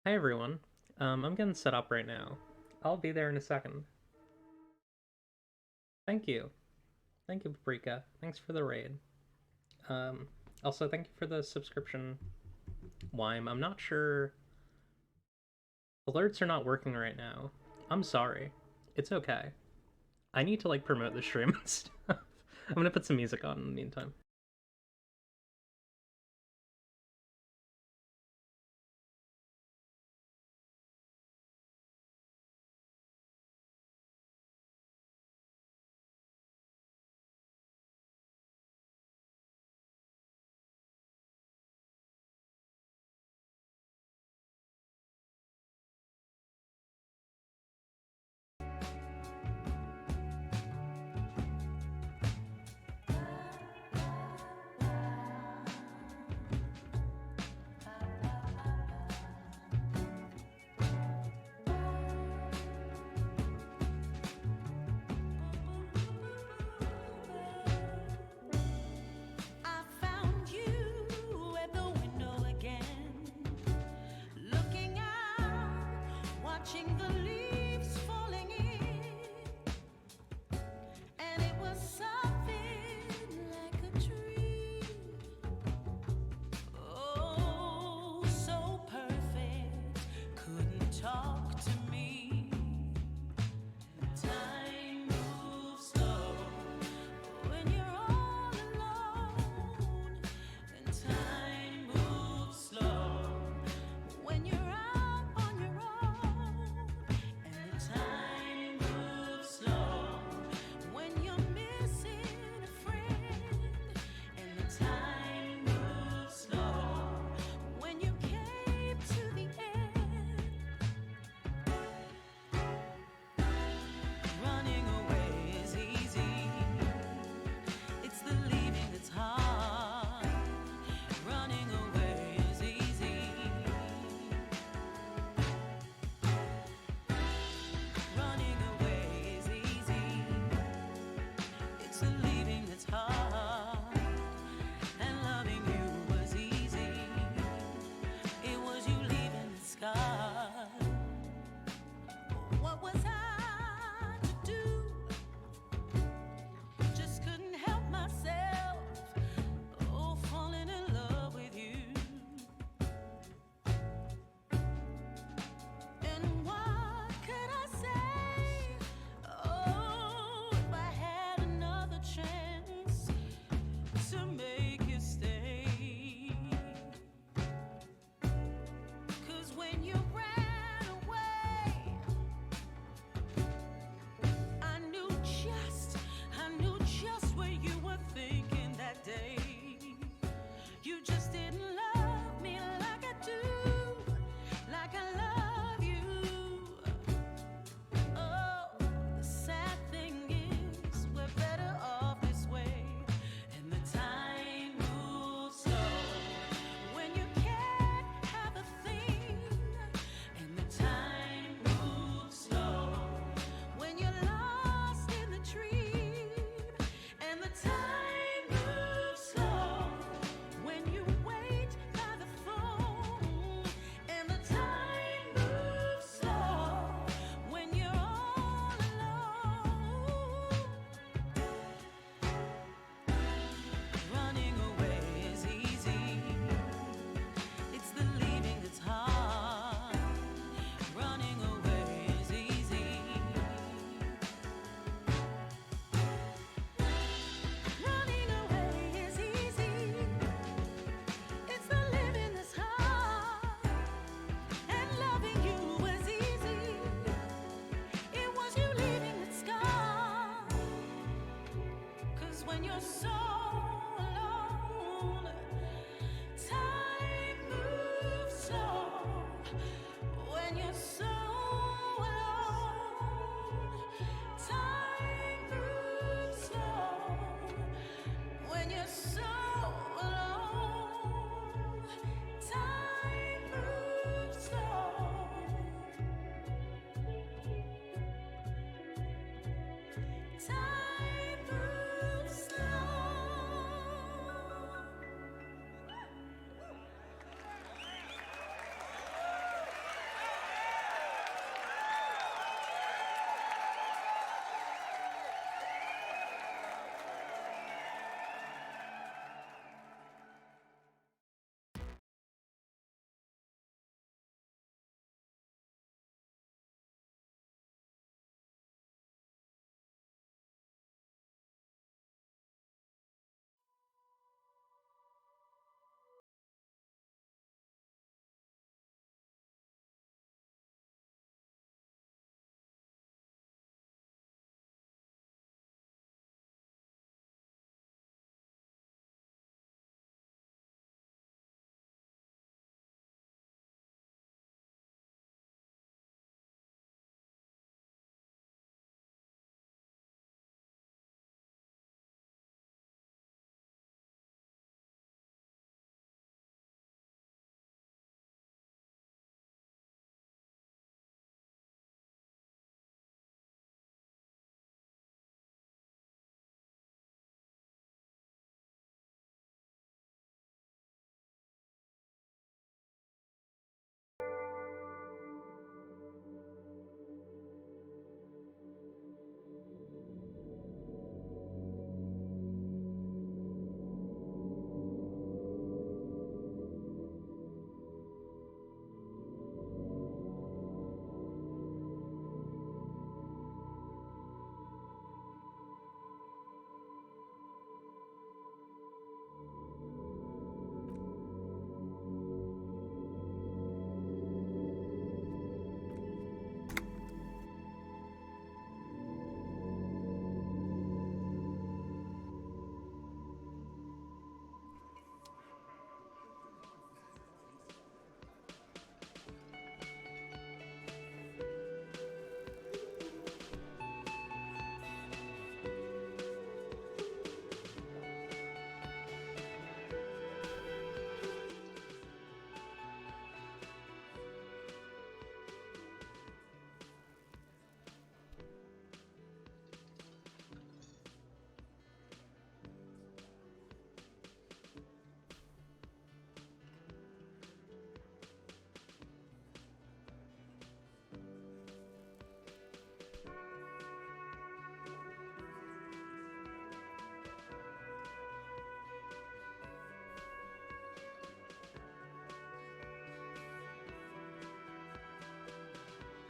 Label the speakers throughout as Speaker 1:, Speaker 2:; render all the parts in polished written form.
Speaker 1: Hi everyone. I'm getting set up right now. I'll be there in a second. Thank you. Thank you, Paprika. Thanks for the raid. Um, Also, thank you for the subscription, Wime. I'm not sure. Alerts are not working right now. I'm sorry. It's okay. I need to promote the stream and stuff. I'm gonna put some music on in the meantime.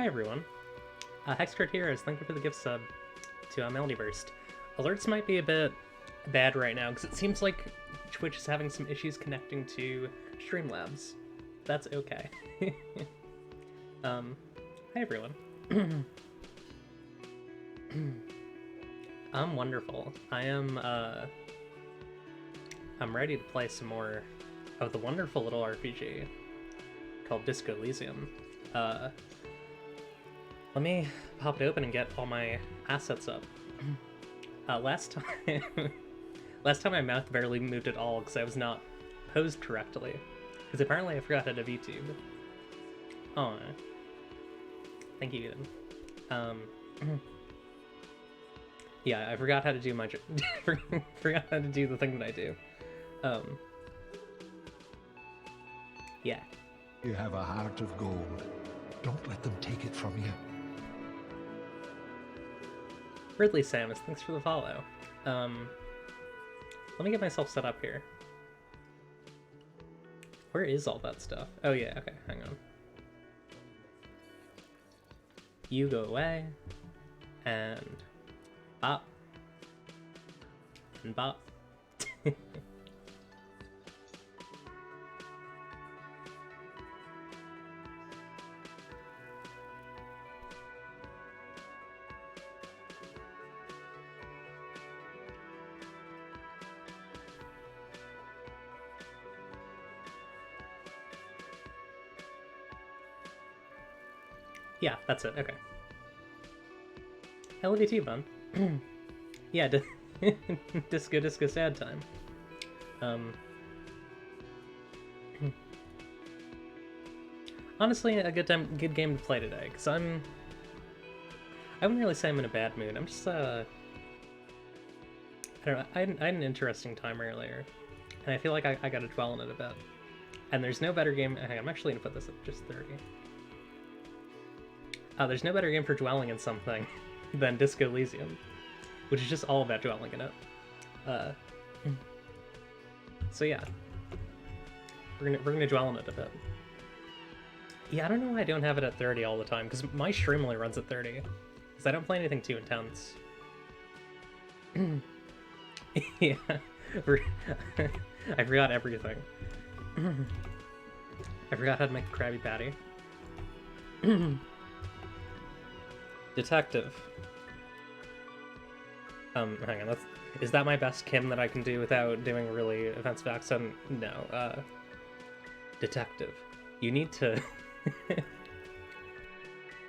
Speaker 1: Hi everyone. Hexcard Heroes, thank you for the gift sub to Melody Burst. Alerts might be a bit bad right now because it seems like Twitch is having some issues connecting to Streamlabs. That's okay. Hi everyone. I'm wonderful. I'm ready to play some more of the wonderful little RPG called Disco Elysium. Let me pop it open and get all my assets up. Last time my mouth barely moved at all because I was not posed correctly. Because apparently I forgot how to VTube. Oh, thank you, Eden. Yeah, I forgot how to do my forgot how to do the thing that I do. Yeah.
Speaker 2: You have a heart of gold. Don't let them take it from you.
Speaker 1: Ridley Samus, thanks for the follow. Let me get myself set up here. Where is all that stuff? Oh yeah, okay, hang on. You go away, and bop, and bop. Yeah, that's it, okay. LVT bun. Yeah, disco sad time. Honestly, a good game to play today, because I wouldn't really say I'm in a bad mood. I'm just, I don't know, I had an interesting time earlier, and I feel like I gotta dwell on it a bit. And there's no better game, hang on, I'm actually gonna put this at just 30. There's no better game for dwelling in something than Disco Elysium, which is just all about dwelling in it. So yeah, we're gonna dwell on it a bit. Yeah, I don't know why I don't have it at 30 all the time, because my stream only runs at 30, because I don't play anything too intense. Yeah, I forgot everything. I forgot how to make a Krabby Patty. Detective. Hang on, is that my best Kim that I can do without doing a really offensive accent? No, Detective. You need to...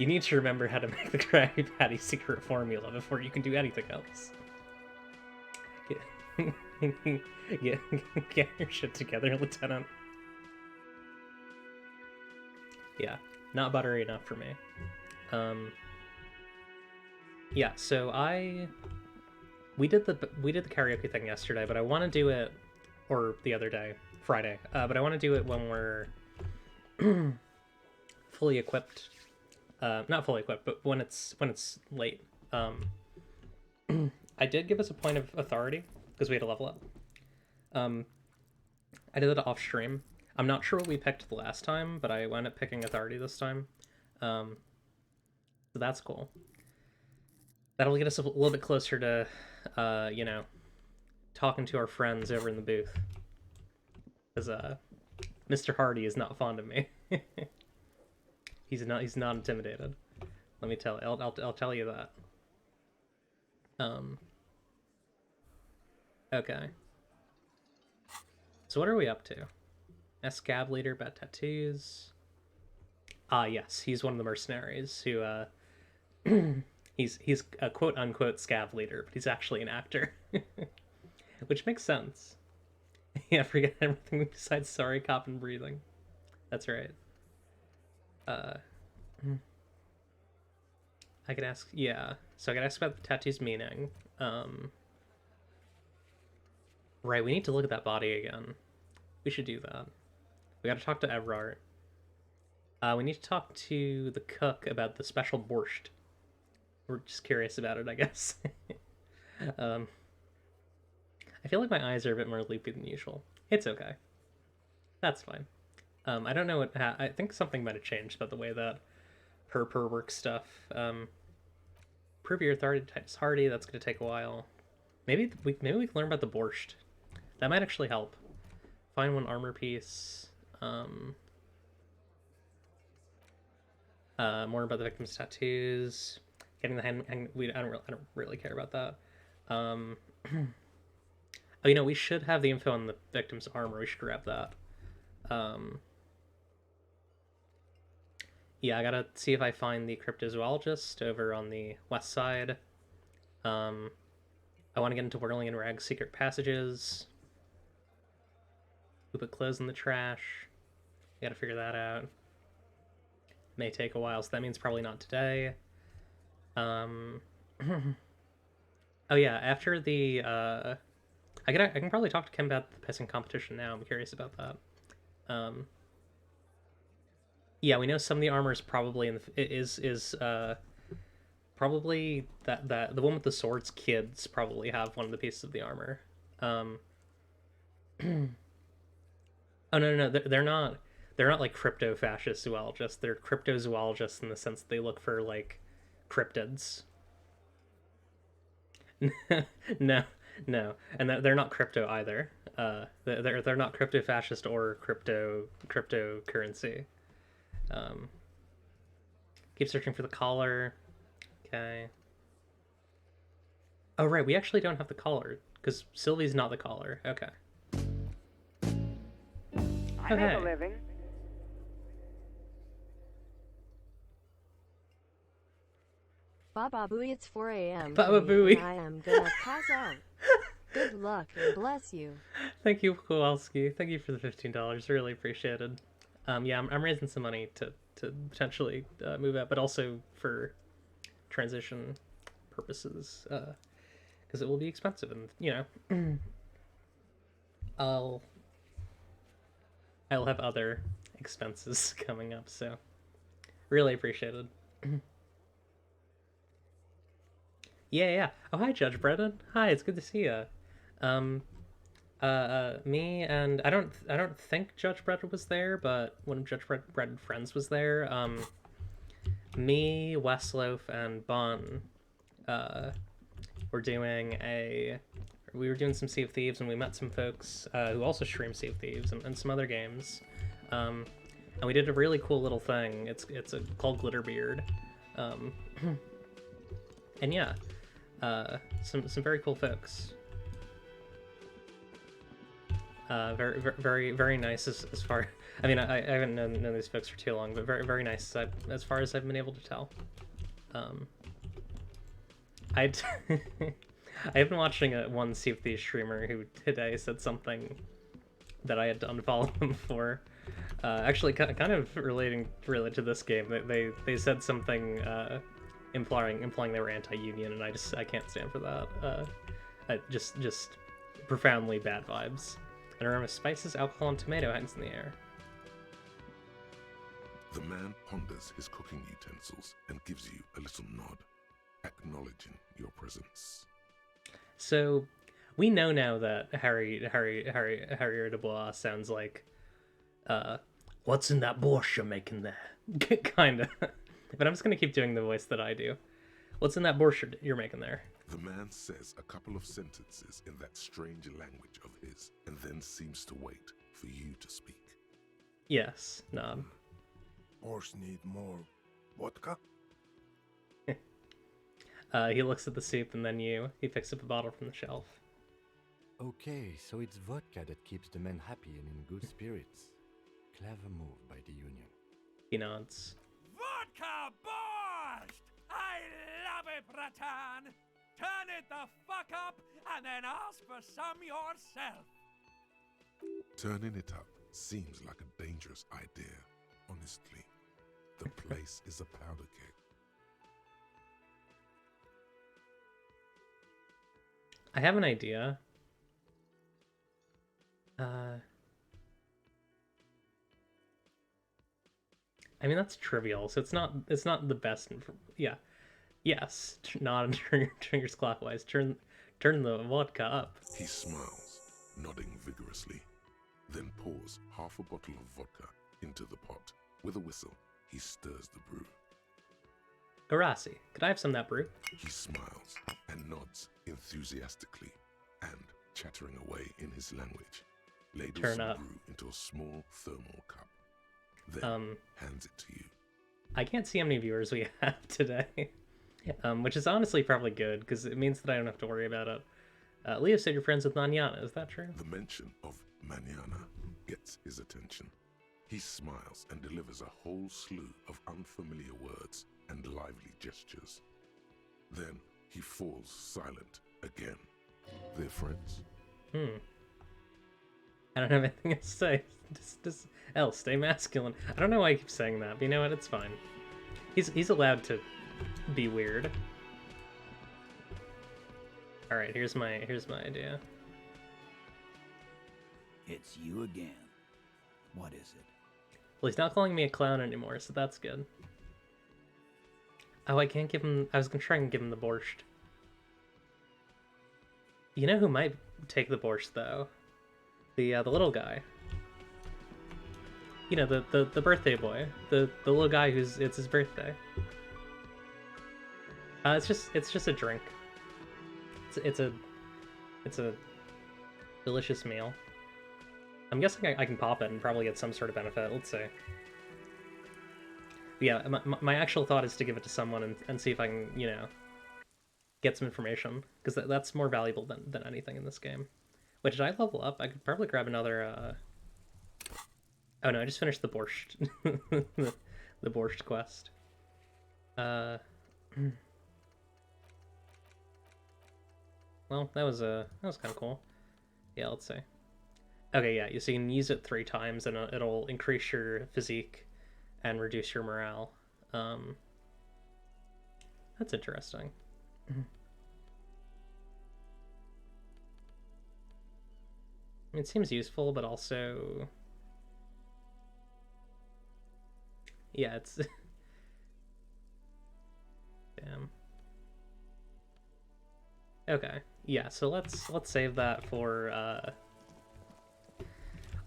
Speaker 1: you need to remember how to make the Krabby Patty secret formula before you can do anything else. Get your shit together, Lieutenant. Yeah, not buttery enough for me. Yeah, so we did the karaoke thing yesterday, but I want to do it, or the other day, Friday. But I want to do it when we're fully equipped. Not fully equipped, but when it's late. I did give us a point of authority because we had to level up. I did it off stream. I'm not sure what we picked the last time, but I wound up picking authority this time. So that's cool. That'll get us a little bit closer to, you know, talking to our friends over in the booth. Because, Mr. Hardy is not fond of me. He's not intimidated. Let me tell you, I'll tell you that. Okay. So what are we up to? Scab leader, bad tattoos. Ah, yes, he's one of the mercenaries who, he's a quote-unquote scav leader, but he's actually an actor. Which makes sense. Yeah, forget everything besides sorry, cop, and breathing. That's right. I could ask... Yeah, so I could ask about the tattoo's meaning. Right, we need to look at that body again. We should do that. We gotta talk to Evrart. We need to talk to the cook about the special borscht. We're just curious about it, I guess. I feel like my eyes are a bit more loopy than usual. It's okay. That's fine. I don't know what... I think something might have changed about the way that per work stuff. Prove your authority types hardy. That's gonna take a while. Maybe we can learn about the borscht. That might actually help. Find one armor piece. More about the victim's tattoos. Getting the hand. I don't really care about that. Oh, you know, we should have the info on the victim's armor. We should grab that. Yeah, I gotta see if I find the cryptozoologist over on the west side. I want to get into Whirling and Rag's secret passages. We put clothes in the trash. We gotta figure that out. May take a while, so that means probably not today. Oh yeah, after the I can probably talk to Kim about the pissing competition now. I'm curious about that. Yeah, we know some of the armor is probably probably that the one with the swords kids probably have one of the pieces of the armor. Oh no, they're not like crypto fascist zoologists. They're cryptozoologists in the sense that they look for like cryptids. No, no, and they're not crypto either. They're not crypto fascist or cryptocurrency. Keep searching for the collar. Okay. Oh right, we actually don't have the collar because Sylvie's not the collar. Okay.
Speaker 3: I make a living.
Speaker 4: Baba Booey, it's 4 a.m.
Speaker 1: Baba Booey.
Speaker 4: I am gonna pass out. Good luck and bless you.
Speaker 1: Thank you, Kowalski. Thank you for the $15. Really appreciated. Yeah, I'm raising some money to potentially move out, but also for transition purposes, because it will be expensive, and you know, I'll have other expenses coming up. So, really appreciated. Yeah. Oh, hi, Judge Brennan. Hi, it's good to see you. Me and I don't think Judge Brennan was there, but one of Judge Brennan friends was there. Me, Westloaf, and Bon, were doing some Sea of Thieves, and we met some folks who also stream Sea of Thieves and some other games. And we did a really cool little thing. It's called Glitterbeard. And yeah. Some very cool folks. Very nice as far. I mean, I haven't known these folks for too long, but very nice as far as I've been able to tell. I've been watching one Sea of Thieves streamer who today said something that I had to unfollow him for. Actually, kind of related to this game. They said something. Implying they were anti-union, and I can't stand for that. Just profoundly bad vibes. An aroma of spices, alcohol, and tomato hangs in the air.
Speaker 5: The man ponders his cooking utensils and gives you a little nod, acknowledging your presence.
Speaker 1: So, we know now that Harry Dubois sounds like, what's in that borscht you're making there? Kinda. But I'm just gonna keep doing the voice that I do. What's in that borscht you're making there?
Speaker 5: The man says a couple of sentences in that strange language of his, and then seems to wait for you to speak.
Speaker 1: Yes, nod.
Speaker 6: Borscht need more vodka?
Speaker 1: He looks at the soup and then he picks up a bottle from the shelf.
Speaker 7: Okay, so it's vodka that keeps the men happy and in good spirits. Clever move by the Union.
Speaker 1: He nods.
Speaker 3: Vodka borscht! I love it, Bratan! Turn it the fuck up and then ask for some yourself!
Speaker 5: Turning it up seems like a dangerous idea, honestly. The place is a powder keg.
Speaker 1: I have an idea. I mean, that's trivial, so it's not the best. Yeah, yes, nod and turn your fingers clockwise. Turn the vodka up.
Speaker 5: He smiles, nodding vigorously, then pours half a bottle of vodka into the pot. With a whistle, he stirs the brew.
Speaker 1: Garasi, could I have some of that brew?
Speaker 5: He smiles and nods enthusiastically, and, chattering away in his language, ladles
Speaker 1: Turn
Speaker 5: some
Speaker 1: up.
Speaker 5: brew into a small thermal cup, then hands it to you.
Speaker 1: I can't see how many viewers we have today, which is honestly probably good, because it means that I don't have to worry about it. Leo said you're friends with Manana, is that true?
Speaker 5: The mention of Manana gets his attention. He smiles and delivers a whole slew of unfamiliar words and lively gestures. Then he falls silent again. They're friends.
Speaker 1: I don't have anything to say. Just L, stay masculine. I don't know why I keep saying that, but you know what? It's fine. He's allowed to be weird. All right, here's my idea.
Speaker 3: It's you again. What is it?
Speaker 1: Well, he's not calling me a clown anymore, so that's good. Oh, I can't give him. I was gonna try and give him the borscht. You know who might take the borscht though? The little guy. You know, the birthday boy, the little guy it's his birthday. It's just a drink. It's a delicious meal. I'm guessing I can pop it and probably get some sort of benefit. Let's see. But yeah, my actual thought is to give it to someone and see if I can, you know, get some information, because that's more valuable than anything in this game. Wait, did I level up? I could probably grab another. Oh no, I just finished the borscht, the borscht quest. Well, that was kind of cool. Yeah, let's see. Okay, yeah, so you can use it 3 times, and it'll increase your physique and reduce your morale. That's interesting. I mean, it seems useful, but also... Yeah, it's... Damn. Okay, yeah, so let's save that for,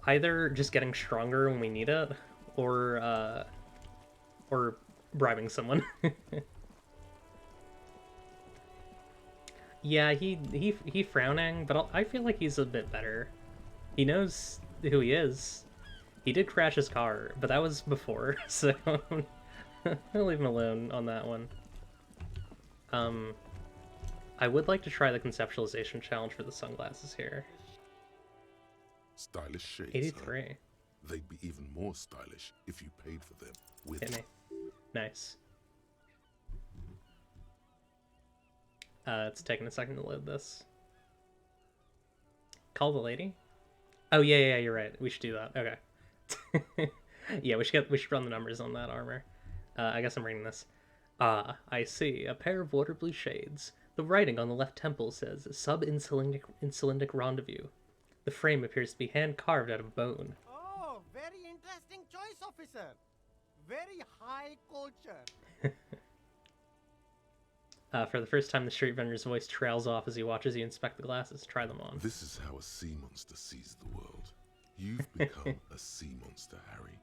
Speaker 1: either just getting stronger when we need it, or bribing someone. Yeah, he frowning, but I feel like he's a bit better. He knows who he is. He did crash his car, but that was before, so I'll leave him alone on that one. I would like to try the conceptualization challenge for the sunglasses here.
Speaker 5: Stylish shades.
Speaker 1: 83.
Speaker 5: Huh? They'd be even more stylish if you paid for them with
Speaker 1: Hit me. Nice. It's taking a second to load this. Call the lady? Oh yeah, you're right. We should do that. Okay. Yeah, we should run the numbers on that armor. I guess I'm reading this. Ah, I see. A pair of water blue shades. The writing on the left temple says sub-insulindic rendezvous. The frame appears to be hand-carved out of bone.
Speaker 8: Oh, very interesting choice, officer. Very high culture.
Speaker 1: For the first time, the street vendor's voice trails off as he watches you inspect the glasses. Try them on.
Speaker 5: This is how a sea monster sees the world. You've become a sea monster, Harry.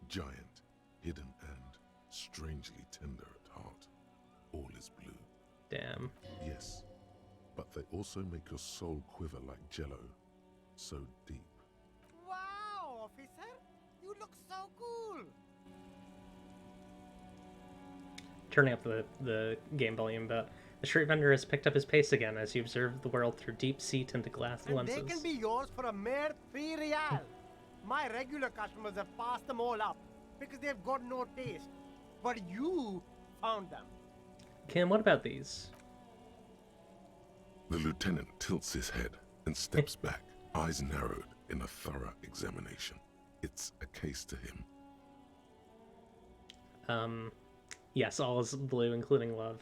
Speaker 5: Giant, hidden, and strangely tender at heart. All is blue.
Speaker 1: Damn.
Speaker 5: Yes, but they also make your soul quiver like jello. So deep.
Speaker 8: Wow, officer. You look so cool.
Speaker 1: Turning up the game volume, but the street vendor has picked up his pace again as you observe the world through deep sea tinted glass
Speaker 8: And
Speaker 1: lenses.
Speaker 8: they can be yours for a mere 3 real. My regular customers have passed them all up because they've got no taste. But you found them.
Speaker 1: Kim, what about these?
Speaker 5: The lieutenant tilts his head and steps back, eyes narrowed in a thorough examination. It's a case to him.
Speaker 1: Yes, all is blue, including love.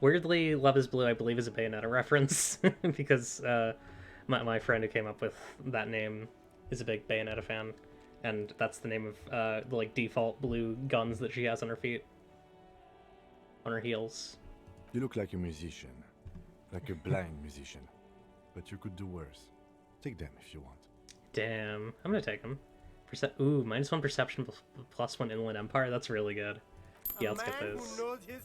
Speaker 1: Weirdly, Love is Blue, I believe, is a Bayonetta reference, because my friend who came up with that name is a big Bayonetta fan, and that's the name of the like default blue guns that she has on her feet, on her heels.
Speaker 7: You look like a musician. Like a blind musician. But you could do worse. Take them if you want.
Speaker 1: Damn, I'm gonna take them. Ooh, -1 perception +1 inland empire. That's really good. Yeah, let's get
Speaker 8: man
Speaker 1: those.
Speaker 8: who knows his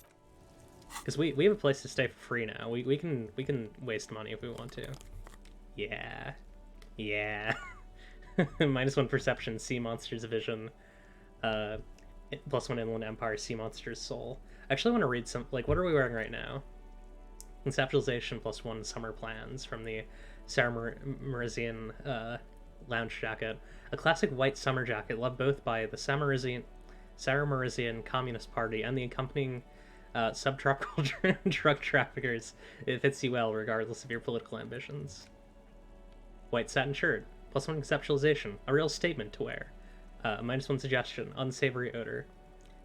Speaker 1: Because we have a place to stay for free now. We can waste money if we want to. Yeah. Yeah. -1 perception, sea monsters vision. +1 inland empire, sea monsters soul. I actually want to read some, like, what are we wearing right now? Conceptualization +1 summer plans from the Sarah Marizian lounge jacket. A classic white summer jacket loved both by the Sarah Marizian Communist Party and the accompanying subtropical drug traffickers. It fits you well regardless of your political ambitions. White satin shirt, +1 conceptualization, a real statement to wear. -1 suggestion, unsavory odor.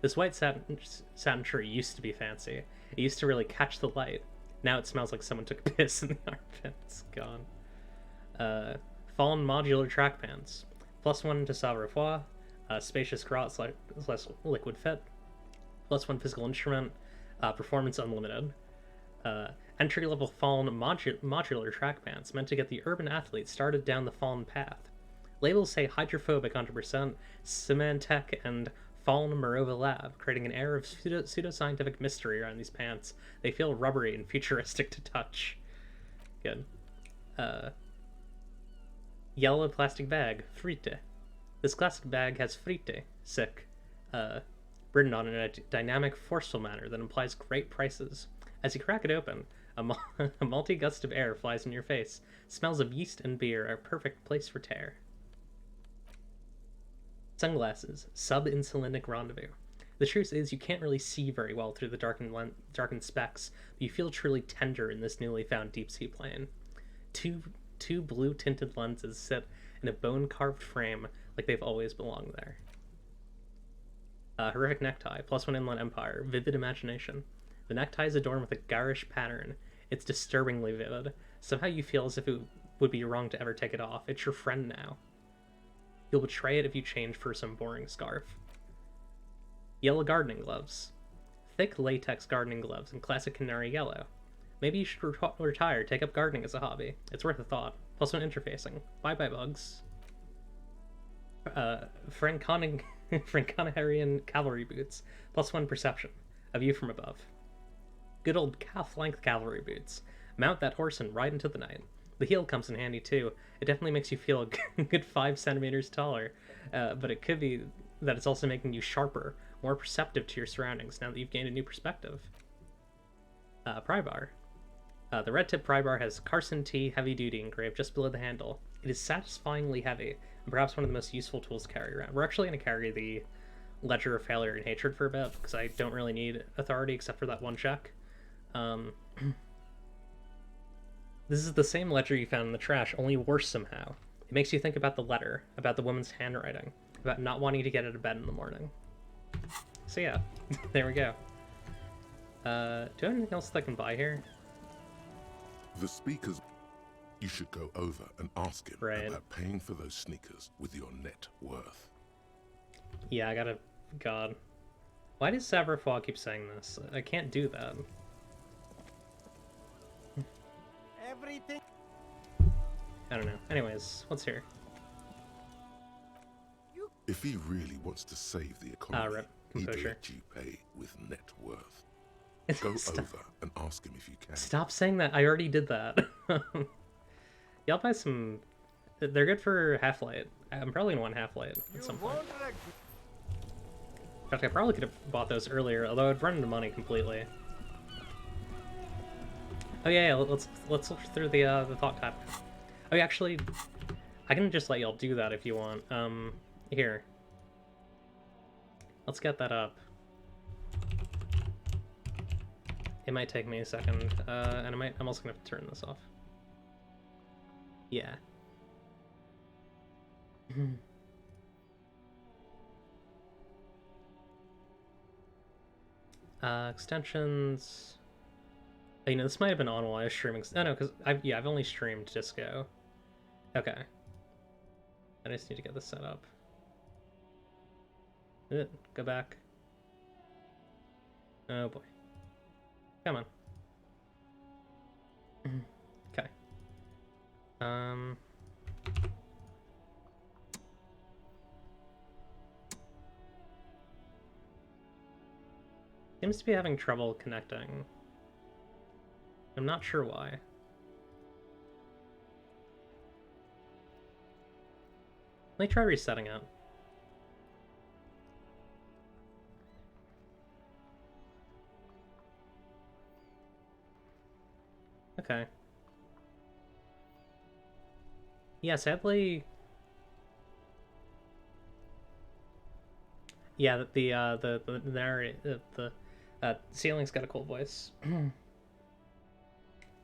Speaker 1: This white satin shirt used to be fancy. It used to really catch the light. Now it smells like someone took a piss in the armpit. It's gone. Fallen modular track pants. +1 to savoir-faire. Spacious crotch / liquid fit. +1 physical instrument. Performance unlimited. Entry-level fallen modular track pants meant to get the urban athlete started down the fallen path. Labels say hydrophobic 100%, Symantec, and Fallen Morova Lab, creating an air of pseudoscientific mystery around these pants. They feel rubbery and futuristic to touch. Good. Yellow plastic bag, frite. This classic bag has frite, sick, written on it in a dynamic, forceful manner that implies great prices. As you crack it open, a multi-gust of air flies in your face. Smells of yeast and beer are a perfect place for tear. Sunglasses, sub-insulinic rendezvous. The truth is you can't really see very well through the darkened specks, but you feel truly tender in this newly found deep-sea plane. Two blue-tinted lenses sit in a bone-carved frame like they've always belonged there. Horrific necktie, +1 inland empire, vivid imagination. The necktie is adorned with a garish pattern. It's disturbingly vivid. Somehow you feel as if it would be wrong to ever take it off. It's your friend now. You'll betray it if you change for some boring scarf. Yellow gardening gloves. Thick latex gardening gloves in classic canary yellow. Maybe you should retire, take up gardening as a hobby. It's worth a thought. +1 interfacing. Bye-bye bugs. Franconiharian cavalry boots. +1 perception. A view from above. Good old calf-length cavalry boots. Mount that horse and ride into the night. The heel comes in handy too. It definitely makes you feel a good 5 centimeters taller, but it could be that it's also making you sharper, more perceptive to your surroundings now that you've gained a new perspective. Pry bar. The red tip pry bar has Carson T heavy duty engraved just below the handle. It is satisfyingly heavy, and perhaps one of the most useful tools to carry around. We're actually going to carry the Ledger of Failure and Hatred for a bit, because I don't really need authority except for that one check. This is the same ledger you found in the trash, only worse somehow. It makes you think about the letter, about the woman's handwriting, about not wanting to get out of bed in the morning. So yeah, there we go. Do I have anything else that I can buy here?
Speaker 5: The speakers. You should go over and ask him about paying for those sneakers with your net worth.
Speaker 1: Yeah, I gotta... God. Why does Savoir-Faire keep saying this? I can't do that.
Speaker 8: everything.
Speaker 1: I don't know. Anyways, what's here?
Speaker 5: If he really wants to save the economy, he'd let you pay with net worth. Go over and ask him if you can.
Speaker 1: Stop saying that. I already did that. Y'all buy some... They're good for Half-Light. I'm probably gonna want Half-Light at some point. In fact, I probably could have bought those earlier, although I'd run into money completely. Oh yeah, let's look through the thought tab. Oh yeah, actually, I can just let y'all do that if you want. Here. Let's get that up. It might take me a second, and I'm also gonna have to turn this off. Yeah. Extensions. You know, this might have been on while I was streaming. Oh no, because I've only streamed Disco. Okay. I just need to get this set up. Go back. Oh boy. Come on. Okay. Seems to be having trouble connecting. I'm not sure why. Let me try resetting it. Okay. Yeah, sadly... Yeah, the narrator, the ceiling's got a cool voice.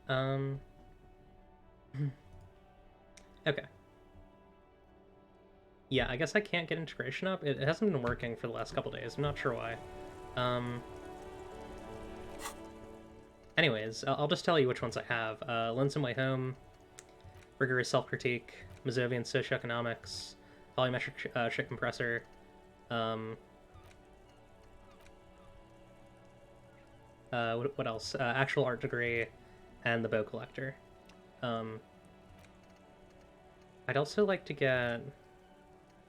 Speaker 1: Um... Okay. Yeah, I guess I can't get integration up. It hasn't been working for the last couple days. I'm not sure why. Anyways, I'll just tell you which ones I have. Lens in My Home, Rigorous Self-Critique, Mazovian Socioeconomics, Polymetric Shit Compressor, what else? Actual Art Degree, and The Bow Collector. I'd also like to get...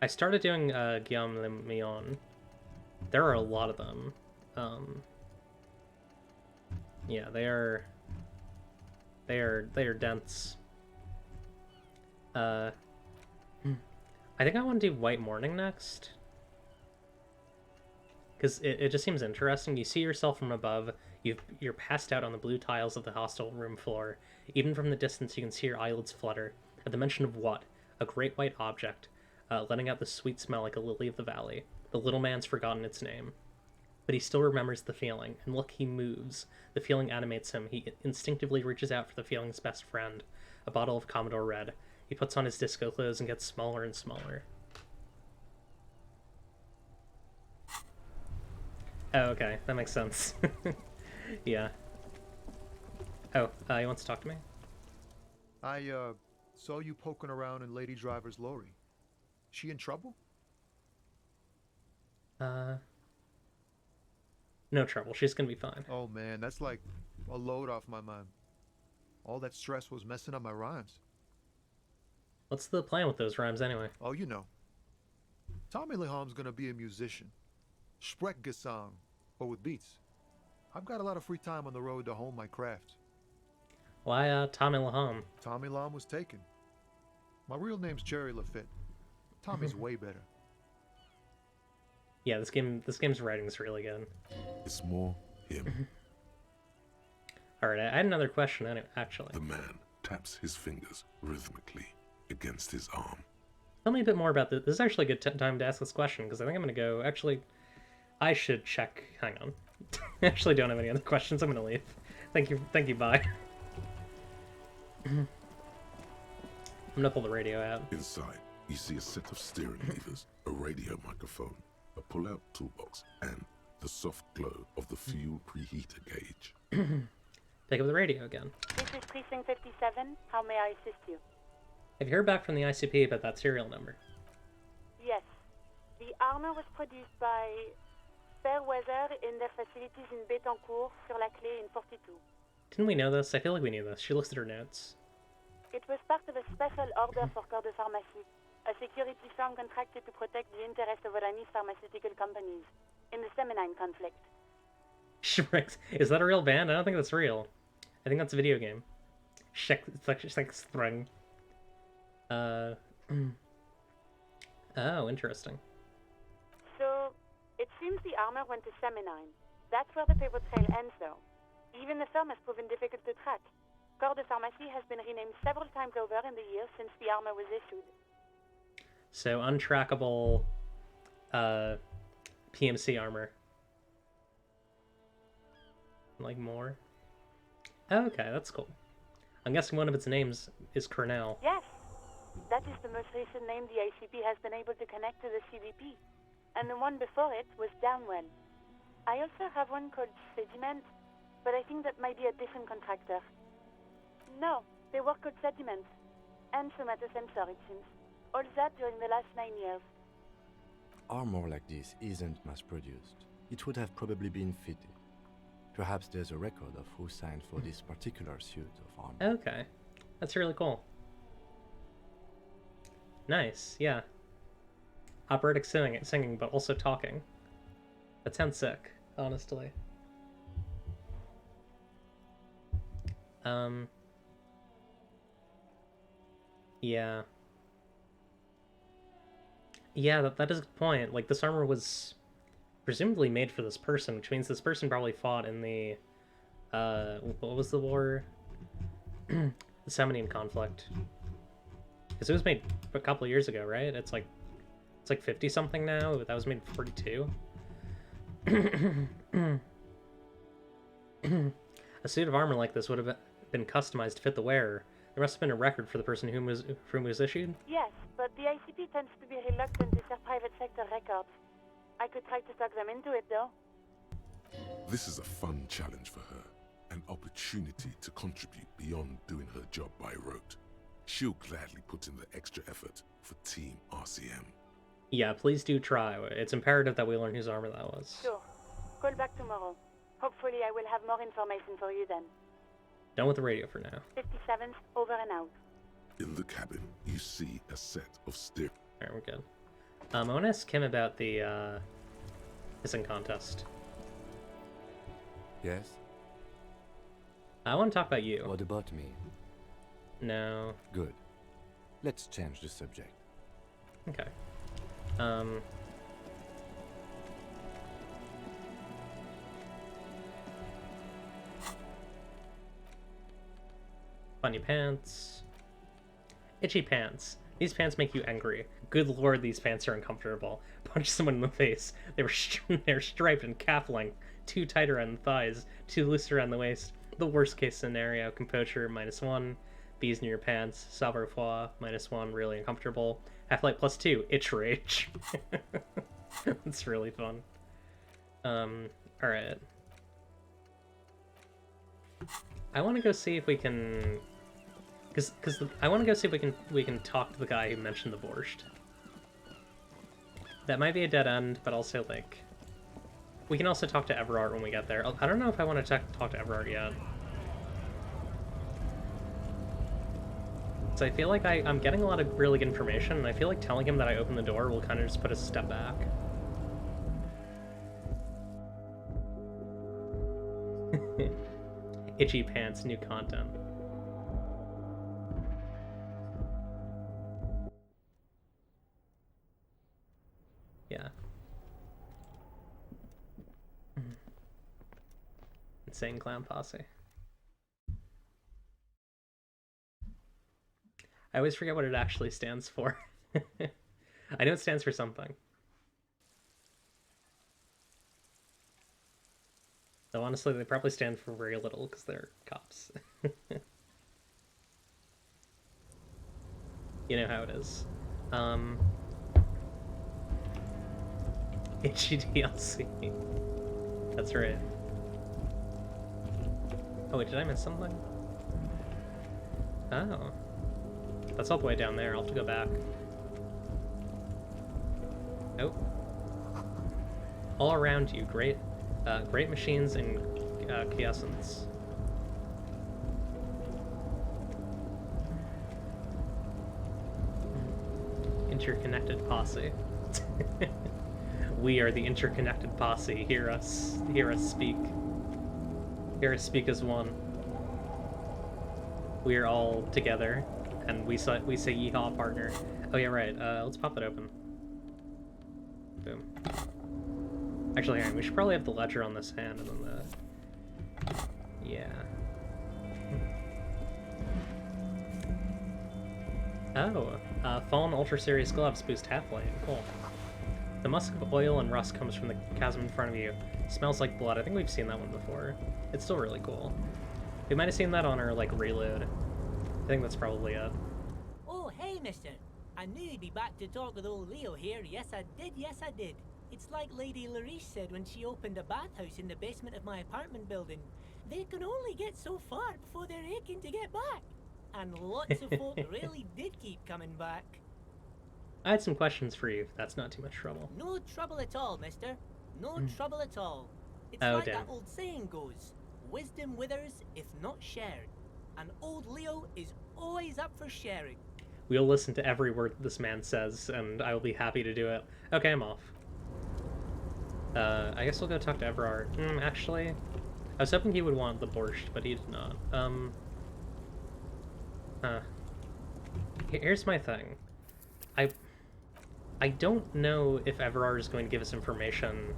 Speaker 1: I started doing Guillaume Le Million. There are a lot of them. Yeah, they are dense. I think I want to do White Morning next. Because it just seems interesting. You see yourself from above. You're passed out on the blue tiles of the hostel room floor. Even from the distance, you can see your eyelids flutter. At the mention of what? A great white object, letting out the sweet smell like a lily of the valley. The little man's forgotten its name. But he still remembers the feeling, and look, he moves. The feeling animates him. He instinctively reaches out for the feeling's best friend, a bottle of Commodore Red. He puts on his disco clothes and gets smaller and smaller. Oh, okay. That makes sense. Yeah. Oh, he wants to talk to me?
Speaker 9: I, saw you poking around in Lady Driver's lorry. She in trouble?
Speaker 1: No trouble. She's gonna be fine.
Speaker 9: Oh man, that's like a load off my mind. All that stress was messing up my rhymes.
Speaker 1: What's the plan with those rhymes anyway?
Speaker 9: Oh, you know. Tommy Leham's gonna be a musician. Sprechgesang, but with beats. I've got a lot of free time on the road to hone my craft.
Speaker 1: Why, Tommy Laham?
Speaker 9: Tommy Lam was taken. My real name's Jerry Lafitte. Tommy's way better.
Speaker 1: Yeah, this game's writing's really good.
Speaker 5: It's more him.
Speaker 1: Alright, I had another question actually.
Speaker 5: The man taps his fingers rhythmically against his arm.
Speaker 1: Tell me a bit more about this. This is actually a good time to ask this question, because I think I'm going to go... Actually, I should check... Hang on. I actually don't have any other questions. I'm going to leave. Thank you, bye. I'm going to pull the radio out.
Speaker 5: Inside, you see a set of steering levers, a radio microphone, a pull-out toolbox, and the soft glow of the fuel preheater gauge.
Speaker 1: Pick up the radio again.
Speaker 4: This is Precinct 57. How may I assist you?
Speaker 1: Have you heard back from the ICP about that serial number?
Speaker 4: Yes. The armor was produced by Fairweather in their facilities in Betancourt sur la Clé in 42.
Speaker 1: Didn't we know this? I feel like we knew this. She looks at her notes.
Speaker 4: It was part of a special order for Corps de Pharmacie, a security firm contracted to protect the interests of Oranese pharmaceutical companies in the Semenine conflict.
Speaker 1: Is that a real band? I don't think that's real. I think that's a video game. It's like Strung. Oh, interesting.
Speaker 4: So, it seems the armor went to Semenine. That's where the paper trail ends, though. Even the firm has proven difficult to track. Corps de Pharmacie has been renamed several times over in the years since the armor was issued.
Speaker 1: So, untrackable PMC armor. Like more? Oh, okay, that's cool. I'm guessing one of its names is Cornell.
Speaker 4: Yes, that is the most recent name the ICP has been able to connect to the CDP. And the one before it was Downwell. I also have one called Sediment, but I think that might be a different contractor. No, they work called Sediment. And Somatosensor, it seems. All that during the last 9 years.
Speaker 7: Armor like this isn't mass-produced. It would have probably been fitted. Perhaps there's a record of who signed for this particular suit of armor.
Speaker 1: Okay. That's really cool. Nice, yeah. Operatic singing, but also talking. That sounds sick, honestly. Um, yeah. Yeah, that is a good point. Like, this armor was presumably made for this person, which means this person probably fought in the, what was the war? The Seminian conflict. Because it was made a couple of years ago, right? It's like 50-something now. That was made in 42. A suit of armor like this would have been customized to fit the wearer. There must have been a record for the person whom it was issued.
Speaker 4: Yes, but the ICP tends to be reluctant to share private sector records. I could try to talk them into it, though.
Speaker 5: This is a fun challenge for her, an opportunity to contribute beyond doing her job by rote. She'll gladly put in the extra effort for Team RCM.
Speaker 1: Yeah, please do try. It's imperative that we learn whose armor that was.
Speaker 4: Sure. Call back tomorrow. Hopefully I will have more information for you then.
Speaker 1: Done with the radio for now.
Speaker 4: 57th, over and out.
Speaker 5: In the cabin, you see a set of stairs.
Speaker 1: Alright, we're good. I want to ask him about the, hissing contest.
Speaker 7: Yes?
Speaker 1: I want to talk about you.
Speaker 7: What about me?
Speaker 1: No.
Speaker 7: Good. Let's change the subject.
Speaker 1: Okay. Funny pants. Itchy pants. These pants make you angry. Good lord, these pants are uncomfortable. Punch someone in the face. They're striped and calf length. Too tight around the thighs. Too loose around the waist. The worst case scenario. Composure, -1. Bees in your pants. Savoir-faire, -1. Really uncomfortable. Half-light +2. Itch rage. That's really fun. Alright. I want to go see if we can... Because I want to go see if we can talk to the guy who mentioned the borscht. That might be a dead end, but also, like... We can also talk to Everard when we get there. I don't know if I want to talk to Everard yet. So I feel like I'm getting a lot of really good information, and I feel like telling him that I opened the door will kind of just put us a step back. Itchy pants, new content. Yeah. Insane clown posse. I always forget what it actually stands for. I know it stands for something. Though honestly, they probably stand for very little because they're cops. You know how it is. Itchy DLC. That's right. Oh wait, did I miss something? Oh. That's all the way down there. I'll have to go back. Oh. All around you, great machines and quiescence. Interconnected posse. We are the interconnected posse. Hear us speak. Hear us speak as one. We are all together, and we say yeehaw, partner. Oh yeah, right. Let's pop it open. Boom. Actually, hang on, we should probably have the ledger on this hand, and then the... Yeah. Oh, Fallen Ultra Series gloves boost half-light. Cool. The musk of oil and rust comes from the chasm in front of you. Smells like blood. I think we've seen that one before. It's still really cool. We might have seen that on our, like, reload. I think that's probably it.
Speaker 10: Oh, hey, mister. I knew you'd be back to talk with old Leo here. Yes, I did. It's like Lady Larice said when she opened a bathhouse in the basement of my apartment building. They can only get so far before they're aching to get back. And lots of folk really did keep coming back.
Speaker 1: I had some questions for you, if that's not too much trouble.
Speaker 10: No trouble at all, mister. No trouble at all. It's
Speaker 1: Oh,
Speaker 10: like
Speaker 1: damn.
Speaker 10: that old saying goes, wisdom withers if not shared. And old Leo is always up for sharing.
Speaker 1: We'll listen to every word that this man says, and I will be happy to do it. Okay, I'm off. I guess we'll go talk to Everard. Actually, I was hoping he would want the borscht, but he did not. Huh. Here's my thing. I don't know if Everard is going to give us information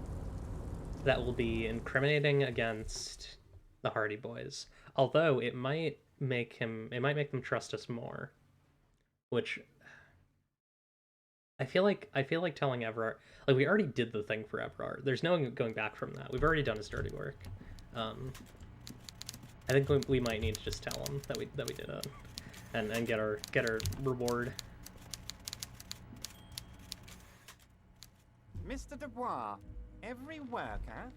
Speaker 1: that will be incriminating against the Hardy Boys. Although it might make them trust us more. Which I feel like telling Everard, like, we already did the thing for Everard. There's no going back from that. We've already done his dirty work. I think we might need to just tell him that we did it, and get our reward.
Speaker 11: Mr. Dubois, every worker.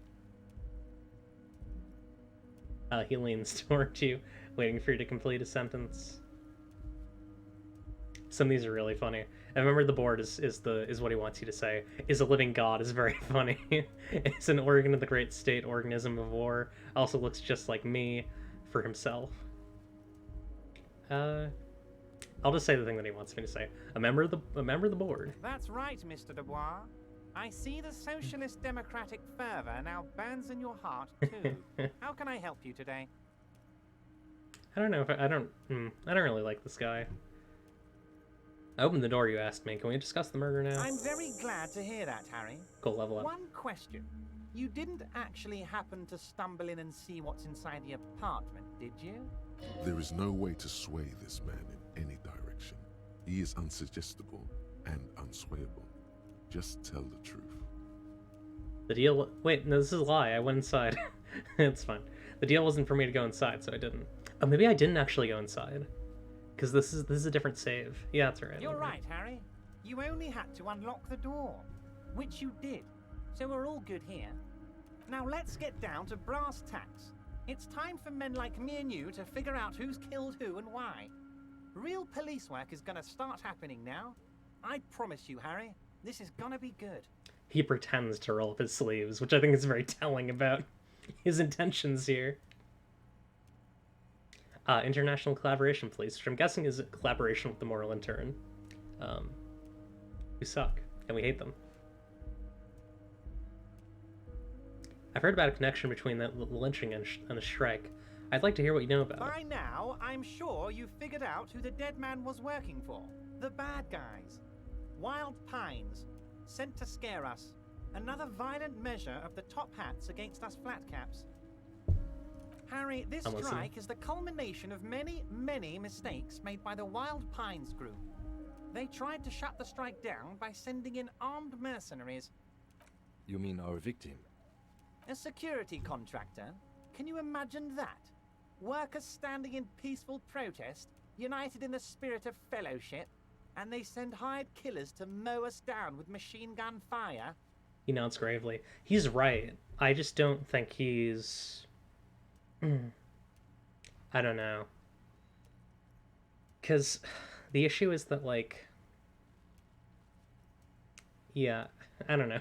Speaker 1: He leans toward you, waiting for you to complete a sentence. Some of these are really funny. I remember the board is what he wants you to say. Is a living god is very funny. It's an organ of the great state organism of war. Also looks just like me, for himself. I'll just say the thing that he wants me to say. A member of the board.
Speaker 11: That's right, Mr. Dubois. I see the socialist democratic fervor now burns in your heart too. How can I help you today?
Speaker 1: I don't know if I don't really like this guy. I opened the door you asked me. Can we discuss the murder now?
Speaker 11: I'm very glad to hear that, Harry.
Speaker 1: Go level up.
Speaker 11: One question. You didn't actually happen to stumble in and see what's inside the apartment, did you?
Speaker 5: There is no way to sway this man in any direction. He is unsuggestible and unswayable. Just tell the truth.
Speaker 1: The deal... Wait, no, this is a lie. I went inside. It's fine. The deal wasn't for me to go inside, so I didn't. Oh, maybe I didn't actually go inside. Because this is a different save. Yeah, that's right.
Speaker 11: You're right, Harry. You only had to unlock the door, which you did. So we're all good here. Now let's get down to brass tacks. It's time for men like me and you to figure out who's killed who and why. Real police work is going to start happening now. I promise you, Harry, this is going to be good.
Speaker 1: He pretends to roll up his sleeves, which I think is very telling about his intentions here. International collaboration, please, which I'm guessing is a collaboration with the Moral Intern. Who suck, and we hate them. I've heard about a connection between the lynching and the strike. I'd like to hear what you know about it.
Speaker 11: By now, I'm sure you've figured out who the dead man was working for. The bad guys. Wild Pines. Sent to scare us. Another violent measure of the top hats against us flatcaps. Harry, this strike is the culmination of many, many mistakes made by the Wild Pines group. They tried to shut the strike down by sending in armed mercenaries.
Speaker 7: You mean our victim?
Speaker 11: A security contractor? Can you imagine that? Workers standing in peaceful protest, united in the spirit of fellowship, and they send hired killers to mow us down with machine gun fire?
Speaker 1: He nods gravely. He's right. I just don't think he's... I don't know. Because the issue is that, like... Yeah, I don't know.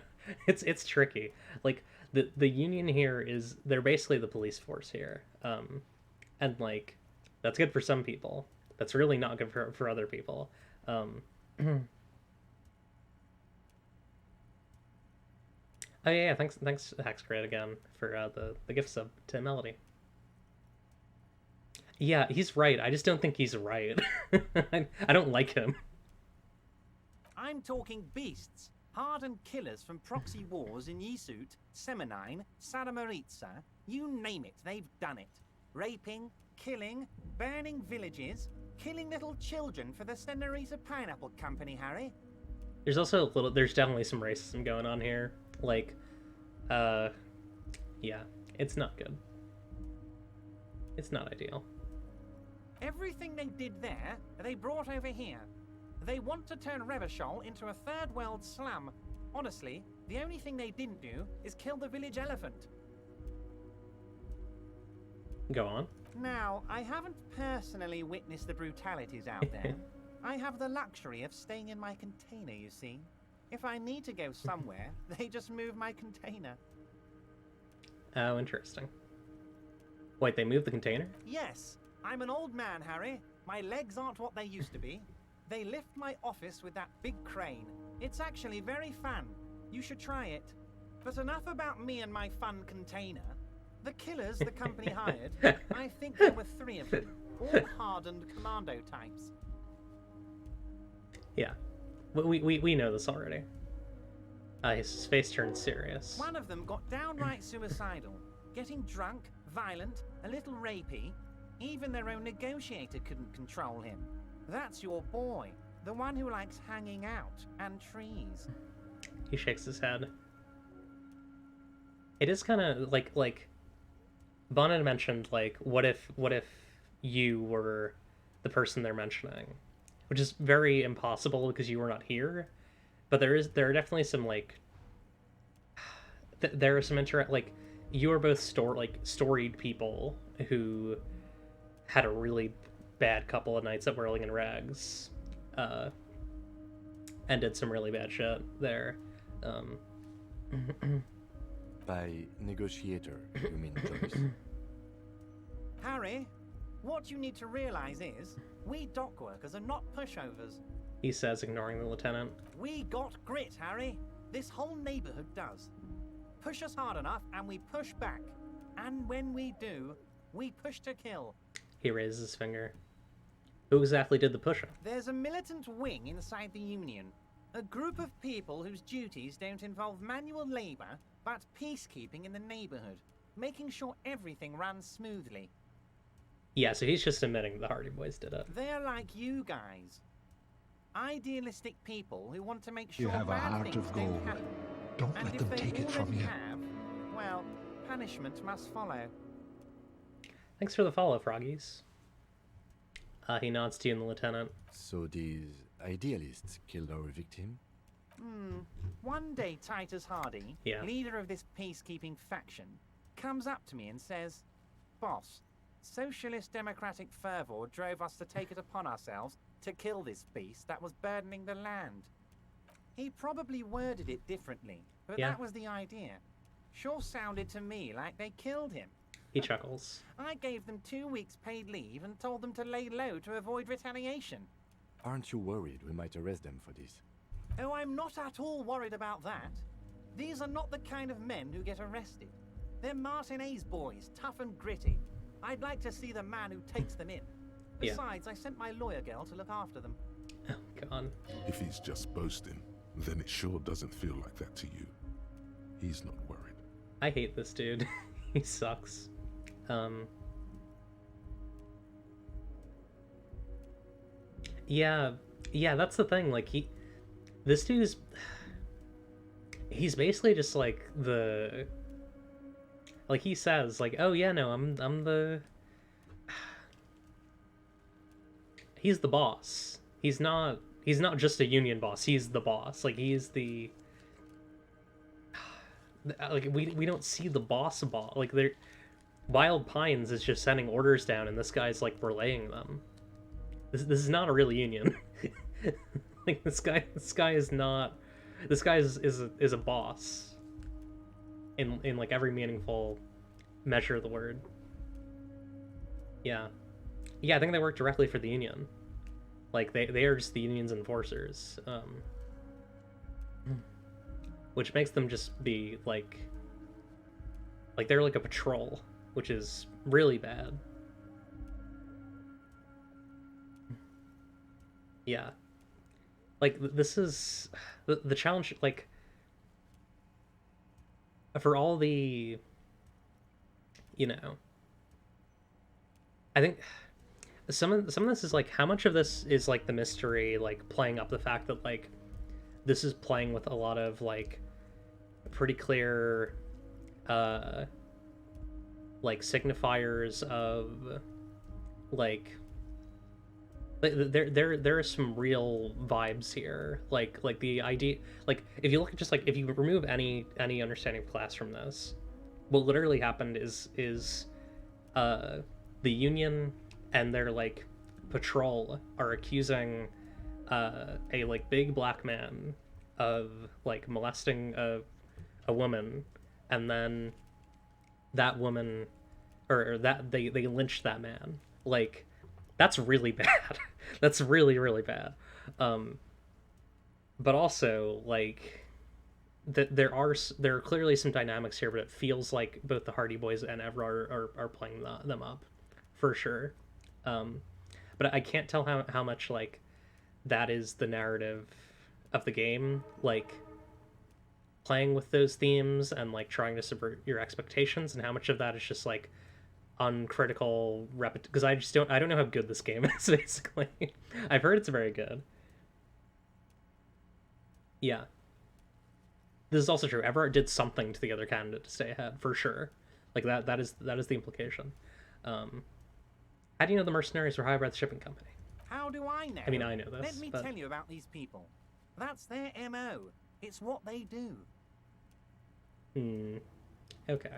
Speaker 1: It's tricky. Like, the union here is... They're basically the police force here. And, like, that's good for some people. That's really not good for other people. Oh yeah, thanks Hexcrit again for the gift sub to Melody. Yeah, he's right. I just don't think he's right. I don't like him.
Speaker 11: I'm talking beasts. Hardened killers from proxy wars in Yisut, Semenine, Saramaritsa. You name it, they've done it. Raping, killing, burning villages, killing little children for the Senorita Pineapple Company, Harry.
Speaker 1: There's also there's definitely some racism going on here. Like, yeah, it's not good. It's not ideal.
Speaker 11: Everything they did there, they brought over here. They want to turn Revachol into a third world slum. Honestly, the only thing they didn't do is kill the village elephant.
Speaker 1: Go on.
Speaker 11: Now, I haven't personally witnessed the brutalities out there. I have the luxury of staying in my container, you see. If I need to go somewhere, they just move my container.
Speaker 1: Oh, interesting. Wait, they moved the container?
Speaker 11: Yes. I'm an old man, Harry. My legs aren't what they used to be. They lift my office with that big crane. It's actually very fun. You should try it. But enough about me and my fun container. The killers the company hired, I think there were 3 of them. all hardened commando types.
Speaker 1: Yeah. We know this already. His face turned serious.
Speaker 11: One of them got downright suicidal, getting drunk, violent, a little rapey. Even their own negotiator couldn't control him. That's your boy, the one who likes hanging out and trees.
Speaker 1: He shakes his head. It is kind of like Bon had mentioned, like, what if you were the person they're mentioning, which is very impossible because you were not here. But there are definitely some like there are some like you are both storied people who had a really bad couple of nights at Whirling in Rags, and did some really bad shit there.
Speaker 7: By negotiator, you mean Joyce?
Speaker 11: Harry, what you need to realize is, we dock workers are not pushovers.
Speaker 1: He says, ignoring the lieutenant.
Speaker 11: We got grit, Harry. This whole neighborhood does. Push us hard enough and we push back. And when we do, we push to kill.
Speaker 1: He raises his finger. Who exactly did the pushing?
Speaker 11: There's a militant wing inside the Union. A group of people whose duties don't involve manual labor, but peacekeeping in the neighborhood. Making sure everything runs smoothly.
Speaker 1: Yeah, so he's just admitting the Hardy Boys did it.
Speaker 11: They're like you guys. Idealistic people who want to make sure
Speaker 2: You have a
Speaker 11: bad
Speaker 2: heart
Speaker 11: things
Speaker 2: of
Speaker 11: don't
Speaker 2: gold.
Speaker 11: happen.
Speaker 2: Don't
Speaker 11: And
Speaker 2: let
Speaker 11: if
Speaker 2: them
Speaker 11: they
Speaker 2: take it from
Speaker 11: already
Speaker 2: you.
Speaker 11: have, well, punishment must follow.
Speaker 1: Thanks for the follow, Froggies. He nods to you and the lieutenant.
Speaker 7: So these idealists killed our victim?
Speaker 11: One day Titus Hardy,
Speaker 1: Yeah.
Speaker 11: leader of this peacekeeping faction, comes up to me and says, "Boss, socialist democratic fervor drove us to take it upon ourselves to kill this beast that was burdening the land." He probably worded it differently, but
Speaker 1: Yeah.
Speaker 11: that was the idea. Sure sounded to me like they killed him.
Speaker 1: He chuckles.
Speaker 11: I gave them 2 weeks paid leave and told them to lay low to avoid retaliation.
Speaker 7: Aren't you worried we might arrest them for this?
Speaker 11: Oh, I'm not at all worried about that. These are not the kind of men who get arrested. They're Martinez boys, tough and gritty. I'd like to see the man who takes them in.
Speaker 1: Yeah.
Speaker 11: Besides, I sent my lawyer girl to look after them.
Speaker 1: Oh, God.
Speaker 5: If he's just boasting, then it sure doesn't feel like that to you. He's not worried.
Speaker 1: I hate this dude. He sucks. Yeah, that's the thing. Like, this dude's, he's basically just like like he says, like, oh yeah, no, I'm the, he's the boss. He's not just a union boss. He's the boss. Like, he's the, like, we don't see the boss. Like, they're, Wild Pines is just sending orders down, and this guy's like relaying them. This is not a real union. Like, this guy is not. This guy is a boss. In like every meaningful measure of the word. Yeah, I think they work directly for the union. Like, they are just the union's enforcers. Which makes them just be like they're like a patrol, which is really bad. Yeah. Like, this is the challenge, like, for all the, you know, I think some of this is like, how much of this is like the mystery, like playing up the fact that like this is playing with a lot of like pretty clear like signifiers of like there are some real vibes here, like the idea, like if you look at just like if you remove any understanding of class from this, what literally happened is the union and their like patrol are accusing a like big black man of like molesting a woman, and then that woman or that they lynched that man. Like, that's really bad. That's really, really bad. But also, like, there are clearly some dynamics here, but it feels like both the Hardy Boys and Evra are playing them up, for sure. But I can't tell how much like that is the narrative of the game, like playing with those themes and like trying to subvert your expectations, and how much of that is just like uncritical because I don't know how good this game is basically. I've heard it's very good. Yeah. This is also true. Everard did something to the other candidate to stay ahead, for sure. Like that is the implication. How do you know the mercenaries were hired by the shipping company?
Speaker 11: How do I know?
Speaker 1: I mean, I know this.
Speaker 11: Let me tell you about these people. That's their MO. It's what they do.
Speaker 1: Okay.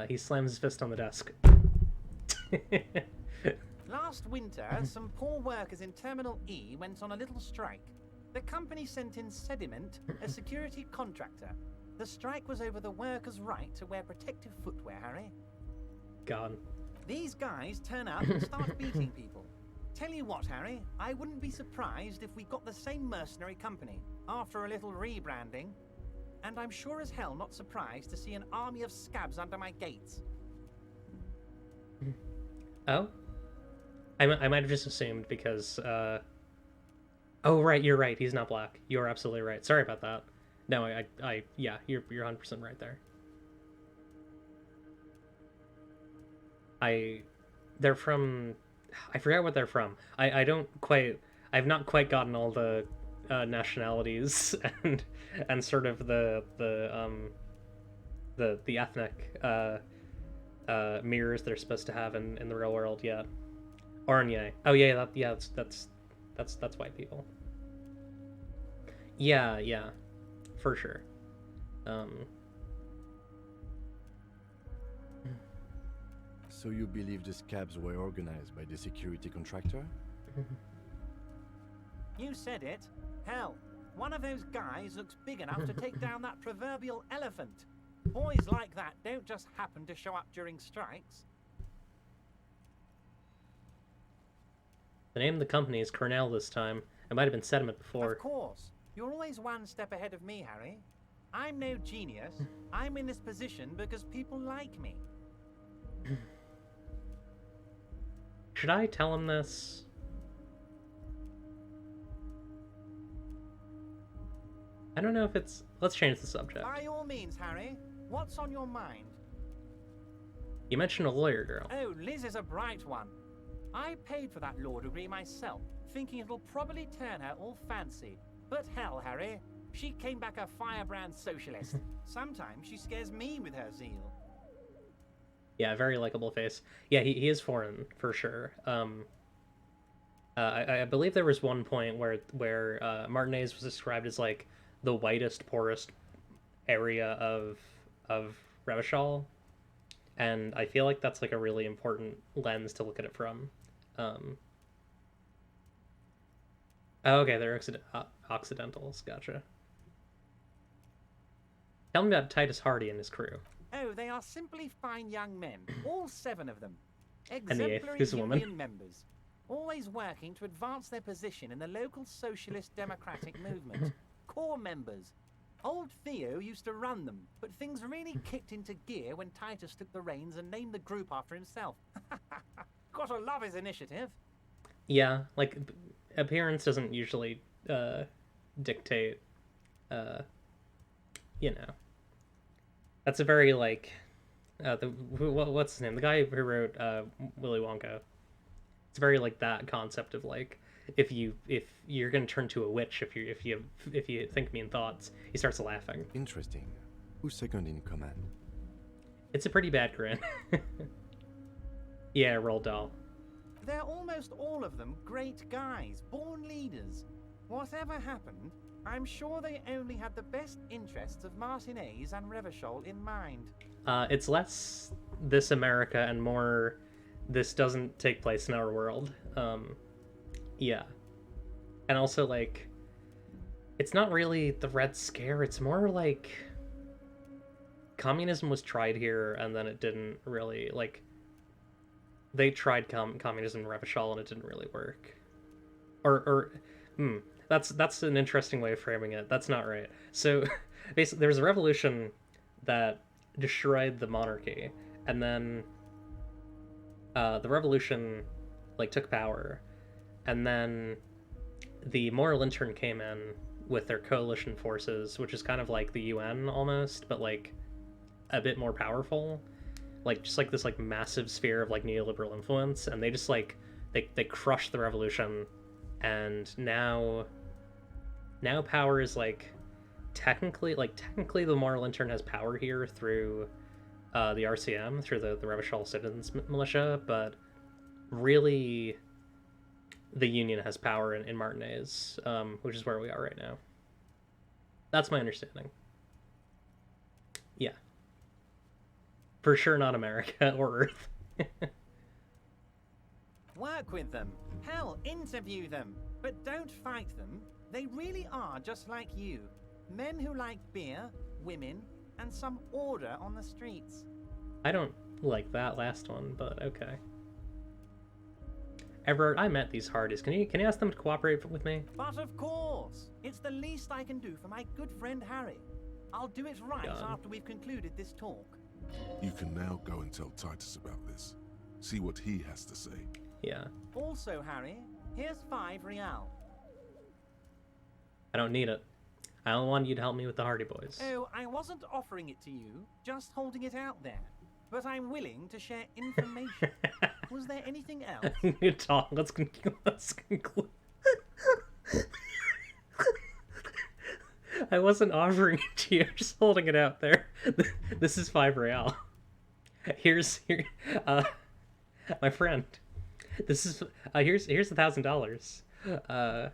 Speaker 1: He slams his fist on the desk.
Speaker 11: Last winter, some poor workers in Terminal E went on a little strike. The company sent in Sediment, a security contractor. The strike was over the workers' right to wear protective footwear, Harry.
Speaker 1: God.
Speaker 11: These guys turn up and start beating people. Tell you what, Harry, I wouldn't be surprised if we got the same mercenary company after a little rebranding. And I'm sure as hell not surprised to see an army of scabs under my gates.
Speaker 1: Oh? I might have just assumed because, Oh, right, you're right. He's not black. You're absolutely right. Sorry about that. No, yeah, you're 100% right there. They're from, I forgot what they're from. I've not quite gotten all the nationalities and sort of the ethnic mirrors they're supposed to have in the real world yet. Oranye. Oh yeah, that's white people. Yeah, for sure.
Speaker 7: So you believe the scabs were organized by the security contractor?
Speaker 11: You said it. Hell, one of those guys looks big enough to take down that proverbial elephant. Boys like that don't just happen to show up during strikes.
Speaker 1: The name of the company is Cornell this time. It might have been Sediment before.
Speaker 11: Of course. You're always one step ahead of me, Harry. I'm no genius. I'm in this position because people like me.
Speaker 1: Should I tell him this? I don't know if it's... Let's change the subject.
Speaker 11: By all means, Harry. What's on your mind?
Speaker 1: You mentioned a lawyer girl.
Speaker 11: Oh, Liz is a bright one. I paid for that law degree myself, thinking it'll probably turn her all fancy. But hell, Harry, she came back a firebrand socialist. Sometimes she scares me with her zeal.
Speaker 1: Yeah, very likable face. Yeah, he is foreign, for sure. I believe there was one point where Martinez was described as, like, the whitest, poorest area of Revachol. And I feel like that's, like, a really important lens to look at it from. Oh, okay, they're Occidentals. Gotcha. Tell me about Titus Hardy and his crew.
Speaker 11: Oh, they are simply fine young men, all 7 of them.
Speaker 1: And the 8th,
Speaker 11: Exemplary
Speaker 1: who's a woman.
Speaker 11: union members, always working to advance their position in the local socialist democratic movement. Core members. Old Theo used to run them, but things really kicked into gear when Titus took the reins and named the group after himself. Gotta love his initiative.
Speaker 1: Yeah, like, appearance doesn't usually dictate, you know. That's a very, like, what's his name? The guy who wrote Willy Wonka. It's very, like, that concept of, like, if you're gonna turn to a witch if you think mean thoughts, he starts laughing.
Speaker 7: Interesting. Who's second in command?
Speaker 1: It's a pretty bad grin. Yeah, Roald Dahl.
Speaker 11: They're almost all of them great guys, born leaders. Whatever happened, I'm sure they only had the best interests of Martinez and Revachol in mind.
Speaker 1: It's less this America and more this doesn't take place in our world. Yeah. And also, like, it's not really the Red Scare, it's more like communism was tried here and then it didn't really, like, they tried communism in Revachol and it didn't really work. That's an interesting way of framing it. That's not right. So, basically, there was a revolution that destroyed the monarchy, and then the revolution like took power, and then the Moral Intern came in with their coalition forces, which is kind of like the UN almost, but like a bit more powerful, like just like this like massive sphere of like neoliberal influence, and they just like they crushed the revolution, and now power is like technically the Moral Intern has power here through the RCM, through the Revachol Citizens Militia, but really the Union has power in Martinez, which is where we are right now. That's my understanding. Yeah. For sure not America or Earth.
Speaker 11: Work with them. Hell, interview them. But don't fight them. They really are just like you. Men who like beer, women, and some order on the streets.
Speaker 1: I don't like that last one, but okay. Everard, I met these Hardys. Can you ask them to cooperate with me?
Speaker 11: But of course! It's the least I can do for my good friend Harry. I'll do it right after we've concluded this talk.
Speaker 5: You can now go and tell Titus about this. See what he has to say.
Speaker 1: Yeah.
Speaker 11: Also, Harry, here's 5 real.
Speaker 1: I don't need it. I only wanted you to help me with the Hardy Boys.
Speaker 11: Oh, I wasn't offering it to you, just holding it out there. But I'm willing to share information. Was there anything else?
Speaker 1: Good talk. Let's conclude. I wasn't offering it to you. I'm just holding it out there. This is 5 real. Here's my friend. This is here's $1,000.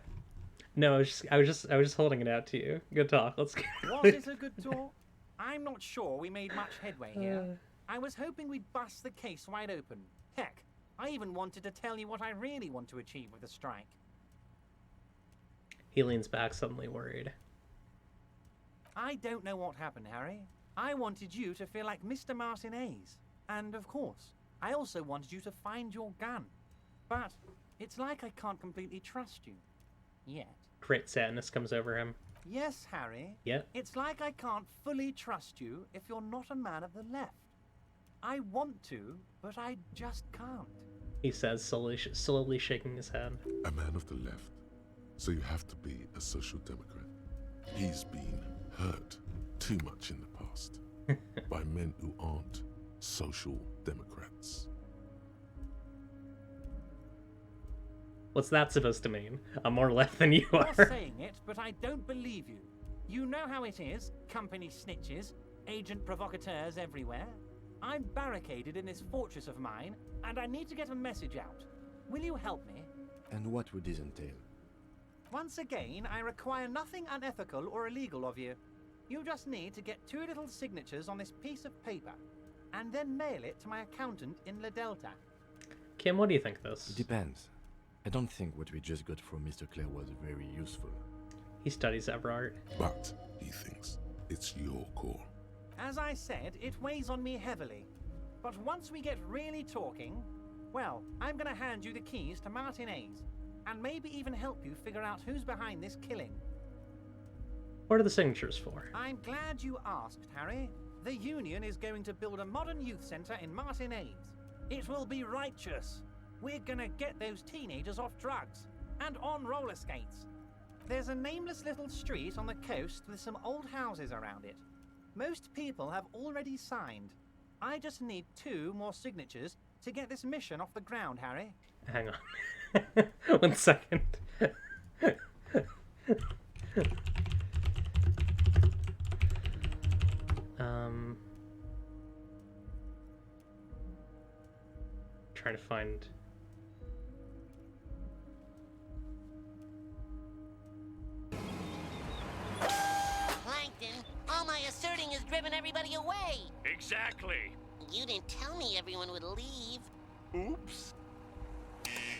Speaker 1: No, I was just holding it out to you. Good talk. Let's.
Speaker 11: Was it a good talk? I'm not sure we made much headway here. I was hoping we'd bust the case wide open. Heck, I even wanted to tell you what I really want to achieve with the strike.
Speaker 1: He leans back, suddenly worried.
Speaker 11: I don't know what happened, Harry. I wanted you to feel like Mr. Martinez. And of course, I also wanted you to find your gun. But it's like I can't completely trust you. Yet.
Speaker 1: Great sadness comes over him.
Speaker 11: Yes, Harry.
Speaker 1: Yeah.
Speaker 11: It's like I can't fully trust you if you're not a man of the left. I want to, but I just can't.
Speaker 1: He says, slowly shaking his head.
Speaker 5: A man of the left. So you have to be a social democrat. He's been hurt too much in the past by men who aren't social democrats.
Speaker 1: What's that supposed to mean? I'm more left than you are.
Speaker 11: You're saying it, but I don't believe you. You know how it is, company snitches, agent provocateurs everywhere. I'm barricaded in this fortress of mine, and I need to get a message out. Will you help me?
Speaker 7: And what would this entail?
Speaker 11: Once again, I require nothing unethical or illegal of you. You just need to get 2 little signatures on this piece of paper, and then mail it to my accountant in La Delta.
Speaker 1: Kim, what do you think of this?
Speaker 7: It depends. I don't think what we just got from Mr. Clare was very useful.
Speaker 1: He studies Everard.
Speaker 5: But he thinks it's your call.
Speaker 11: As I said, it weighs on me heavily. But once we get really talking, well, I'm gonna hand you the keys to Martinez, and maybe even help you figure out who's behind this killing.
Speaker 1: What are the signatures for?
Speaker 11: I'm glad you asked, Harry. The Union is going to build a modern youth center in Martinez. It will be righteous. We're gonna get those teenagers off drugs and on roller skates. There's a nameless little street on the coast with some old houses around it. Most people have already signed. I just need 2 more signatures to get this mission off the ground, Harry.
Speaker 1: Hang on. 1 second. Trying to find.
Speaker 12: Plankton, all my asserting has driven everybody away.
Speaker 3: Exactly.
Speaker 12: You didn't tell me everyone would leave.
Speaker 3: Oops.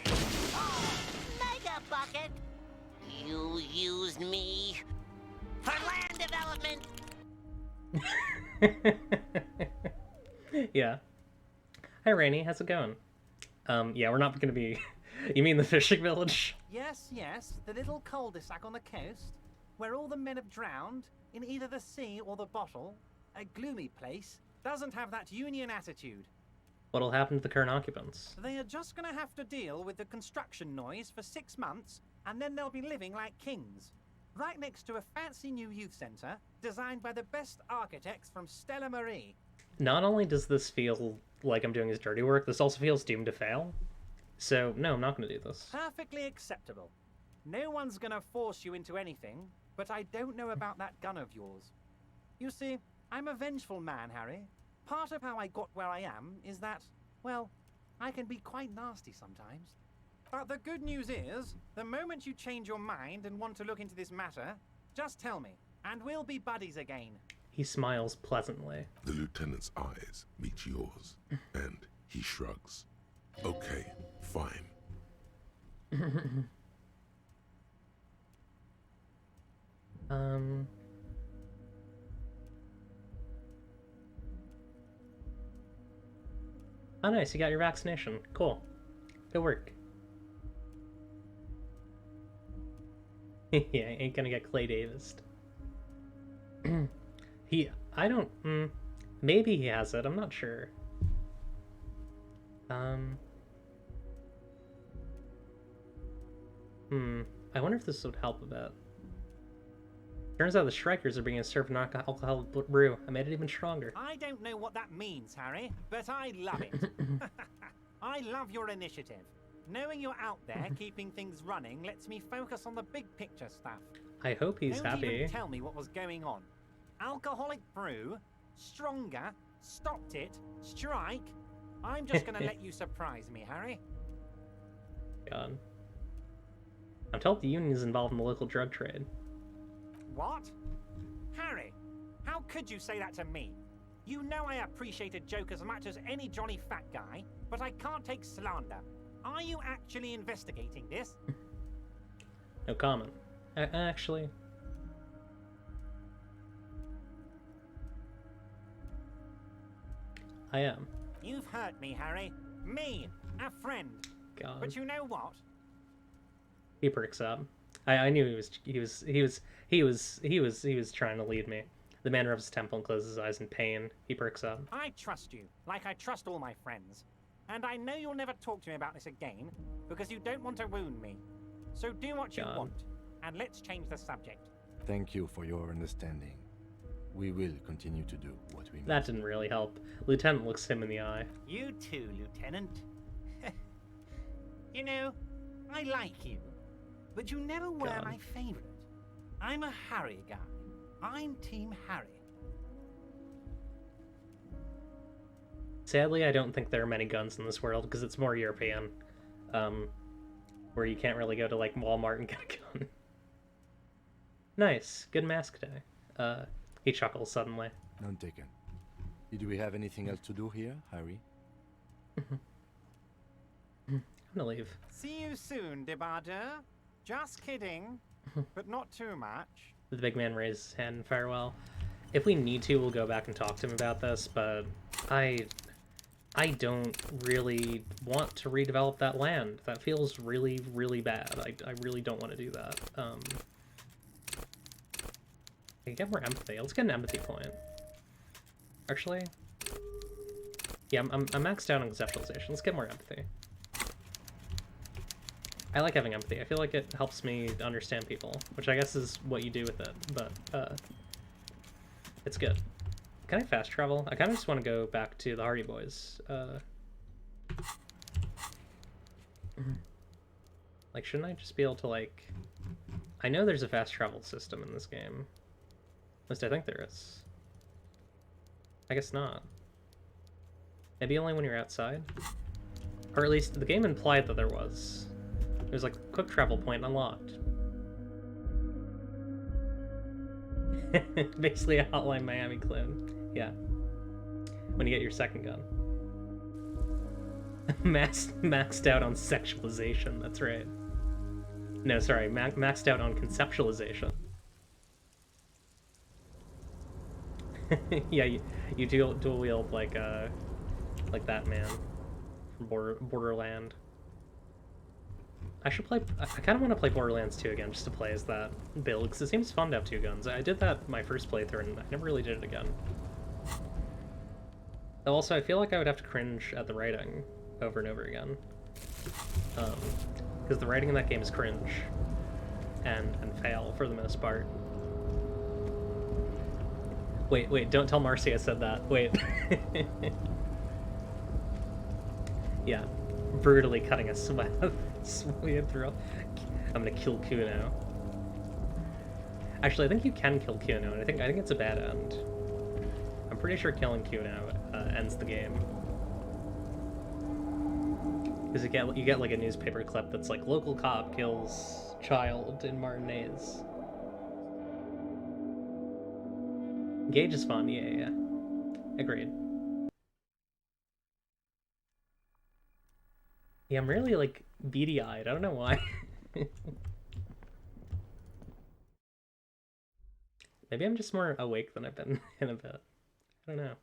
Speaker 12: Mega Bucket! You used me for land development!
Speaker 1: Yeah. Hi, Rainey. How's it going? Yeah, we're not gonna be... You mean the fishing village?
Speaker 11: Yes, the little cul-de-sac on the coast, where all the men have drowned, in either the sea or the bottle. A gloomy place, doesn't have that Union attitude.
Speaker 1: What'll happen to the current occupants?
Speaker 11: They are just gonna have to deal with the construction noise for 6 months, and then they'll be living like kings. Right next to a fancy new youth centre, designed by the best architects from Stella Marie.
Speaker 1: Not only does this feel like I'm doing his dirty work, this also feels doomed to fail. So, no, I'm not going to do this.
Speaker 11: Perfectly acceptable. No one's gonna force you into anything, but I don't know about that gun of yours. You see, I'm a vengeful man, Harry. Part of how I got where I am is that, well, I can be quite nasty sometimes. But the good news is, the moment you change your mind and want to look into this matter, just tell me, and we'll be buddies again.
Speaker 1: He smiles pleasantly.
Speaker 5: The lieutenant's eyes meet yours, and he shrugs. Okay, fine.
Speaker 1: Oh, nice, you got your vaccination. Cool. Good work. Yeah, ain't gonna get Clay Davis. Maybe he has it, I'm not sure. I wonder if this would help a bit. Turns out the Strikers are being served an alcoholic brew. I made it even stronger.
Speaker 11: I don't know what that means, Harry, but I love it. I love your initiative. Knowing you're out there keeping things running lets me focus on the big picture stuff.
Speaker 1: I hope he's
Speaker 11: Don't
Speaker 1: happy.
Speaker 11: even tell me what was going on. Alcoholic brew, stronger, stopped it, strike. I'm just gonna let you surprise me, Harry.
Speaker 1: God. I'm told the union is involved in the local drug trade.
Speaker 11: What? Harry, how could you say that to me? You know I appreciate a joke as much as any Johnny Fat Guy, but I can't take slander. Are you actually investigating this?
Speaker 1: No comment. Actually... I am.
Speaker 11: You've hurt me, Harry. Me, a friend.
Speaker 1: God.
Speaker 11: But you know what?
Speaker 1: He perks up. I knew he was trying to lead me. The man rubs his temple and closes his eyes in pain. He perks up.
Speaker 11: I trust you, like I trust all my friends. And I know you'll never talk to me about this again, because you don't want to wound me. So do what you want, and let's change the subject.
Speaker 7: Thank you for your understanding. We will continue to do what we must.
Speaker 1: That didn't really help. Lieutenant looks him in the eye.
Speaker 11: You too, Lieutenant. You know, I like you, but you never were my favorite. I'm a Harry guy. I'm Team Harry.
Speaker 1: Sadly, I don't think there are many guns in this world, because it's more European. Where you can't really go to, like, Walmart and get a gun. Nice. Good mask day. He chuckles suddenly.
Speaker 7: None taken. Did we have anything else to do here, Harry?
Speaker 1: I'm gonna leave.
Speaker 11: See you soon, Debardeur. Just kidding, but not too much.
Speaker 1: The big man raised his hand in farewell. If we need to, we'll go back and talk to him about this, but I don't really want to redevelop that land. That feels really, really bad. I really don't want to do that. I can get more empathy. Let's get an empathy point. Actually, yeah, I'm maxed out on conceptualization. Let's get more empathy. I like having empathy. I feel like it helps me understand people, which I guess is what you do with it, but it's good. Can I fast travel? I kind of just want to go back to the Hardy Boys. Like, shouldn't I just be able to, like... I know there's a fast travel system in this game. At least I think there is. I guess not. Maybe only when you're outside? Or at least the game implied that there was. There's like a quick travel point unlocked. Basically a Hotline Miami clone. Yeah. When you get your second gun. Maxed out on sexualization, that's right. No, sorry, maxed out on conceptualization. Yeah, you dual wield like that man from Borderland. I should play. I kind of want to play Borderlands 2 again, just to play as that build, because it seems fun to have two guns. I did that my first playthrough, and I never really did it again. Also, I feel like I would have to cringe at the writing over and over again. Because the writing in that game is cringe. And fail for the most part. Wait, don't tell Marcy I said that. Wait. Yeah, brutally cutting a swath through. I'm gonna kill Kuno. Actually, I think you can kill Kuno, and I think it's a bad end. I'm pretty sure killing Kuno ends the game. Because you get like a newspaper clip that's like, local cop kills child in Martinez. Gage is fun, yeah. Agreed. Yeah, I'm really like beady-eyed. I don't know why. Maybe I'm just more awake than I've been in a bit. I don't know.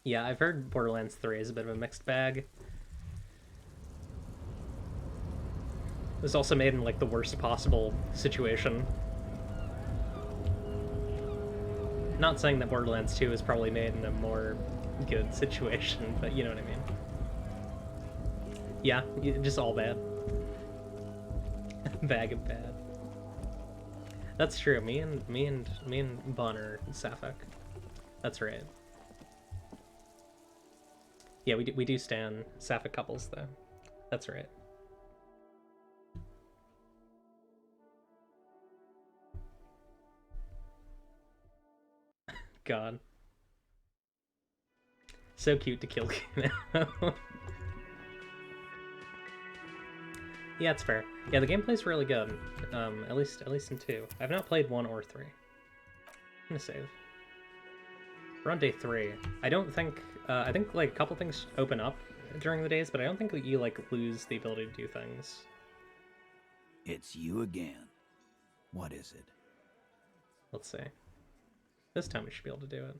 Speaker 1: Yeah, I've heard Borderlands 3 is a bit of a mixed bag. It was also made in like the worst possible situation. Not saying that Borderlands 2 is probably made in a more good situation, but you know what I mean. Yeah, just all bad. Bag of bad. That's true. Me and Bonner and Sapphic. That's right. Yeah, we do stand Sapphic couples though. That's right. God. So cute to kill now. Yeah, it's fair. Yeah, the gameplay's really good. At least in 2. I've not played 1 or 3. I'm gonna save. We're on day 3. I don't think I think like a couple things open up during the days, but I don't think that you like lose the ability to do things.
Speaker 13: It's you again. What is it?
Speaker 1: Let's see. This time we should be able to do it.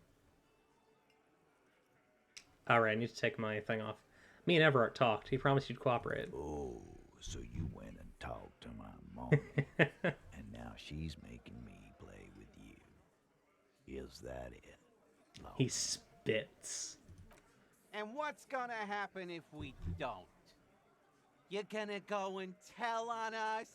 Speaker 1: Alright, I need to take my thing off. Me and Everett talked. He promised you'd cooperate.
Speaker 13: Oh, so you went and talked to my mom, and now she's making me play with you. Is that it? Lola?
Speaker 1: He spits.
Speaker 14: And what's gonna happen if we don't? You're gonna go and tell on us?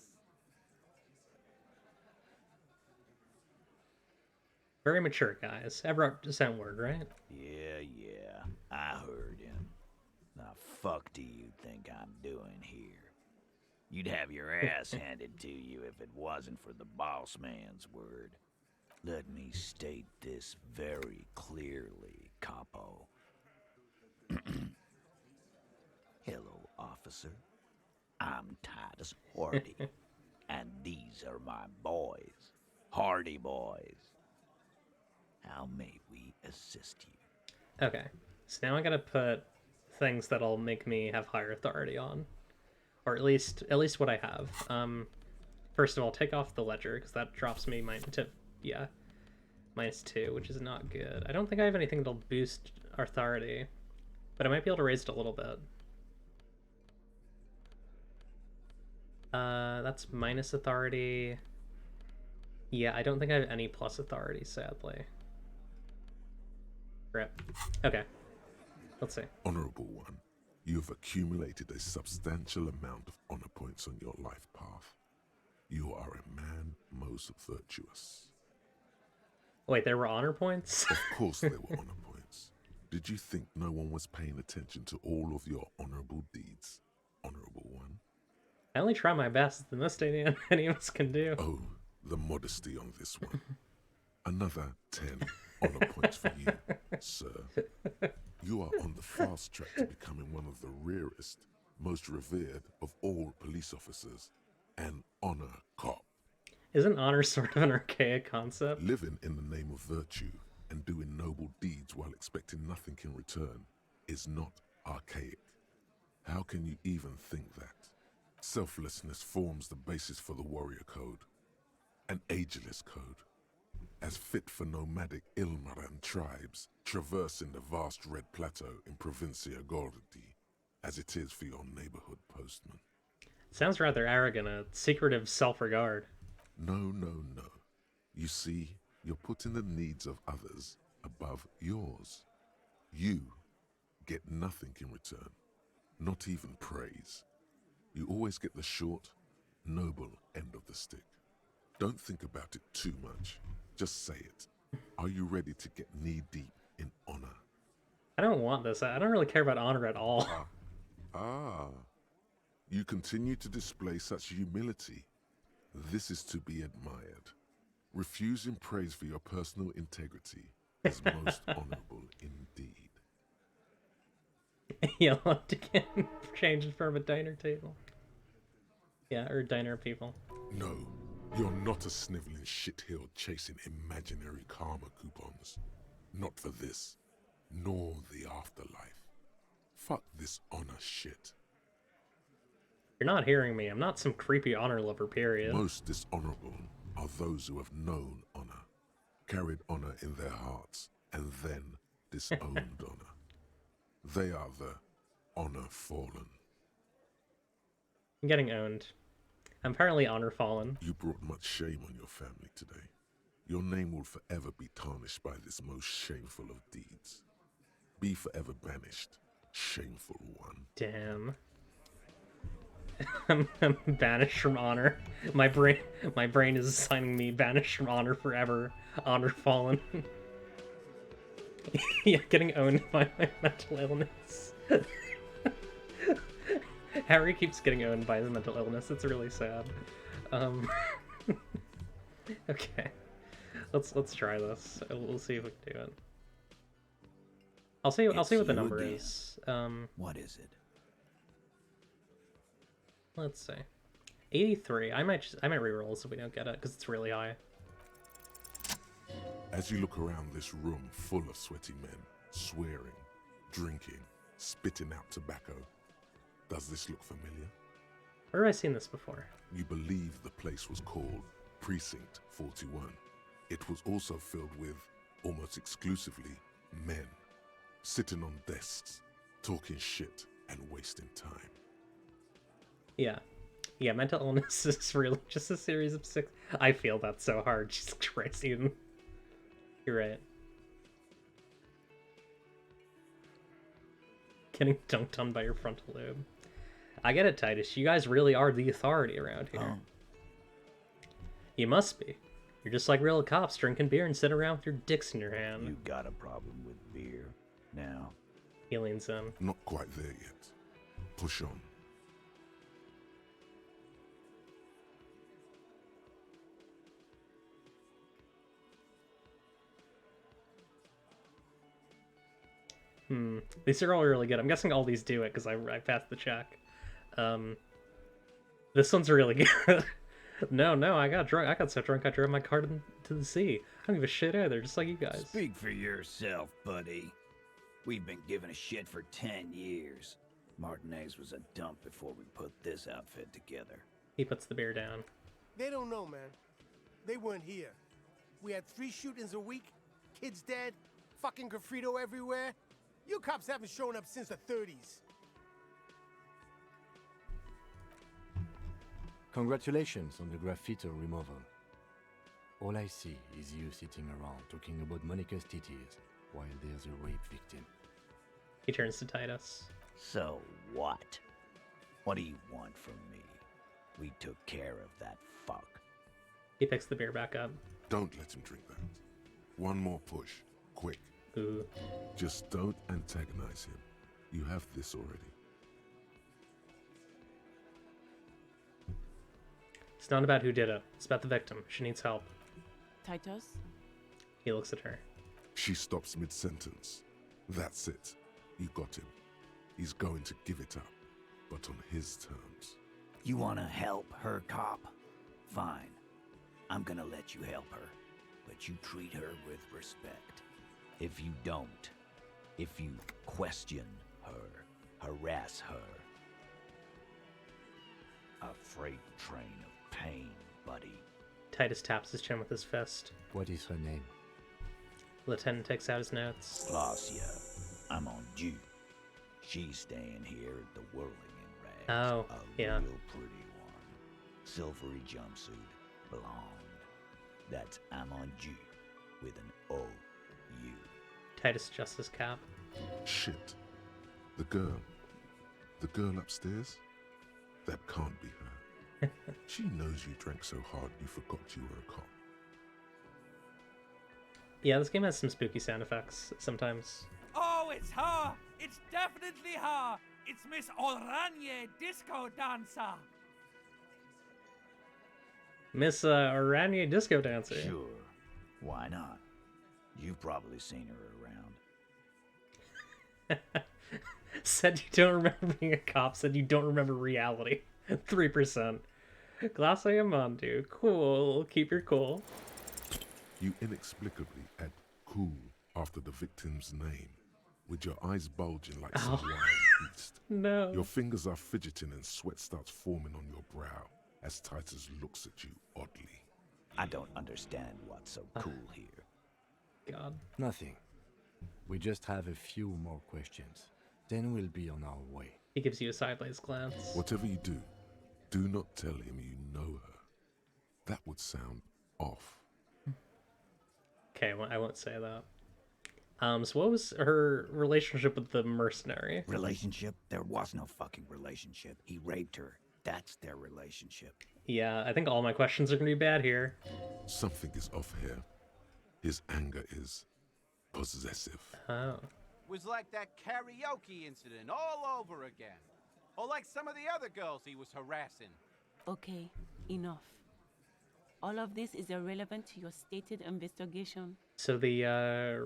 Speaker 1: Very mature, guys. Everett sent word, right?
Speaker 13: Yeah, I heard him. Now, fuck do you think I'm doing here? You'd have your ass handed to you if it wasn't for the boss man's word. Let me state this very clearly, capo. Hello, officer. I'm Titus Hardy, and these are my boys, Hardy boys. How may we assist you?
Speaker 1: Okay, so now I gotta put things that'll make me have higher authority on, or at least what I have. First of all, take off the ledger because that drops me -2, which is not good. I don't think I have anything that'll boost authority, but I might be able to raise it a little bit. That's minus authority. Yeah, I don't think I have any plus authority, sadly. Rip. Okay. Let's see.
Speaker 5: Honorable One, you have accumulated a substantial amount of honor points on your life path. You are a man most virtuous.
Speaker 1: Wait, there were honor points?
Speaker 5: Of course there were honor points. Did you think no one was paying attention to all of your honorable deeds, Honorable One?
Speaker 1: I only try my best, and this ain't any of us can do.
Speaker 5: Oh, the modesty on this one. Another 10 honor points for you, sir. You are on the fast track to becoming one of the rarest, most revered of all police officers, an honor cop.
Speaker 1: Isn't honor sort of an archaic concept?
Speaker 5: Living in the name of virtue and doing noble deeds while expecting nothing in return is not archaic. How can you even think that? Selflessness forms the basis for the warrior code, an ageless code, as fit for nomadic Ilmaran tribes traversing the vast red plateau in Provincia Gordi, as it is for your neighborhood postman.
Speaker 1: Sounds rather arrogant, a secretive self-regard.
Speaker 5: No, no, no. You see, you're putting the needs of others above yours. You get nothing in return, not even praise. You always get the short, noble end of the stick. Don't think about it too much. Just say it. Are you ready to get knee-deep in honor?
Speaker 1: I don't want this. I don't really care about honor at all.
Speaker 5: Ah. You continue to display such humility. This is to be admired. Refusing praise for your personal integrity is most honorable indeed.
Speaker 1: You'll have to get changed from a diner table. Yeah, or diner people.
Speaker 5: No, you're not a sniveling shithill chasing imaginary karma coupons. Not for this, nor the afterlife. Fuck this honor shit.
Speaker 1: You're not hearing me. I'm not some creepy honor lover, period.
Speaker 5: Most dishonorable are those who have known honor, carried honor in their hearts, and then disowned honor. They are the honor fallen.
Speaker 1: I'm getting owned. I'm apparently honor fallen.
Speaker 5: You brought much shame on your family today. Your name will forever be tarnished by this most shameful of deeds. Be forever banished, shameful one.
Speaker 1: Damn. I'm banished from honor. My brain is assigning me banished from honor forever. Honor fallen. Yeah, getting owned by my mental illness. Harry keeps getting owned by his mental illness. It's really sad. Okay, let's try this. We'll see if we can do it. I'll see what the number is.
Speaker 13: What is it?
Speaker 1: Let's see. 83. I might reroll this if we don't get it because it's really high.
Speaker 5: As you look around this room full of sweaty men, swearing, drinking, spitting out tobacco, does this look familiar?
Speaker 1: Where have I seen this before?
Speaker 5: You believe the place was called Precinct 41. It was also filled with, almost exclusively, men, sitting on desks, talking shit and wasting time.
Speaker 1: Yeah. Yeah, mental illness is really just a series of 6. I feel that so hard. Jesus Christ, Eden. You're right. Getting dunked on by your frontal lobe. I get it, Titus. You guys really are the authority around here. You must be. You're just like real cops, drinking beer and sitting around with your dicks in your hand.
Speaker 13: You got a problem with beer now?
Speaker 1: He leans in.
Speaker 5: Not quite there yet. Push on.
Speaker 1: These are all really good. I'm guessing all these do it because I passed the check. This one's really good. No, I got drunk. I got so drunk I drove my car to the sea. I don't give a shit either, just like you guys.
Speaker 13: Speak for yourself, buddy. We've been giving a shit for 10 years. Martinez was a dump before we put this outfit together.
Speaker 1: He puts the beer down.
Speaker 8: They don't know, man. They weren't here. We had 3 shootings a week, kids dead, fucking graffito everywhere. You cops haven't shown up since the 30s.
Speaker 7: Congratulations on the graffiti removal. All I see is you sitting around talking about Monica's titties while there's a rape victim.
Speaker 1: He turns to Titus.
Speaker 13: So what? What do you want from me? We took care of that fuck.
Speaker 1: He picks the beer back up.
Speaker 5: Don't let him drink that. One more push. Quick.
Speaker 1: Ooh.
Speaker 5: Just don't antagonize him. You have this already.
Speaker 1: It's not about who did it. It's about the victim. She needs help.
Speaker 15: Titus?
Speaker 1: He looks at her.
Speaker 5: She stops mid-sentence. That's it. You got him. He's going to give it up, but on his terms.
Speaker 13: You want to help her, cop? Fine. I'm gonna let you help her, but you treat her with respect. If you don't, if you question her, harass her, a freight train of pain, buddy.
Speaker 1: Titus taps his chin with his fist.
Speaker 7: What is her name?
Speaker 1: Lieutenant takes out his notes.
Speaker 13: Glacia. I'm on due. She's staying here at the Whirling in Rags.
Speaker 1: Oh,
Speaker 13: a
Speaker 1: yeah.
Speaker 13: real pretty silvery jumpsuit, blonde. That's Amonju with an O-U.
Speaker 1: Titus adjusts his cap.
Speaker 5: Shit. The girl upstairs? That can't be her. She knows you drank so hard you forgot you were a cop.
Speaker 1: Yeah, this game has some spooky sound effects sometimes.
Speaker 3: Oh, it's her! It's definitely her! It's Miss Oranje, disco dancer!
Speaker 1: Miss Oranje disco dancer.
Speaker 13: Sure. Why not? You've probably seen her around.
Speaker 1: Said you don't remember being a cop, said you don't remember reality. 3%. Glass Ayamandu. Cool. Keep your cool.
Speaker 5: You inexplicably add cool after the victim's name, with your eyes bulging like some wild beast.
Speaker 1: No.
Speaker 5: Your fingers are fidgeting and sweat starts forming on your brow as Titus looks at you oddly.
Speaker 13: I don't understand what's so cool here.
Speaker 1: God.
Speaker 7: Nothing. We just have a few more questions. Then we'll be on our way.
Speaker 1: He gives you a sideways glance.
Speaker 5: Whatever you do not tell him you know her. That would sound off.
Speaker 1: Okay, well, I won't say that. So what was her relationship with the mercenary?
Speaker 13: Relationship? There was no fucking relationship. He raped her. That's their relationship.
Speaker 1: Yeah, I think all my questions are gonna be bad here.
Speaker 5: Something is off here. His anger is possessive.
Speaker 1: Oh.
Speaker 14: Was like that karaoke incident all over again. Or like some of the other girls he was harassing.
Speaker 15: Okay, enough. All of this is irrelevant to your stated investigation.
Speaker 1: So the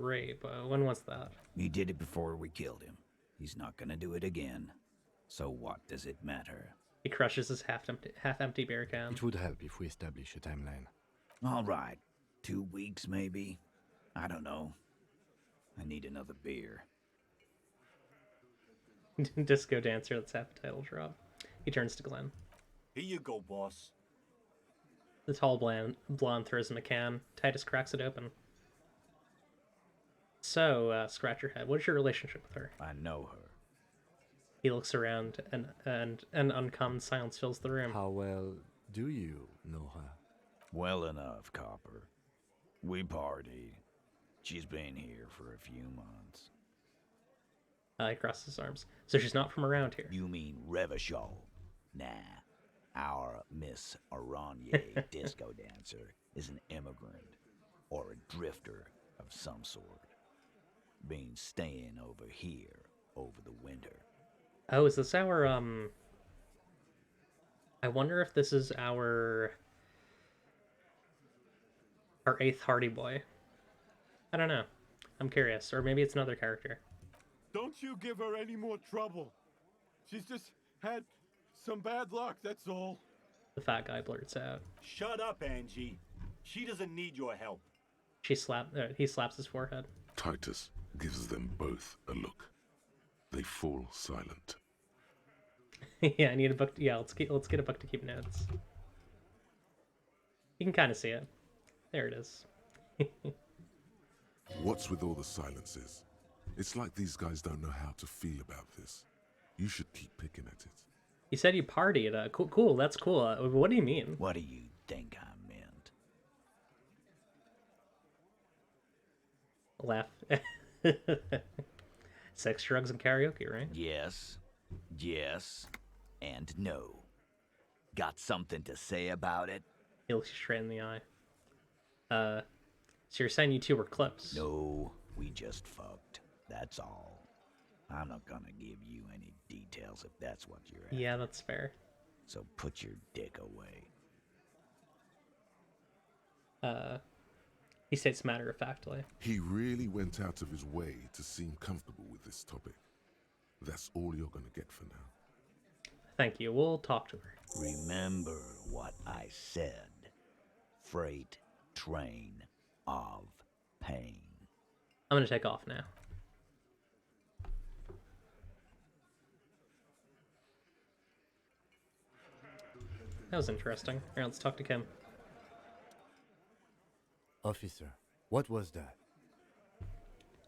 Speaker 1: rape, when was that?
Speaker 13: He did it before we killed him. He's not gonna do it again. So what does it matter?
Speaker 1: He crushes his half-empty beer can.
Speaker 7: It would help if we establish a timeline.
Speaker 13: All right. 2 weeks, maybe? I don't know. I need another beer.
Speaker 1: Disco dancer, let's have a title drop. He turns to Glenn.
Speaker 16: Here you go, boss.
Speaker 1: The tall blonde throws him a can. Titus cracks it open. So, scratch your head. What is your relationship with her?
Speaker 13: I know her.
Speaker 1: He looks around, and an uncommon silence fills the room.
Speaker 7: How well do you know her?
Speaker 13: Well enough, Copper. We party. She's been here for a few months.
Speaker 1: He crosses his arms. So she's not from around here.
Speaker 13: You mean Revachol? Nah. Our Miss Oranje disco dancer is an immigrant or a drifter of some sort. Been staying over here over the winter.
Speaker 1: Oh, is this our, I wonder if this is our 8th Hardy Boy. I don't know. I'm curious. Or maybe it's another character.
Speaker 17: Don't you give her any more trouble. She's just had some bad luck, that's all.
Speaker 1: The fat guy blurts out.
Speaker 16: Shut up, Angie. She doesn't need your help.
Speaker 1: He slaps his forehead.
Speaker 5: Titus gives them both a look. They fall silent.
Speaker 1: Yeah, I need a book. Yeah, let's get a book to keep notes. You can kind of see it. There it is.
Speaker 5: What's with all the silences? It's like these guys don't know how to feel about this. You should keep picking at it.
Speaker 1: You said you partied. Cool. That's cool. What do you mean?
Speaker 13: What do you think I meant?
Speaker 1: Laugh. Sex, drugs, and karaoke, right?
Speaker 13: Yes, and no. Got something to say about it?
Speaker 1: He looks you straight in the eye. So you're saying you two were close?
Speaker 13: No, we just fucked. That's all. I'm not gonna give you any details if that's what you're after.
Speaker 1: Yeah, that's fair.
Speaker 13: So put your dick away.
Speaker 1: He states matter-of-factly.
Speaker 5: He really went out of his way to seem comfortable with this topic. That's all you're gonna get for now.
Speaker 1: Thank you. We'll talk to her.
Speaker 13: Remember what I said. Freight train of pain.
Speaker 1: I'm gonna take off now. That was interesting. Alright, let's talk to Kim.
Speaker 7: Officer, what was that?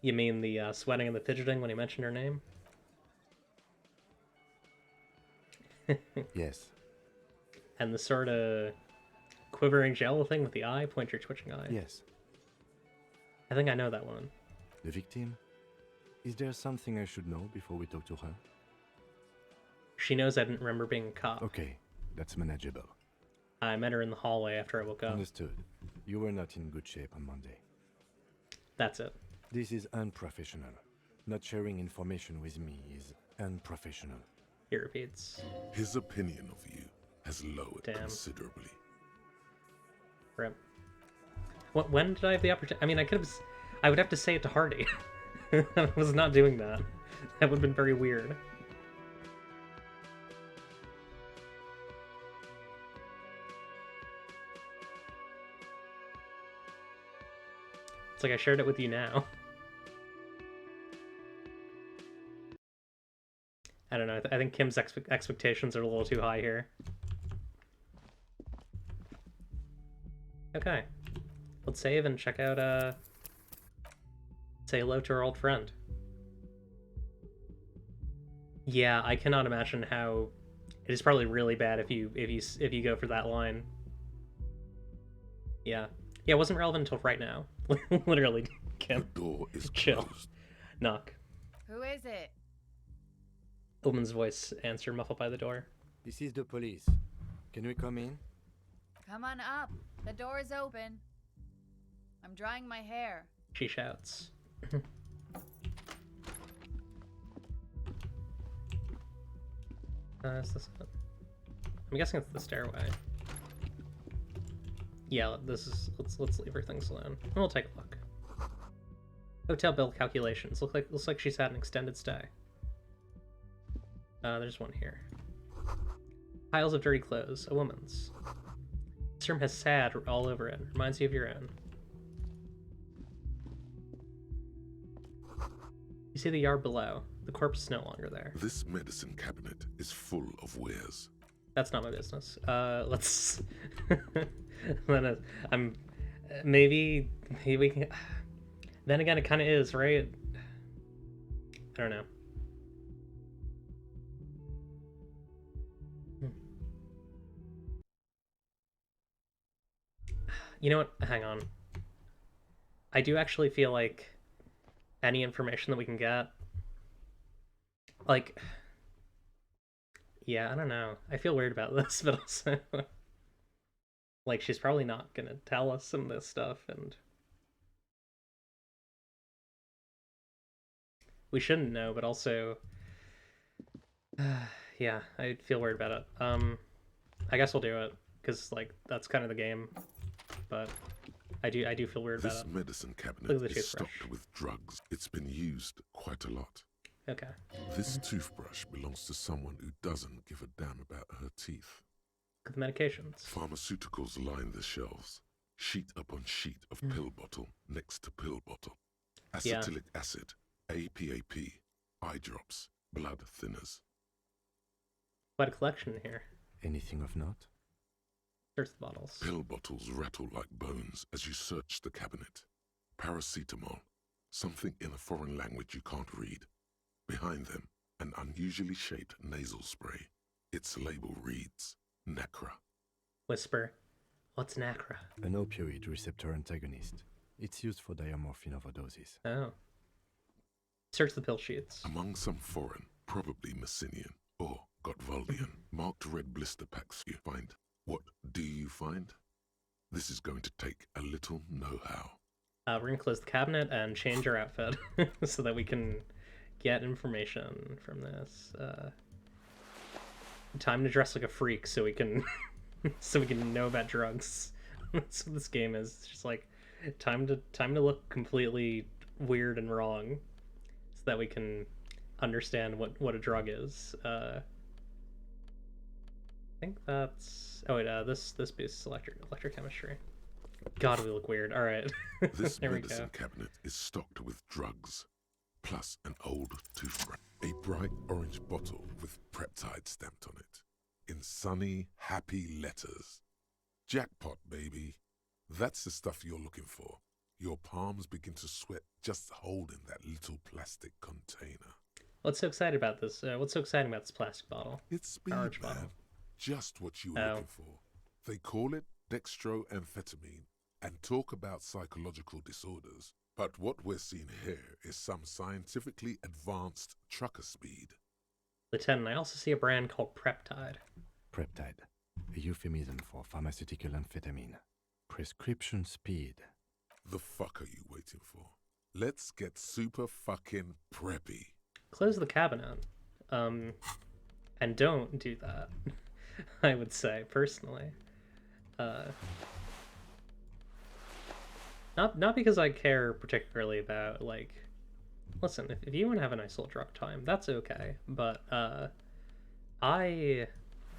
Speaker 1: You mean the sweating and the fidgeting when he mentioned her name?
Speaker 7: Yes.
Speaker 1: And the sort of quivering gel thing with the eye, pointer twitching eye.
Speaker 7: Yes.
Speaker 1: I think I know that one.
Speaker 7: The victim? Is there something I should know before we talk to her?
Speaker 1: She knows I didn't remember being a cop.
Speaker 7: Okay, that's manageable.
Speaker 1: I met her in the hallway after I woke up.
Speaker 7: Understood. You were not in good shape on Monday.
Speaker 1: That's it.
Speaker 7: This is unprofessional. Not sharing information with me is unprofessional.
Speaker 1: He repeats.
Speaker 5: His opinion of you has lowered considerably.
Speaker 1: Rip. When did I have the opportunity? I mean, I would have to say it to Hardy. I was not doing that. That would have been very weird. It's like I shared it with you now. I don't know. I think Kim's expectations are a little too high here. Okay. Let's save and check out, say hello to our old friend. Yeah, I cannot imagine how... It is probably really bad if you go for that line. Yeah. Yeah, it wasn't relevant until right now. Literally, Kim.
Speaker 5: The door is
Speaker 1: chill.
Speaker 5: closed.
Speaker 18: Knock. Who is it?
Speaker 1: A woman's voice answered, muffled by the door.
Speaker 7: This is the police. Can we come in?
Speaker 18: Come on up. The door is open. I'm drying my hair.
Speaker 1: She shouts. Is this it? I'm guessing it's the stairway. Yeah, this is. Let's leave her things alone. And we'll take a look. Hotel bill calculations. Looks like she's had an extended stay. There's one here. Piles of dirty clothes. A woman's. This room has sad all over it. Reminds you of your own. You see the yard below. The corpse is no longer there.
Speaker 5: This medicine cabinet is full of wares.
Speaker 1: That's not my business. Let's... I'm... Maybe we can... Then again, it kind of is, right? I don't know. You know what? Hang on. I do actually feel like any information that we can get... Like... Yeah, I don't know. I feel weird about this, but also... like, she's probably not gonna tell us some of this stuff, and... We shouldn't know, but also... yeah, I feel weird about it. I guess we'll do it, because, like, that's kind of the game. But I do feel weird about it.
Speaker 5: This medicine cabinet is stocked with drugs. It's been used quite a lot.
Speaker 1: Okay.
Speaker 5: This toothbrush belongs to someone who doesn't give a damn about her teeth.
Speaker 1: The medications.
Speaker 5: Pharmaceuticals line the shelves. Sheet upon sheet of pill bottle next to pill bottle. Acetylic acid, APAP, eye drops, blood thinners.
Speaker 1: Quite a collection here.
Speaker 7: Anything of note?
Speaker 1: Search the bottles.
Speaker 5: Pill bottles rattle like bones as you search the cabinet. Paracetamol, something in a foreign language you can't read. Behind them, an unusually shaped nasal spray. Its label reads, Nacra.
Speaker 1: Whisper, what's Nacra?
Speaker 7: An opioid receptor antagonist. It's used for diamorphine overdoses.
Speaker 1: Oh. Search the pill sheets.
Speaker 5: Among some foreign, probably Messinian, or Gottwaldian, marked red blister packs you find. What do you find? This is going to take a little know-how.
Speaker 1: We're going to close the cabinet and change our outfit so that we can get information from this. Time to dress like a freak so we can so we can know about drugs. That's what this game is. It's just like time to look completely weird and wrong so that we can understand what a drug is. I think that's... Oh wait, this boosts electrochemistry. God, we look weird. All right.
Speaker 5: This
Speaker 1: there we
Speaker 5: medicine
Speaker 1: go.
Speaker 5: cabinet is stocked with drugs, plus an old toothbrush. A bright orange bottle with peptide stamped on it, in sunny, happy letters. Jackpot, baby. That's the stuff you're looking for. Your palms begin to sweat just holding that little plastic container.
Speaker 1: What's so excited about this? What's so exciting about this plastic bottle?
Speaker 5: It's speed,
Speaker 1: orange
Speaker 5: man.
Speaker 1: bottle.
Speaker 5: just what you were
Speaker 1: Oh.
Speaker 5: looking for. They call it dextroamphetamine and talk about psychological disorders. But what we're seeing here is some scientifically advanced trucker speed.
Speaker 1: Lieutenant, I also see a brand called Preptide.
Speaker 7: Preptide, a euphemism for pharmaceutical amphetamine. Prescription speed.
Speaker 5: The fuck are you waiting for? Let's get super fucking preppy.
Speaker 1: Close the cabinet. And don't do that. I would say, personally. Not because I care particularly about, like... Listen, if you want to have a nice little drug time, that's okay. But,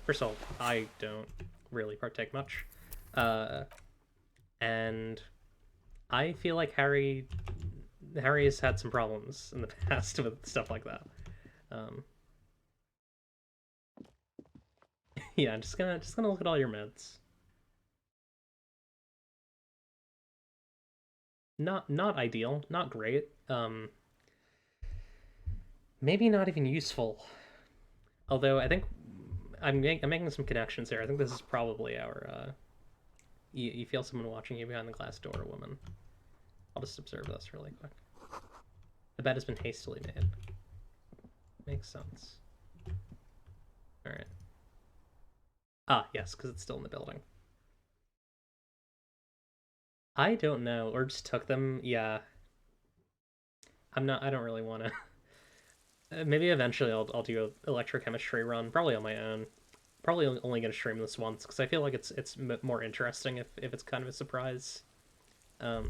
Speaker 1: First of all, I don't really partake much. And I feel like Harry has had some problems in the past with stuff like that. Yeah, I'm just gonna look at all your meds. Not ideal, not great. Maybe not even useful. Although I think I'm making some connections here. I think this is probably our you feel someone watching you behind the glass door, woman. I'll just observe this really quick. The bed has been hastily made. Makes sense. Alright. Ah, yes, because it's still in the building. I don't know. Or just took them. Yeah. I don't really want to. Maybe eventually I'll do an electrochemistry run, probably on my own. Probably only going to stream this once, because I feel like it's more interesting if it's kind of a surprise. But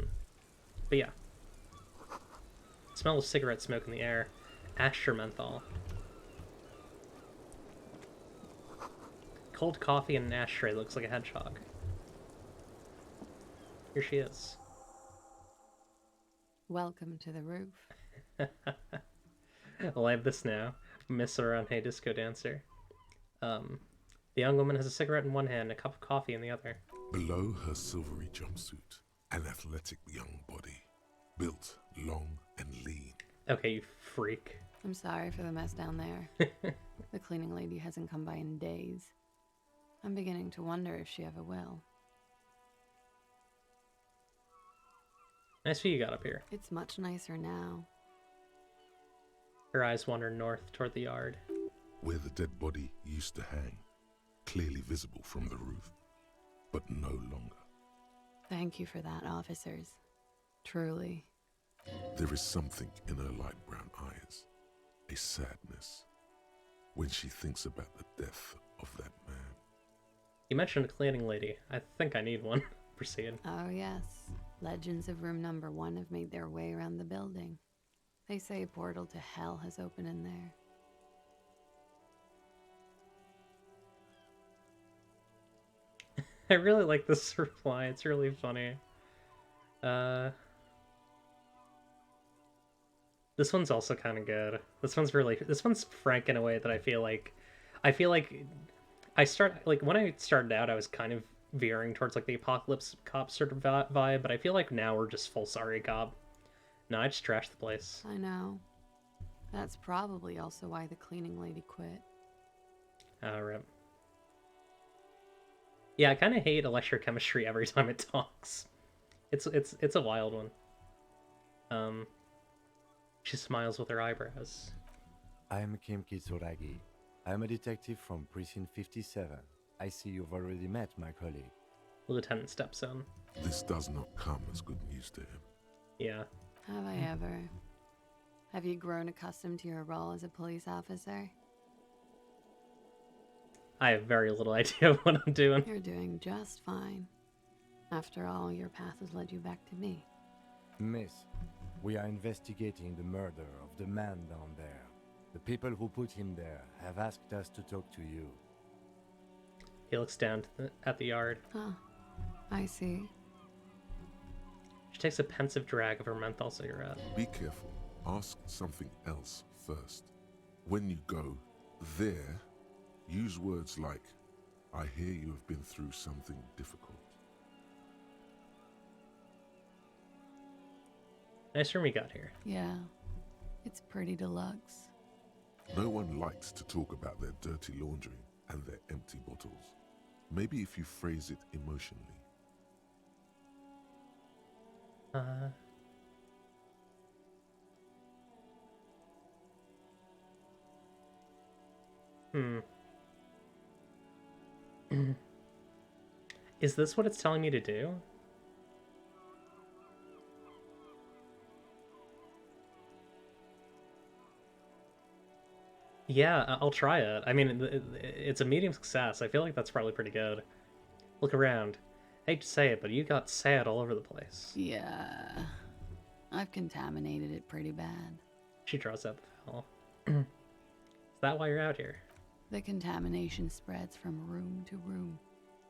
Speaker 1: yeah. Smell of cigarette smoke in the air. Asher menthol. Cold coffee and an ashtray looks like a hedgehog. Here she is.
Speaker 19: Welcome to the roof.
Speaker 1: I'll have this now. Miss around Hey Disco Dancer. The young woman has a cigarette in one hand and a cup of coffee in the other.
Speaker 5: Below her silvery jumpsuit, an athletic young body, built, long, and lean.
Speaker 1: Okay, you freak.
Speaker 19: I'm sorry for the mess down there. The cleaning lady hasn't come by in days. I'm beginning to wonder if she ever will.
Speaker 1: Nice view you got up here.
Speaker 19: It's much nicer now.
Speaker 1: Her eyes wander north toward the yard.
Speaker 5: Where the dead body used to hang, clearly visible from the roof, but no longer.
Speaker 19: Thank you for that, officers. Truly.
Speaker 5: There is something in her light brown eyes, a sadness, when she thinks about the death of that man.
Speaker 1: You mentioned a cleaning lady. I think I need one. Proceed.
Speaker 19: Oh, yes. Legends of room number 1 have made their way around the building. They say a portal to hell has opened in there.
Speaker 1: I really like this reply. It's really funny. This one's also kind of good. This one's frank in a way that I feel like when I started out, I was kind of veering towards like the apocalypse cop sort of vibe, but I feel like now we're just full sorry cop. No, I just trashed the place.
Speaker 19: I know. That's probably also why the cleaning lady quit.
Speaker 1: Rip. Yeah, I kind of hate electrochemistry every time it talks. It's a wild one. She smiles with her eyebrows.
Speaker 7: I am Kim Kitsuragi. I am a detective from Precinct 57. I see you've already met my colleague.
Speaker 1: The lieutenant steps in.
Speaker 5: This does not come as good news to him.
Speaker 1: Yeah.
Speaker 19: Have I ever? Have you grown accustomed to your role as a police officer?
Speaker 1: I have very little idea of what I'm doing.
Speaker 19: You're doing just fine. After all, your path has led you back to me.
Speaker 7: Miss, we are investigating the murder of the man down there. The people who put him there have asked us to talk to you.
Speaker 1: He looks down at the yard.
Speaker 19: Huh. I see.
Speaker 1: She takes a pensive drag of her menthol cigarette.
Speaker 5: Be careful. Ask something else first. When you go there, use words like, I hear you have been through something difficult.
Speaker 1: Nice room we got here.
Speaker 19: Yeah. It's pretty deluxe.
Speaker 5: No one likes to talk about their dirty laundry, and their empty bottles. Maybe if you phrase it emotionally.
Speaker 1: Is this what it's telling me to do? Yeah, I'll try it. I mean, it's a medium success. I feel like that's probably pretty good. Look around. Hate to say it, but you got sad all over the place.
Speaker 19: Yeah. I've contaminated it pretty bad.
Speaker 1: She draws out the vial. Is that why you're out here?
Speaker 19: The contamination spreads from room to room.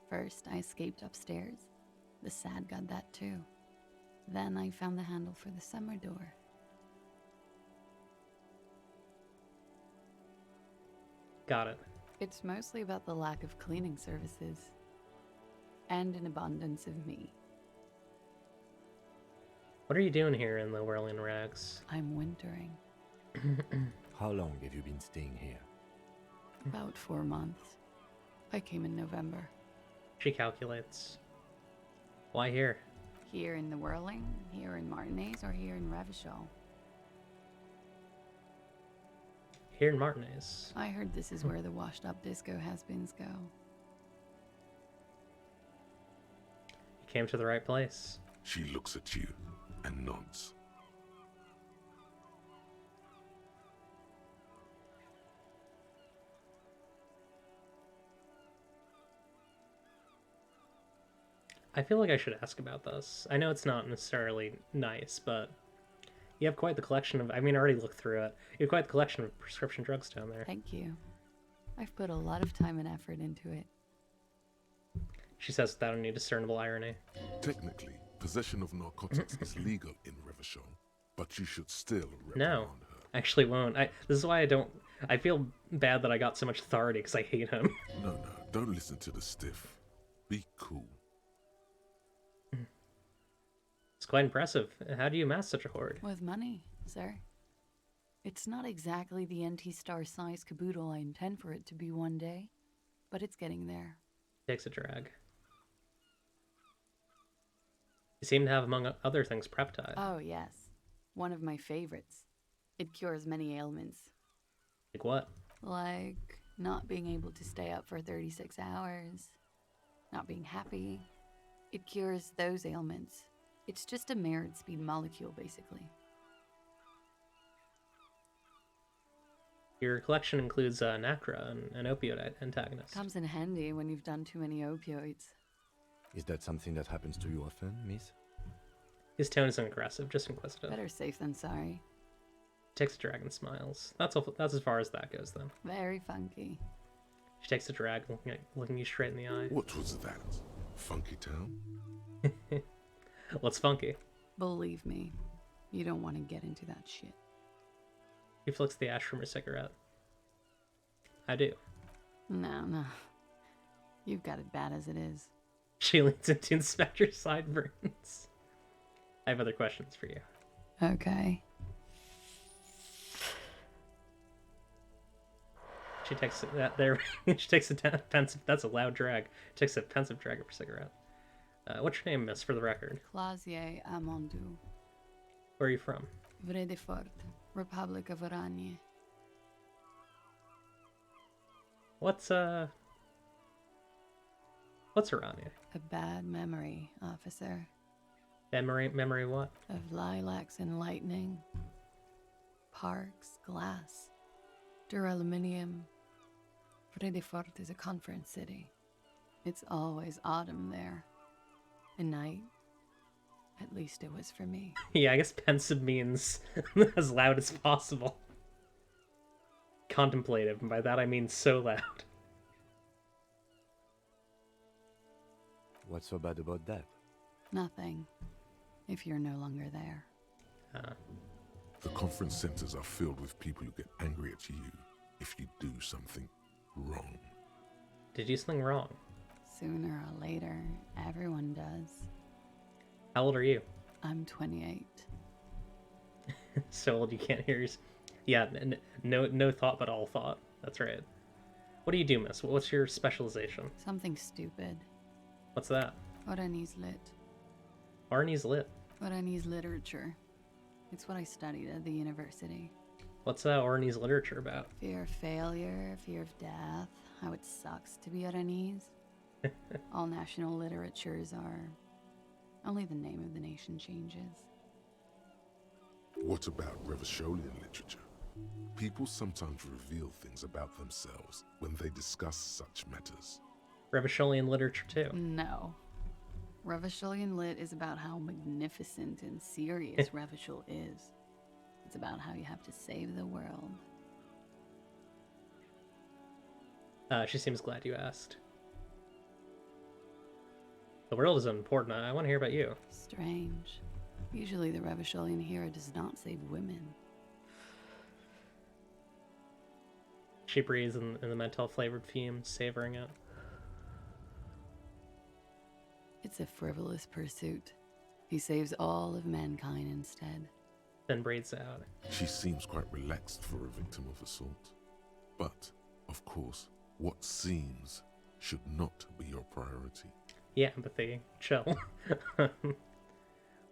Speaker 19: First, I escaped upstairs. The sad got that too. Then I found the handle for the summer door.
Speaker 1: Got it.
Speaker 19: It's mostly about the lack of cleaning services. And an abundance of me.
Speaker 1: What are you doing here in the whirling rags?
Speaker 19: I'm wintering.
Speaker 7: How long have you been staying here?
Speaker 19: About 4 months. I came in November.
Speaker 1: She calculates. Why here?
Speaker 19: Here in the Whirling, here in Martinez, or here in Revachol?
Speaker 1: Here in Martinez.
Speaker 19: I heard this is where the washed-up disco has-beens go.
Speaker 1: You came to the right place.
Speaker 5: She looks at you and nods.
Speaker 1: I feel like I should ask about this. I know it's not necessarily nice, but you have quite the collection of... I mean, I already looked through it. You have quite the collection of prescription drugs down there.
Speaker 19: Thank you. I've put a lot of time and effort into it.
Speaker 1: She says without any discernible irony.
Speaker 5: Technically, possession of narcotics is legal in Revachol, but you should still reprimand
Speaker 1: No,
Speaker 5: her.
Speaker 1: actually won't. This is why I don't... I feel bad that I got so much authority because I hate him.
Speaker 5: No, don't listen to the stiff. Be cool.
Speaker 1: It's quite impressive. How do you amass such a hoard?
Speaker 19: With money, sir. It's not exactly the NT-star size caboodle I intend for it to be one day, but it's getting there.
Speaker 1: Takes a drag. You seem to have, among other things, Preptide.
Speaker 19: Oh, yes. One of my favorites. It cures many ailments.
Speaker 1: Like what?
Speaker 19: Like not being able to stay up for 36 hours, not being happy. It cures those ailments. It's just a mirrored speed molecule, basically.
Speaker 1: Your collection includes Nacra, an opioid antagonist.
Speaker 19: Comes in handy when you've done too many opioids.
Speaker 7: Is that something that happens to you often, miss?
Speaker 1: His tone isn't aggressive, just inquisitive.
Speaker 19: Better safe than sorry.
Speaker 1: Takes a drag and smiles. That's as far as that goes, then.
Speaker 19: Very funky.
Speaker 1: She takes a drag, looking you straight in the eye.
Speaker 5: What was that? Funky Town?
Speaker 1: What's funky?
Speaker 19: Believe me, you don't want to get into that shit.
Speaker 1: He flicks the ash from her cigarette. I do.
Speaker 19: No. You've got it bad as it is.
Speaker 1: She leans in to inspect your sideburns. I have other questions for you.
Speaker 19: Okay.
Speaker 1: She takes that there. She takes a pensive. That's a loud drag. Takes a pensive drag of her cigarette. What's your name, miss, for the record?
Speaker 19: Clausier Amondou.
Speaker 1: Where are you from?
Speaker 19: Vredefort, Republic of Oranje.
Speaker 1: What's Oranje?
Speaker 19: A bad memory, officer.
Speaker 1: Memory what?
Speaker 19: Of lilacs and lightning. Parks, glass. Duraluminium. Vredefort is a conference city. It's always autumn there. A night. At least it was for me.
Speaker 1: Yeah, I guess pensive means as loud as possible. Contemplative, and by that I mean so loud.
Speaker 7: What's so bad about that?
Speaker 19: Nothing. If you're no longer there.
Speaker 5: The conference centers are filled with people who get angry at you if you do something wrong.
Speaker 1: Did you do something wrong?
Speaker 19: Sooner or later, everyone does.
Speaker 1: How old are you?
Speaker 19: I'm 28.
Speaker 1: So old you can't hear yours. Yeah, no thought but all thought. That's right. What do you do, miss? What's your specialization?
Speaker 19: Something stupid.
Speaker 1: What's that?
Speaker 19: Oranese lit.
Speaker 1: Arnie's lit.
Speaker 19: Oranese literature. It's what I studied at the university.
Speaker 1: What's Arnie's literature about?
Speaker 19: Fear of failure, fear of death, how it sucks to be Oranese. All national literatures are. Only the name of the nation changes.
Speaker 5: What about Revacholian literature? People sometimes reveal things about themselves when they discuss such matters.
Speaker 1: Revacholian literature too.
Speaker 19: No. Revacholian lit is about how magnificent and serious Revachol is. It's about how you have to save the world.
Speaker 1: She seems glad you asked. The world is important. I want to hear about you.
Speaker 19: Strange. Usually the Revacholian hero does not save women.
Speaker 1: She breathes in the menthol-flavored fumes, savoring it.
Speaker 19: It's a frivolous pursuit. He saves all of mankind instead.
Speaker 1: Then breathes out.
Speaker 5: She seems quite relaxed for a victim of assault. But, of course, what seems should not be your priority.
Speaker 1: Yeah, empathy. Chill.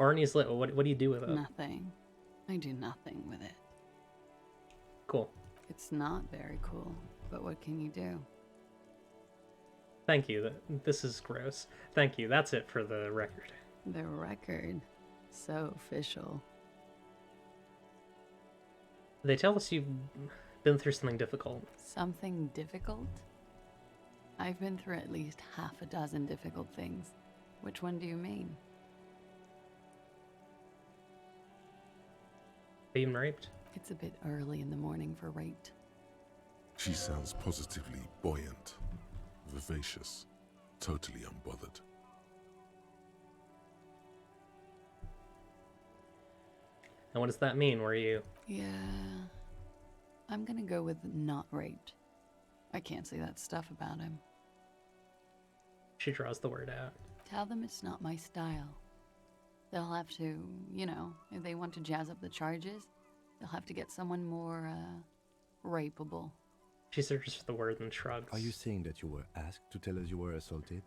Speaker 1: Arnie's lit. What do you do with it?
Speaker 19: Nothing. I do nothing with it.
Speaker 1: Cool.
Speaker 19: It's not very cool, but what can you do?
Speaker 1: Thank you. This is gross. Thank you. That's it for the record.
Speaker 19: The record? So official.
Speaker 1: They tell us you've been through something difficult.
Speaker 19: Something difficult? I've been through at least half a dozen difficult things. Which one do you mean?
Speaker 1: Being raped?
Speaker 19: It's a bit early in the morning for rape.
Speaker 5: She sounds positively buoyant, vivacious, totally unbothered.
Speaker 1: And what does that mean? Were you...
Speaker 19: Yeah... I'm gonna go with not raped. I can't say that stuff about him.
Speaker 1: She draws the word out.
Speaker 19: Tell them it's not my style. They'll have to, you know, if they want to jazz up the charges, they'll have to get someone more, rapeable.
Speaker 1: She searches for the word and shrugs.
Speaker 7: Are you saying that you were asked to tell us you were assaulted?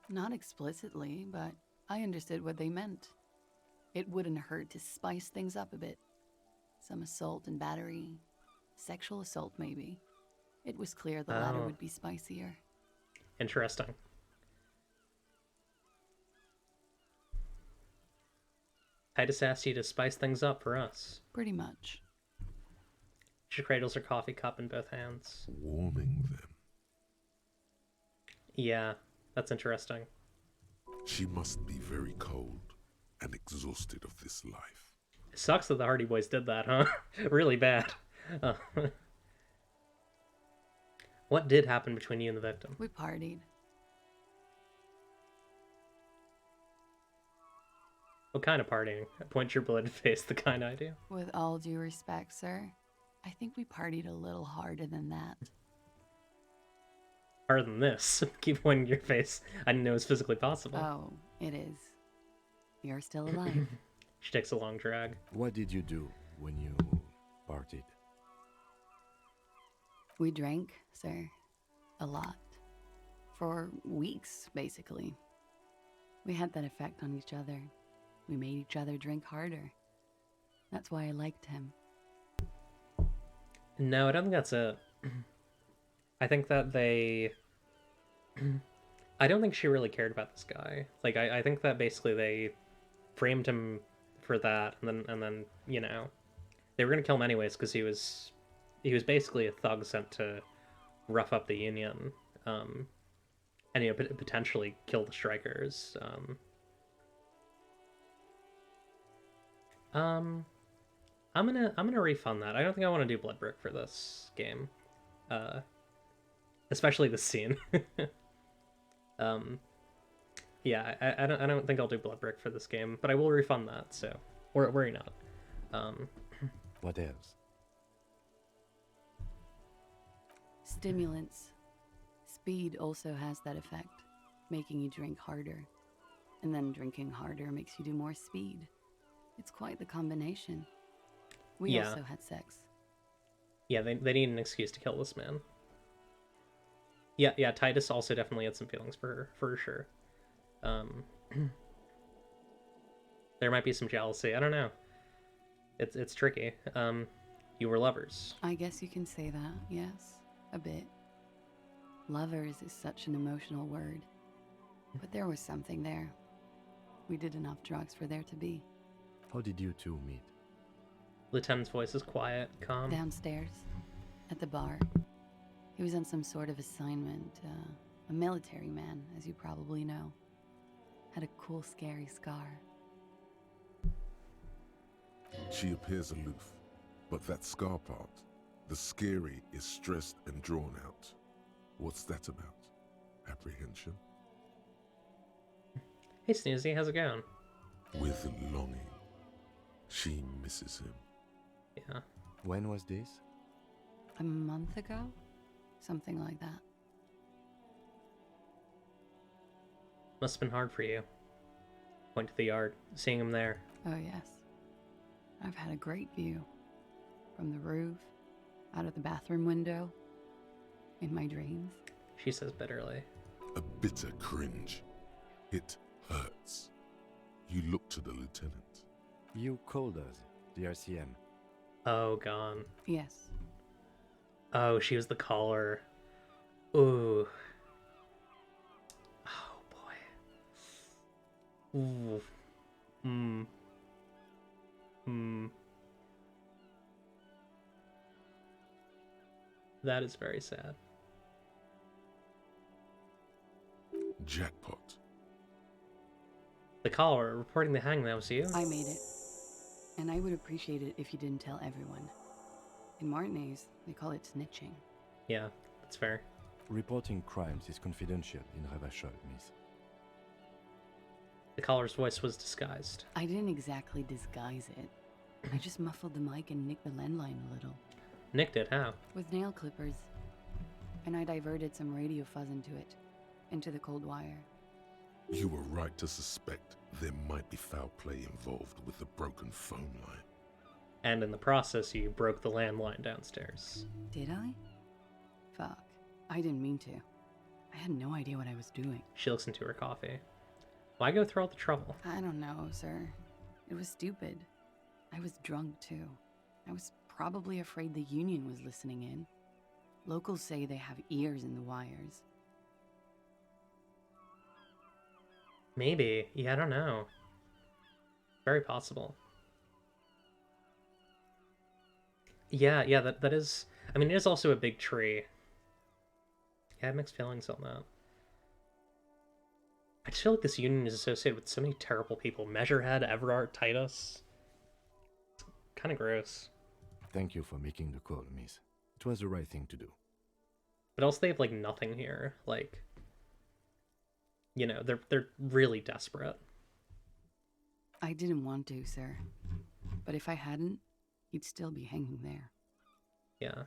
Speaker 19: Not explicitly, but I understood what they meant. It wouldn't hurt to spice things up a bit. Some assault and battery. Sexual assault, maybe. It was clear the latter would be spicier.
Speaker 1: Interesting. Titus asked you to spice things up for us.
Speaker 19: Pretty much.
Speaker 1: She cradles her coffee cup in both hands.
Speaker 5: Warming them.
Speaker 1: Yeah, that's interesting.
Speaker 5: She must be very cold and exhausted of this life.
Speaker 1: It sucks that the Hardy Boys did that, huh? Really bad. What did happen between you and the victim?
Speaker 19: We partied.
Speaker 1: What kind of partying? Point your blood face, the kind I do.
Speaker 19: With all due respect, sir, I think we partied a little harder than that.
Speaker 1: Harder than this. Keep pointing your face. I didn't know it was physically possible.
Speaker 19: Oh, it is. You're still alive.
Speaker 1: She takes a long drag.
Speaker 7: What did you do when you partied?
Speaker 19: We drank, sir. A lot. For weeks, basically. We had that effect on each other. We made each other drink harder. That's why I liked him.
Speaker 1: No, I don't think that's it. I think that they... I don't think she really cared about this guy. Like, I think that basically they framed him for that, and then you know, they were gonna kill him anyways because he was basically a thug sent to rough up the Union, and you know, potentially kill the strikers. I'm gonna refund that. I don't think I want to do Bloodbrick for this game, especially this scene. Yeah, I don't think I'll do Bloodbrick for this game, but I will refund that. So, worry not.
Speaker 7: What else?
Speaker 19: Stimulants. Speed also has that effect, making you drink harder. And then drinking harder makes you do more speed. It's quite the combination. We also had sex.
Speaker 1: Yeah, they need an excuse to kill this man. Yeah, Titus also definitely had some feelings for her, for sure. Um, there might be some jealousy. I don't know. It's tricky. You were lovers.
Speaker 19: I guess you can say that, yes. A bit. Lovers is such an emotional word. But there was something there. We did enough drugs for there to be.
Speaker 7: How did you two meet?
Speaker 1: Lieutenant's voice is quiet, calm.
Speaker 19: Downstairs, at the bar. He was on some sort of assignment. A military man, as you probably know. Had a cool, scary scar.
Speaker 5: She appears aloof, but that scar part, the scary, is stressed and drawn out. What's that about? Apprehension?
Speaker 1: Hey, Snoozy, how's it going?
Speaker 5: With longing. She misses him.
Speaker 1: Yeah.
Speaker 7: When was this?
Speaker 19: A month ago? Something like that.
Speaker 1: Must have been hard for you. Went to the yard, seeing him there.
Speaker 19: Oh, yes. I've had a great view. From the roof, out of the bathroom window, in my dreams.
Speaker 1: She says bitterly.
Speaker 5: A bitter cringe. It hurts. You look to the lieutenant.
Speaker 7: You called us, the RCM.
Speaker 1: Oh, gone.
Speaker 19: Yes.
Speaker 1: Oh, she was the caller. Ooh. Oh, boy. Ooh. That is very sad.
Speaker 5: Jackpot.
Speaker 1: The caller reporting the hang, that was you?
Speaker 19: I made it. And I would appreciate it if you didn't tell everyone. In Martinez, they call it snitching.
Speaker 1: Yeah, that's fair.
Speaker 7: Reporting crimes is confidential in Revachol, miss.
Speaker 1: The caller's voice was disguised.
Speaker 19: I didn't exactly disguise it. I just muffled the mic and nicked the landline a little.
Speaker 1: Nicked it, how?
Speaker 19: With nail clippers. And I diverted some radio fuzz into it. Into the cold wire.
Speaker 5: You were right to suspect there might be foul play involved with the broken phone line.
Speaker 1: And in the process, you broke the landline downstairs.
Speaker 19: Did I? Fuck. I didn't mean to. I had no idea what I was doing.
Speaker 1: She looks into her coffee. Why go through all the trouble?
Speaker 19: I don't know, sir. It was stupid. I was drunk, too. I was probably afraid the union was listening in. Locals say they have ears in the wires.
Speaker 1: Maybe. Yeah, I don't know. Very possible. Yeah, that is... I mean, it is also a big tree. Yeah, I have mixed feelings on that. I just feel like this union is associated with so many terrible people. Measurehead, Everard, Titus. It's kind of gross.
Speaker 7: Thank you for making the call, miss. It was the right thing to do.
Speaker 1: But also they have, like, nothing here. Like... You know, they're really desperate.
Speaker 19: I didn't want to, sir. But if I hadn't, he'd still be hanging there.
Speaker 1: Yeah.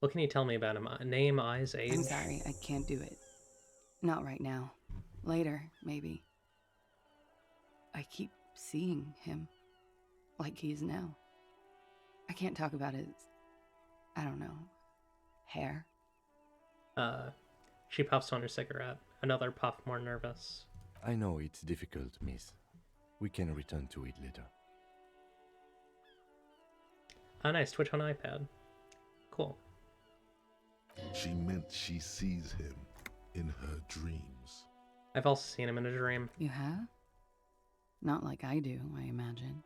Speaker 1: What can you tell me about him? Name, eyes, age?
Speaker 19: I'm sorry, I can't do it. Not right now. Later, maybe. I keep seeing him. Like he is now. I can't talk about his... I don't know. Hair.
Speaker 1: She puffs on her cigarette. Another puff, more nervous.
Speaker 7: I know it's difficult, miss. We can return to it later.
Speaker 1: Ah, nice. Twitch on iPad. Cool.
Speaker 5: She meant she sees him in her dreams.
Speaker 1: I've also seen him in a dream.
Speaker 19: You have? Not like I do, I imagine.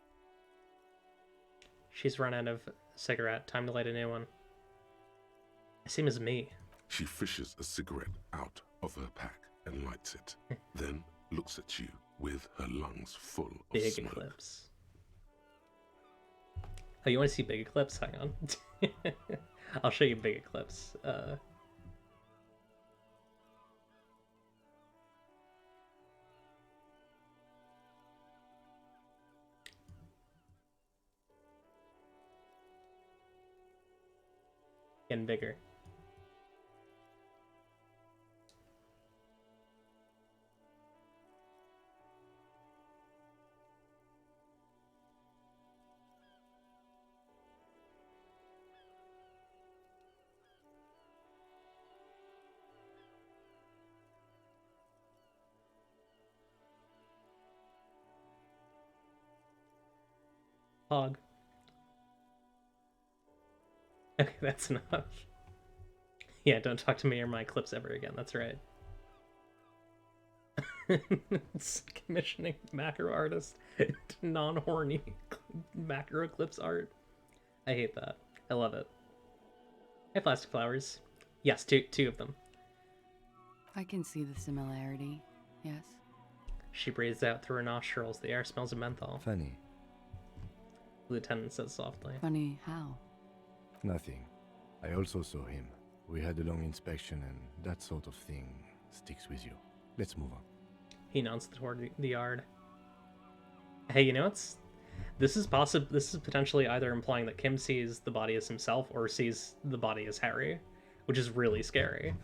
Speaker 1: She's run out of cigarette. Time to light a new one. I see him as me.
Speaker 5: She fishes a cigarette out of her pack and lights it, then looks at you with her lungs full of
Speaker 1: Big
Speaker 5: smoke.
Speaker 1: Eclipse. Oh, you want to see Big Eclipse? Hang on. I'll show you Big Eclipse. Getting bigger. Hog. Okay, that's enough. Yeah, don't talk to me or my clips ever again. That's right. It's commissioning macro artist to non-horny macro clips art. I hate that. I love it. Hey, plastic flowers. Yes, two of them.
Speaker 19: I can see the similarity, yes.
Speaker 1: She breathes out through her nostrils. The air smells of menthol.
Speaker 7: Funny.
Speaker 1: The lieutenant says softly.
Speaker 19: Funny how?
Speaker 7: Nothing. I also saw him. We had a long inspection and that sort of thing sticks with you. Let's move on.
Speaker 1: He nods toward the yard. Hey, you know what's... This is potentially either implying that Kim sees the body as himself or sees the body as Harry, which is really scary.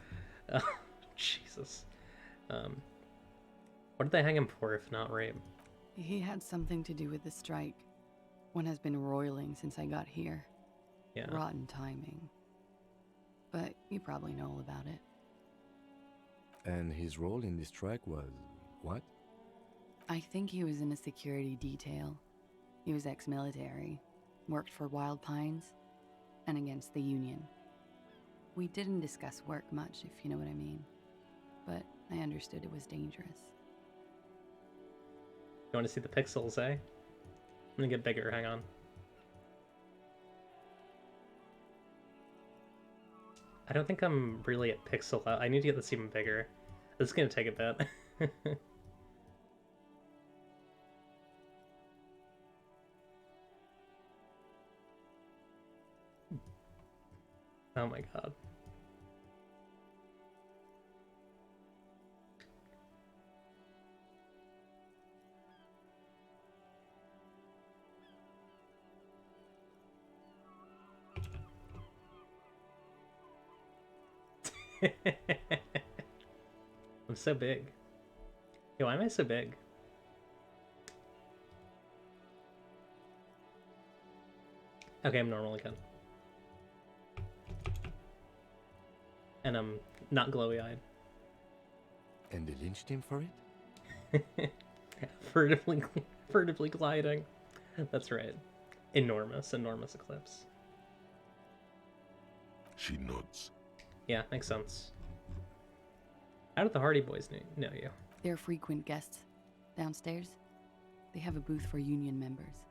Speaker 1: Jesus. What did they hang him for if not rape?
Speaker 19: He had something to do with the strike. One has been roiling since I got here.
Speaker 1: Yeah.
Speaker 19: Rotten timing. But you probably know all about it.
Speaker 7: And his role in this strike was what?
Speaker 19: I think he was in a security detail. He was ex-military, worked for Wild Pines, and against the Union. We didn't discuss work much, if you know what I mean. But I understood it was dangerous.
Speaker 1: You want to see the pixels, eh? I'm gonna get bigger, hang on. I don't think I'm really at pixel. I need to get this even bigger. This is gonna take a bit. Oh my god. I'm so big. Yo, why am I so big? Okay, I'm normal again. And I'm not glowy-eyed.
Speaker 7: And they lynched him for it?
Speaker 1: Furtively gliding. That's right. Enormous eclipse.
Speaker 5: She nods.
Speaker 1: Yeah, makes sense. How did the Hardy Boys know you?
Speaker 19: They're frequent guests. Downstairs, they have a booth for Union members.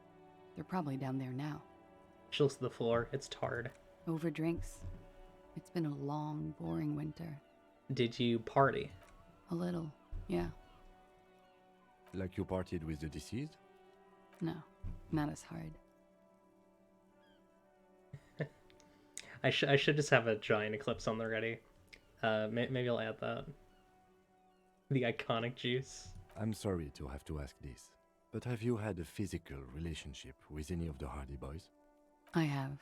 Speaker 19: They're probably down there now.
Speaker 1: She looks at the floor. It's tarred.
Speaker 19: Over drinks. It's been a long, boring winter.
Speaker 1: Did you party?
Speaker 19: A little, yeah.
Speaker 7: Like you partied with the deceased?
Speaker 19: No, not as hard.
Speaker 1: I should just have a giant eclipse on the ready. Maybe I'll add that. The iconic juice.
Speaker 7: I'm sorry to have to ask this, but have you had a physical relationship with any of the Hardy Boys?
Speaker 19: I have.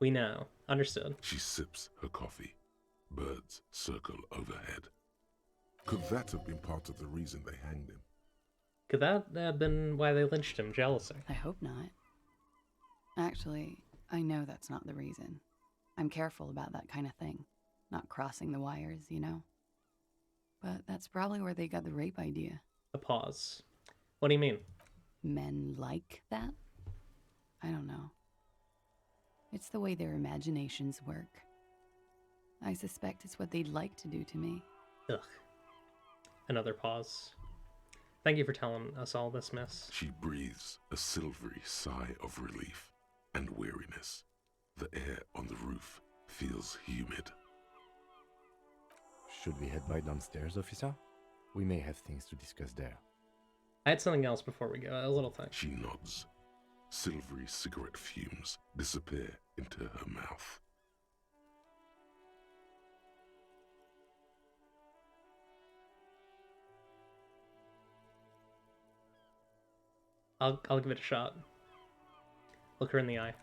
Speaker 1: We know. Understood.
Speaker 5: She sips her coffee. Birds circle overhead. Could that have been part of the reason they hanged him?
Speaker 1: Could that have been why they lynched him? Jealousy?
Speaker 19: I hope not. Actually, I know that's not the reason. I'm careful about that kind of thing. Not crossing the wires, you know? But that's probably where they got the rape idea.
Speaker 1: A pause. What do you mean?
Speaker 19: Men like that? I don't know. It's the way their imaginations work. I suspect it's what they'd like to do to me.
Speaker 1: Ugh. Another pause. Thank you for telling us all this, miss.
Speaker 5: She breathes a silvery sigh of relief and weariness. The air on the roof feels humid.
Speaker 7: Should we head by downstairs, officer? We may have things to discuss there.
Speaker 1: I had something else before we go, a little thing.
Speaker 5: She nods. Silvery cigarette fumes disappear into her mouth.
Speaker 1: I'll give it a shot. Look her in the eye.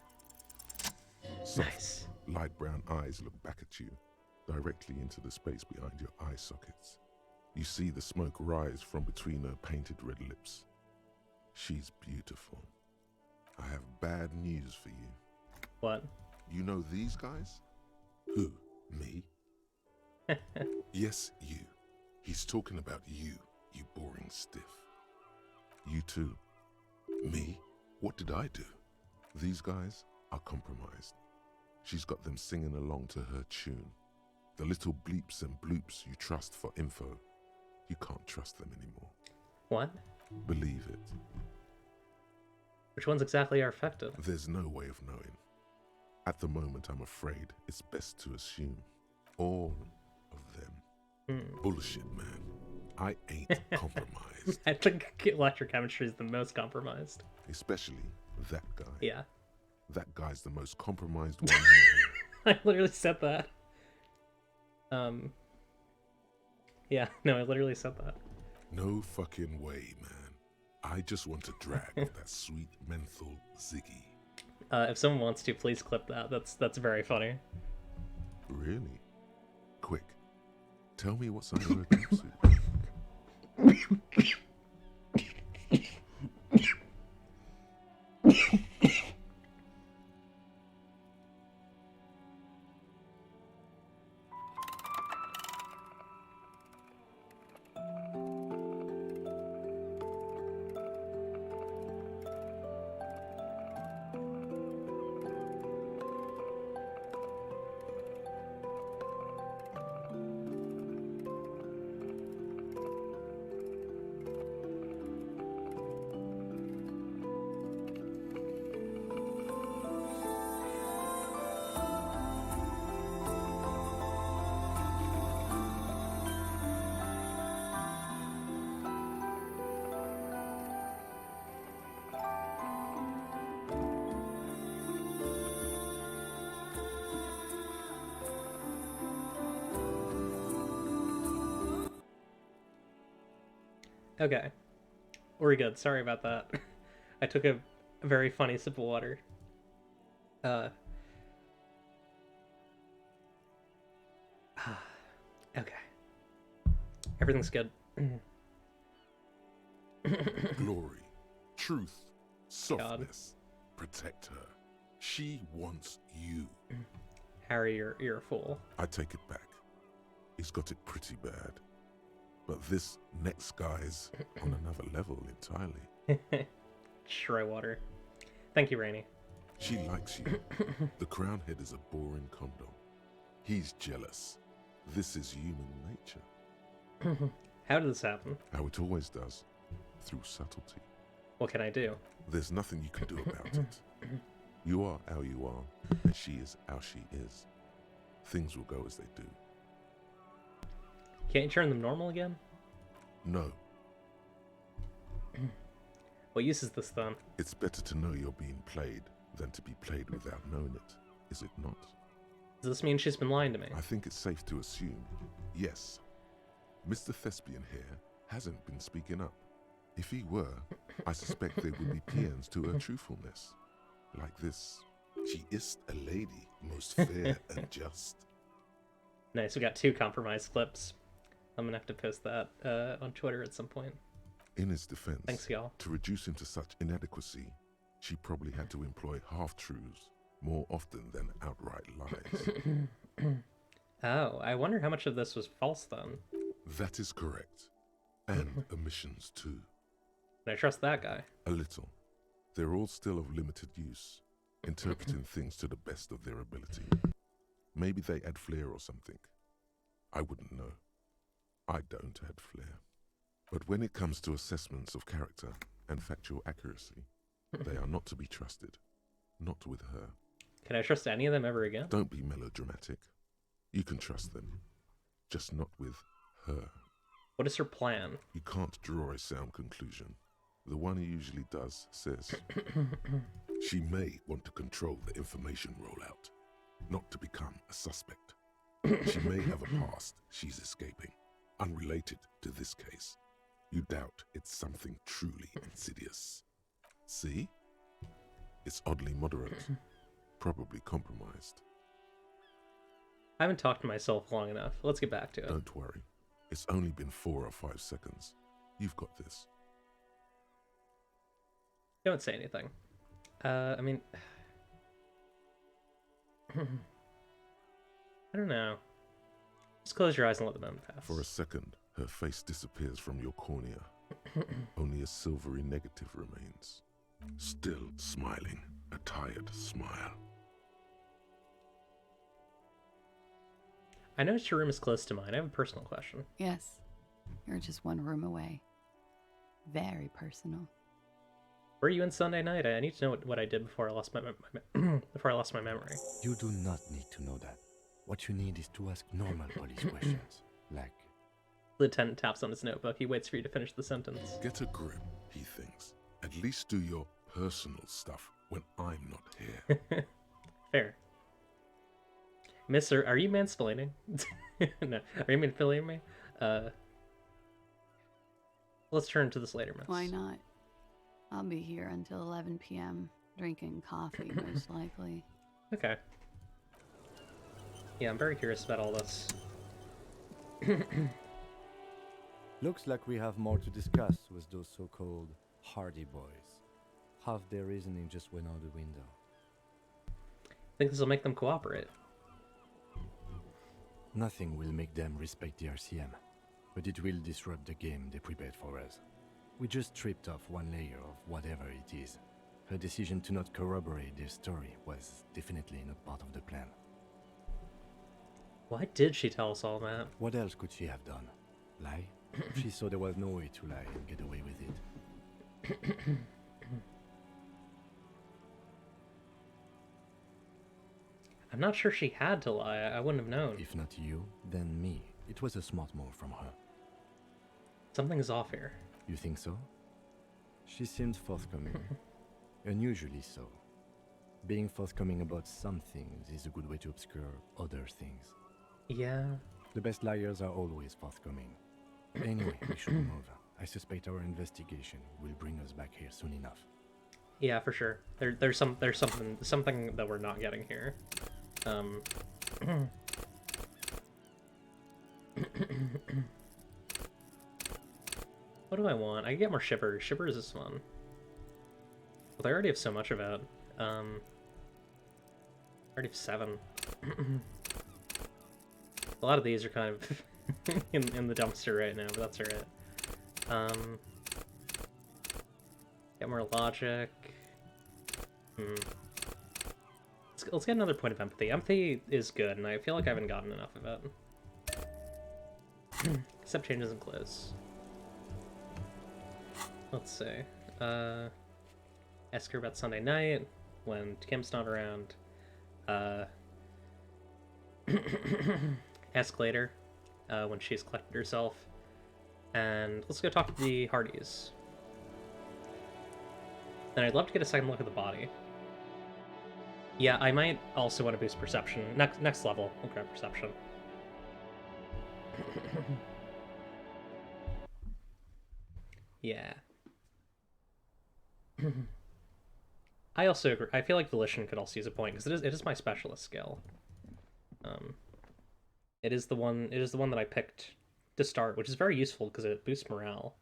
Speaker 5: Soft,
Speaker 1: nice.
Speaker 5: Light brown eyes look back at you, directly into the space behind your eye sockets. You see the smoke rise from between her painted red lips. She's beautiful. I have bad news for you.
Speaker 1: What?
Speaker 5: You know these guys? Who? Me? Yes, you. He's talking about you. you boring stiff. You too. Me? What did I do? These guys are compromised. She's got them singing along to her tune. The little bleeps and bloops you trust for info, you can't trust them anymore.
Speaker 1: What?
Speaker 5: Believe it.
Speaker 1: Which ones exactly are affected?
Speaker 5: There's no way of knowing. At the moment, I'm afraid it's best to assume all of them. Bullshit, man. I ain't compromised.
Speaker 1: I think electrochemistry is the most compromised.
Speaker 5: Especially that guy.
Speaker 1: Yeah.
Speaker 5: That guy's the most compromised one.
Speaker 1: I literally said that. Yeah, no, I literally said that.
Speaker 5: No fucking way, man. I just want a drag of that sweet menthol Ziggy.
Speaker 1: If someone wants to, please clip that. That's very funny.
Speaker 5: Really? Quick. Tell me what's under a jumpsuit.
Speaker 1: Okay. We're good. Sorry about that. I took a very funny sip of water. Okay. Everything's good.
Speaker 5: Glory, truth, softness. Protect her. She wants you.
Speaker 1: Harry, you're a fool.
Speaker 5: I take it back. He's got it pretty bad. But this next guy's on another level entirely.
Speaker 1: Shrywater. Thank you, Rainey.
Speaker 5: She likes you. The crown head is a boring condom. He's jealous. This is human nature.
Speaker 1: How did this happen?
Speaker 5: How it always does. Through subtlety.
Speaker 1: What can I do?
Speaker 5: There's nothing you can do about it. You are how you are, and she is how she is. Things will go as they do.
Speaker 1: Can't you turn them normal again?
Speaker 5: No.
Speaker 1: What use is this then?
Speaker 5: It's better to know you're being played than to be played without knowing it, is it not?
Speaker 1: Does this mean she's been lying to me?
Speaker 5: I think it's safe to assume, yes. Mr. Thespian here hasn't been speaking up. If he were, I suspect there would be PNs to her truthfulness. Like this, she is a lady, most fair and just.
Speaker 1: Nice, we got 2 compromised clips. I'm gonna have to post that on Twitter at some point.
Speaker 5: In his defense,
Speaker 1: thanks y'all.
Speaker 5: To reduce him to such inadequacy, she probably had to employ half-truths more often than outright lies.
Speaker 1: Oh, I wonder how much of this was false then.
Speaker 5: That is correct. And omissions too.
Speaker 1: Can I trust that guy?
Speaker 5: A little. They're all still of limited use, interpreting things to the best of their ability. Maybe they add flair or something. I wouldn't know. I don't add flair. But when it comes to assessments of character and factual accuracy, they are not to be trusted. Not with her.
Speaker 1: Can I trust any of them ever again?
Speaker 5: Don't be melodramatic. You can trust them. Just not with her.
Speaker 1: What is her plan?
Speaker 5: You can't draw a sound conclusion. The one he usually does says, she may want to control the information rollout, not to become a suspect. She may have a past she's escaping, unrelated to this case. You doubt it's something truly insidious. See? It's oddly moderate, probably compromised.
Speaker 1: I haven't talked to myself long enough. Let's get back to it.
Speaker 5: Don't worry. It's only been 4 or 5 seconds. You've got this.
Speaker 1: Don't say anything. I mean... I don't know. Just close your eyes and let the moment pass.
Speaker 5: For a second, Her face disappears from your cornea. Only a silvery negative remains. Still smiling, a tired smile.
Speaker 1: I noticed your room is close to mine. I have a personal question.
Speaker 19: Yes, you're just one room away. Very personal.
Speaker 1: Were you in Sunday night? I need to know what I did before I lost my before I lost my memory.
Speaker 7: You do not need to know that. What you need is to ask normal police questions, like...
Speaker 1: Lieutenant taps on his notebook. He waits for you to finish the sentence.
Speaker 5: Get a grip, he thinks. At least do your personal stuff when I'm not here.
Speaker 1: Fair. Mister, are you mansplaining? No, are you manipulating me? Let's turn to this later, miss.
Speaker 19: Why not? I'll be here until 11 p.m. drinking coffee, most likely.
Speaker 1: Okay. Yeah, I'm very curious about all this.
Speaker 7: Looks like we have more to discuss with those so-called Hardy boys. Half their reasoning just went out the window.
Speaker 1: Think this will make them cooperate?
Speaker 7: Nothing will make them respect the RCM, but it will disrupt the game they prepared for us. We just stripped off one layer of whatever it is. Her decision to not corroborate their story was definitely not part of the plan.
Speaker 1: Why did she tell us all that?
Speaker 7: What else could she have done? Lie? She saw there was no way to lie and get away with it.
Speaker 1: I'm not sure she had to lie. I wouldn't have known.
Speaker 7: If not you, then me. It was a smart move from her.
Speaker 1: Something's off here.
Speaker 7: You think so? She seemed forthcoming. Unusually so. Being forthcoming about some things is a good way to obscure other things.
Speaker 1: Yeah.
Speaker 7: The best liars are always forthcoming. Anyway, we should move. I suspect our investigation will bring us back here soon enough.
Speaker 1: Yeah, for sure. There's something that we're not getting here. What do I want? I can get more shivers. Shivers is fun. But I already have so much of it. I already have 7. A lot of these are kind of in the dumpster right now, but that's alright. Get more logic. Let's get another point of empathy. Empathy is good, and I feel like I haven't gotten enough of it. Except changes in clothes. Let's see. Ask her about Sunday night, when Kim's not around. Ask later, when she's collected herself. And let's go talk to the Hardys. And I'd love to get a second look at the body. Yeah, I might also want to boost perception. Next level, we'll grab perception. Yeah. I also agree. I feel like Volition could also use a point because it is my specialist skill. It is the one that I picked to start, which is very useful because it boosts morale.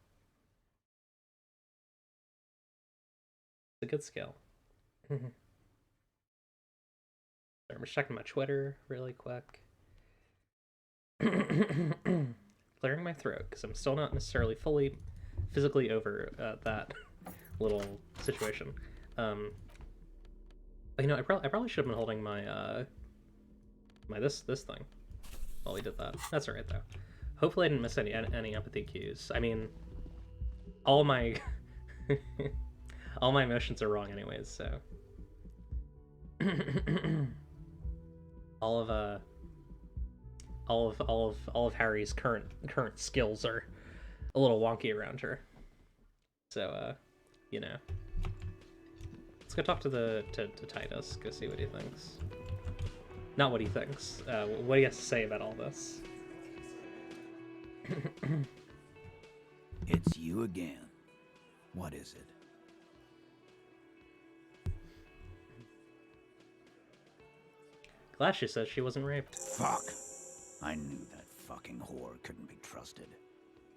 Speaker 1: It's a good skill. I'm just checking my Twitter really quick. Clearing my throat because I'm still not necessarily fully physically over that little situation. But, you know, I probably should have been holding my my this thing while we did that. That's alright though. Hopefully I didn't miss any empathy cues. I mean, all my all my emotions are wrong anyways, so all of Harry's current skills are a little wonky around her. So you know. Let's go talk to Titus, go see what he thinks. Not what he thinks, what he has to say about all this.
Speaker 13: It's you again. What is it?
Speaker 1: Glad she says she wasn't raped.
Speaker 13: Fuck. I knew that fucking whore couldn't be trusted.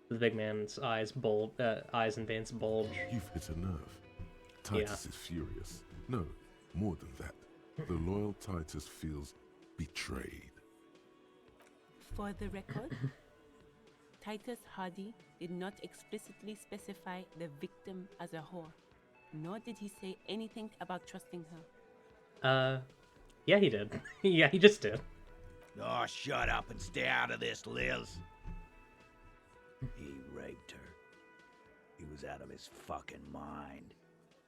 Speaker 1: The big man's eyes and veins bulge.
Speaker 5: You've hit a nerve. Titus is furious. No, more than that. The loyal Titus feels betrayed.
Speaker 15: For the record, Titus Hardy did not explicitly specify the victim as a whore, nor did he say anything about trusting her.
Speaker 1: Yeah, he did. Yeah, he just did.
Speaker 13: Oh, shut up and stay out of this, Liz. He raped her. He was out of his fucking mind.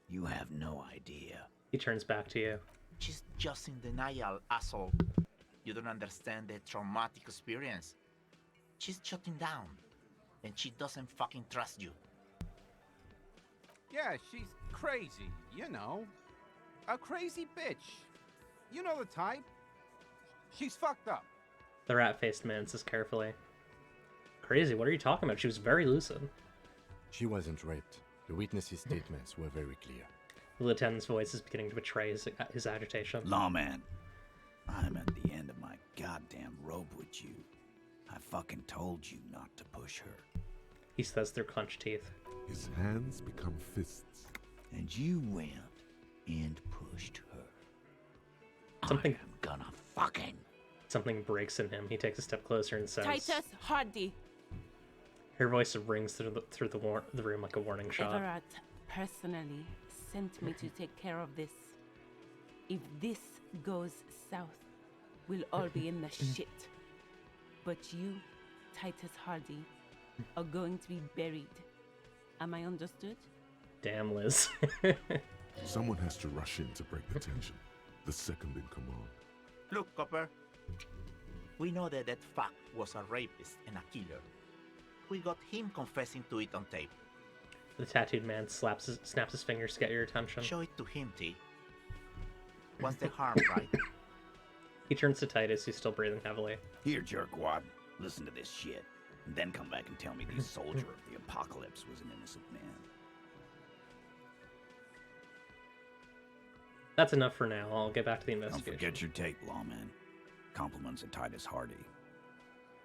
Speaker 13: You have no idea.
Speaker 1: He turns back to you.
Speaker 20: She's just in denial, asshole. You don't understand the traumatic experience. She's shutting down, and she doesn't fucking trust you.
Speaker 14: Yeah, she's crazy, you know. A crazy bitch. You know the type. She's fucked up.
Speaker 1: The rat-faced man says carefully. Crazy, what are you talking about? She was very lucid.
Speaker 7: She wasn't raped. The witnesses' statements were very clear.
Speaker 1: The lieutenant's voice is beginning to betray his agitation.
Speaker 13: Lawman, I'm at the end of my goddamn rope with you. I fucking told you not to push her.
Speaker 1: He says through clenched teeth.
Speaker 5: His hands become fists.
Speaker 13: And you went and pushed her.
Speaker 1: Something.
Speaker 13: I'm gonna fucking...
Speaker 1: Something breaks in him. He takes a step closer and says...
Speaker 15: Titus Hardy.
Speaker 1: Her voice rings through the room like a warning shot.
Speaker 15: Everett personally sent me to take care of this. If this goes south, we'll all be in the shit. But you, Titus Hardy, are going to be buried. Am I understood?
Speaker 1: Damn, Liz.
Speaker 5: Someone has to rush in to break the tension. The second in command.
Speaker 20: Look, Copper. We know that fuck was a rapist and a killer. We got him confessing to it on tape.
Speaker 1: The tattooed man snaps his fingers to get your attention.
Speaker 20: Show it to him, T. What's the harm, right?
Speaker 1: He turns to Titus, who's still breathing heavily.
Speaker 13: Here, jerkwad, listen to this shit, and then come back and tell me the soldier of the apocalypse was an innocent man.
Speaker 1: That's enough for now. I'll get back to the
Speaker 13: Don't
Speaker 1: investigation.
Speaker 13: forget your tape, lawman. Compliments of Titus Hardy.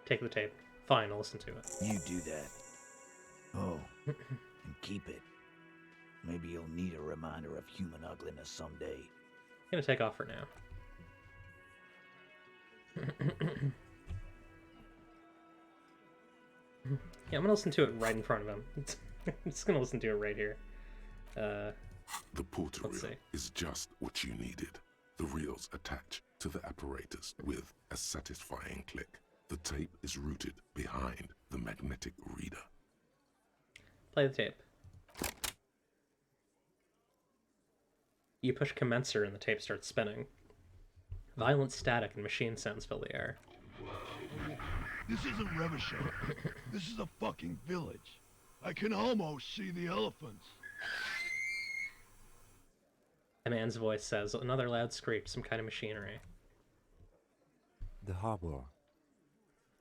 Speaker 1: Take the tape. Fine, I'll listen to it.
Speaker 13: You do that. Oh, and keep it. Maybe you'll need a reminder of human ugliness someday.
Speaker 1: I'm gonna take off for now. Yeah, I'm gonna listen to it right in front of him. I'm just gonna listen to it right here.
Speaker 5: The portal
Speaker 1: let's
Speaker 5: reel
Speaker 1: see.
Speaker 5: is just what you needed. The reels attach to the apparatus with a satisfying click. The tape is rooted behind the magnetic reader.
Speaker 1: Play the tape. You push commencer and the tape starts spinning. Violent static and machine sounds fill the air.
Speaker 6: This isn't Revachol. This is a fucking village. I can almost see the elephants.
Speaker 1: A man's voice says, another loud screech, some kind of machinery.
Speaker 7: The harbor.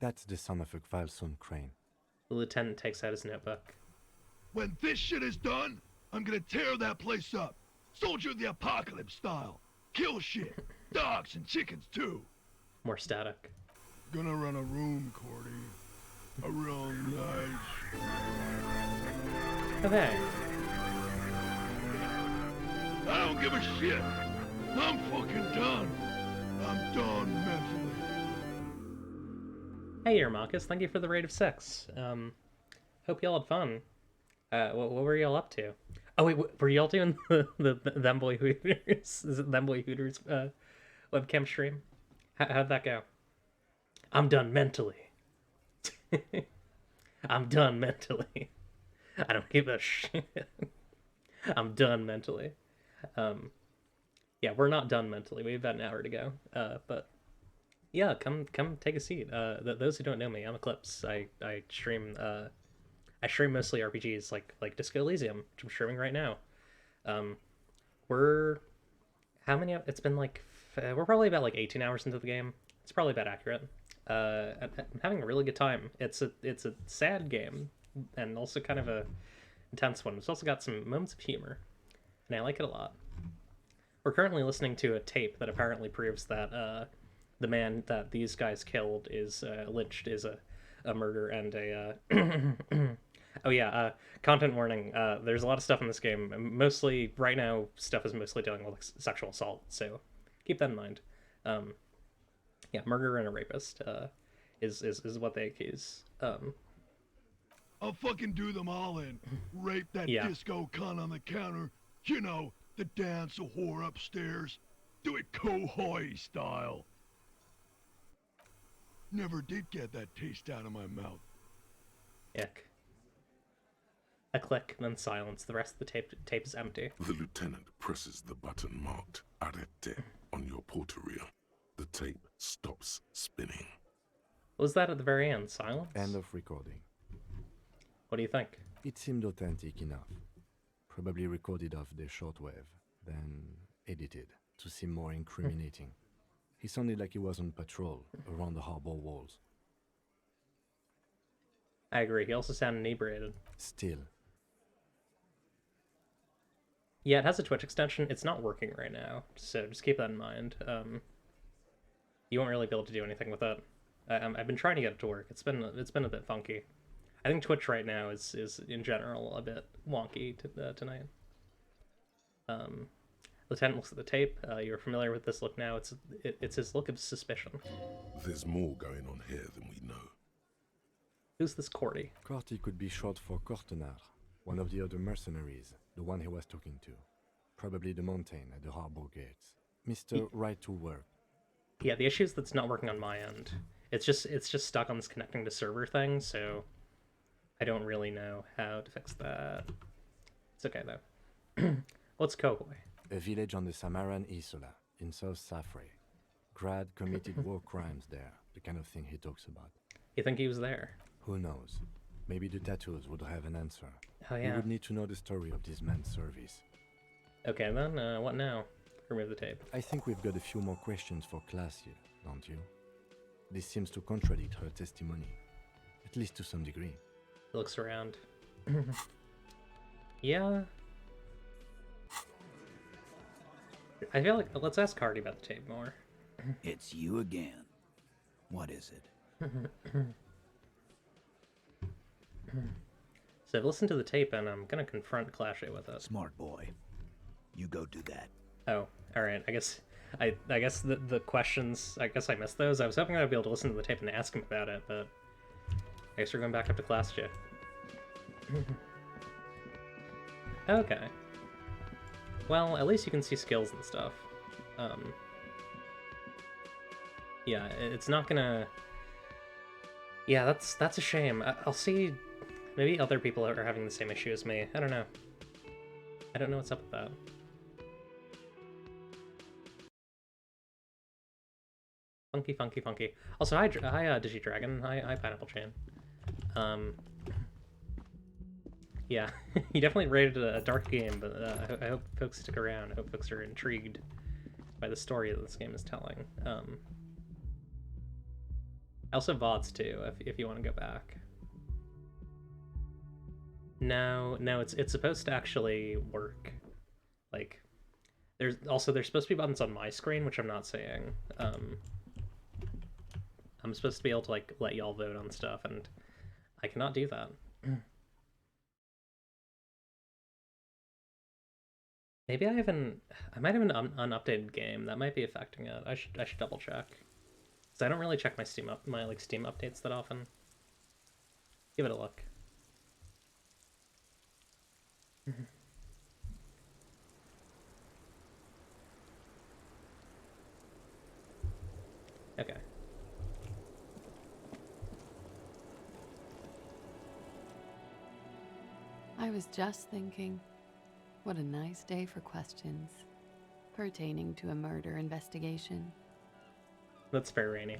Speaker 7: That's the son of a Kvalson crane.
Speaker 1: The lieutenant takes out his notebook.
Speaker 6: When this shit is done, I'm gonna tear that place up. Soldier of the apocalypse style. Kill shit. Dogs and chickens too.
Speaker 1: More static.
Speaker 6: Gonna run a room, Cordy. A real nice.
Speaker 1: Okay.
Speaker 6: I don't give a shit. I'm fucking done. I'm done mentally.
Speaker 1: Hey, Marcus, thank you for the raid of 6. Hope y'all had fun. What were y'all up to? Oh wait, were y'all doing the Them Boy Hooters? Is it Them Boy Hooters webcam stream? How'd that go? I'm done mentally. I'm done mentally. I don't give a shit. I'm done mentally. Yeah, we're not done mentally. We have about an hour to go. But yeah, come take a seat. Those who don't know me, I'm Eclipse. I stream mostly RPGs like Disco Elysium, which I'm streaming right now. We're how many? It's been like we're probably about like 18 hours into the game. It's probably about accurate. I'm having a really good time. It's a sad game and also kind of a intense one. It's also got some moments of humor, and I like it a lot. We're currently listening to a tape that apparently proves that the man that these guys killed is lynched is a murder and a oh yeah, content warning. There's a lot of stuff in this game. Mostly right now, stuff is mostly dealing with sexual assault, so keep that in mind. Yeah, murder and a rapist is what they accuse
Speaker 6: I'll fucking do them all in. Rape that
Speaker 1: Yeah.
Speaker 6: disco cunt on the counter. You know, the dance a whore upstairs. Do it Kohoi style. Never did get that taste out of my mouth.
Speaker 1: Ick. A click, then silence. The rest of the tape is empty.
Speaker 5: The lieutenant presses the button marked Arete on your portal. The tape stops spinning.
Speaker 1: What was that at the very end? Silence?
Speaker 7: End of recording.
Speaker 1: What do you think?
Speaker 7: It seemed authentic enough. Probably recorded off the shortwave, then edited to seem more incriminating. He sounded like he was on patrol around the harbor walls.
Speaker 1: I agree. He also sounded inebriated.
Speaker 7: Still.
Speaker 1: Yeah, it has a Twitch extension. It's not working right now, so just keep that in mind. You won't really be able to do anything with it. I've been trying to get it to work. It's been a bit funky. I think Twitch right now is in general a bit wonky tonight. Lieutenant looks at the tape. You're familiar with this look now. It's his look of suspicion.
Speaker 5: There's more going on here than we know.
Speaker 1: Who's this Cordy?
Speaker 7: Cordy could be short for Cortenard, one of the other mercenaries, the one he was talking to. Probably the mountain at the harbor gates. Mr. Right to Work.
Speaker 1: Yeah, the issue is that's not working on my end. It's just stuck on this connecting to server thing, so I don't really know how to fix that. It's okay though. What's Kohoi?
Speaker 7: A village on the Samaran Isola, in South Safre. Grad committed war crimes there, the kind of thing he talks about.
Speaker 1: You think he was there?
Speaker 7: Who knows? Maybe the tattoos would have an answer.
Speaker 1: Oh yeah.
Speaker 7: We would need to know the story of this man's service.
Speaker 1: Okay then, what now? Remove the tape.
Speaker 7: I think we've got a few more questions for class here, don't you? This seems to contradict her testimony, at least to some degree.
Speaker 1: He looks around. Yeah. I feel like, let's ask Cardi about the tape more.
Speaker 13: It's you again. What is it?
Speaker 1: So I've listened to the tape and I'm gonna confront Clashay with it.
Speaker 13: Smart boy. You go do that.
Speaker 1: Oh, alright. I guess the questions, I guess I missed those. I was hoping I'd be able to listen to the tape and ask him about it, but I guess we're going back up to Clashay. Okay. Well, at least you can see skills and stuff. Yeah, it's not gonna... Yeah, that's a shame. I'll see... Maybe other people are having the same issue as me. I don't know. I don't know what's up with that. Funky, funky, funky. Also, hi Digidragon. Hi, Pineapple Chain. Yeah, you definitely rated a dark game, but I hope folks stick around. I hope folks are intrigued by the story that this game is telling. I also have VODs too, if you want to go back. No, it's supposed to actually work. Like, there's supposed to be buttons on my screen, which I'm not seeing. I'm supposed to be able to like let y'all vote on stuff, and I cannot do that. Maybe I might have an unupdated game that might be affecting it. I should double check, because I don't really check my Steam updates that often. Give it a look. Okay.
Speaker 19: I was just thinking, what a nice day for questions pertaining to a murder investigation.
Speaker 1: That's fair, Rainy.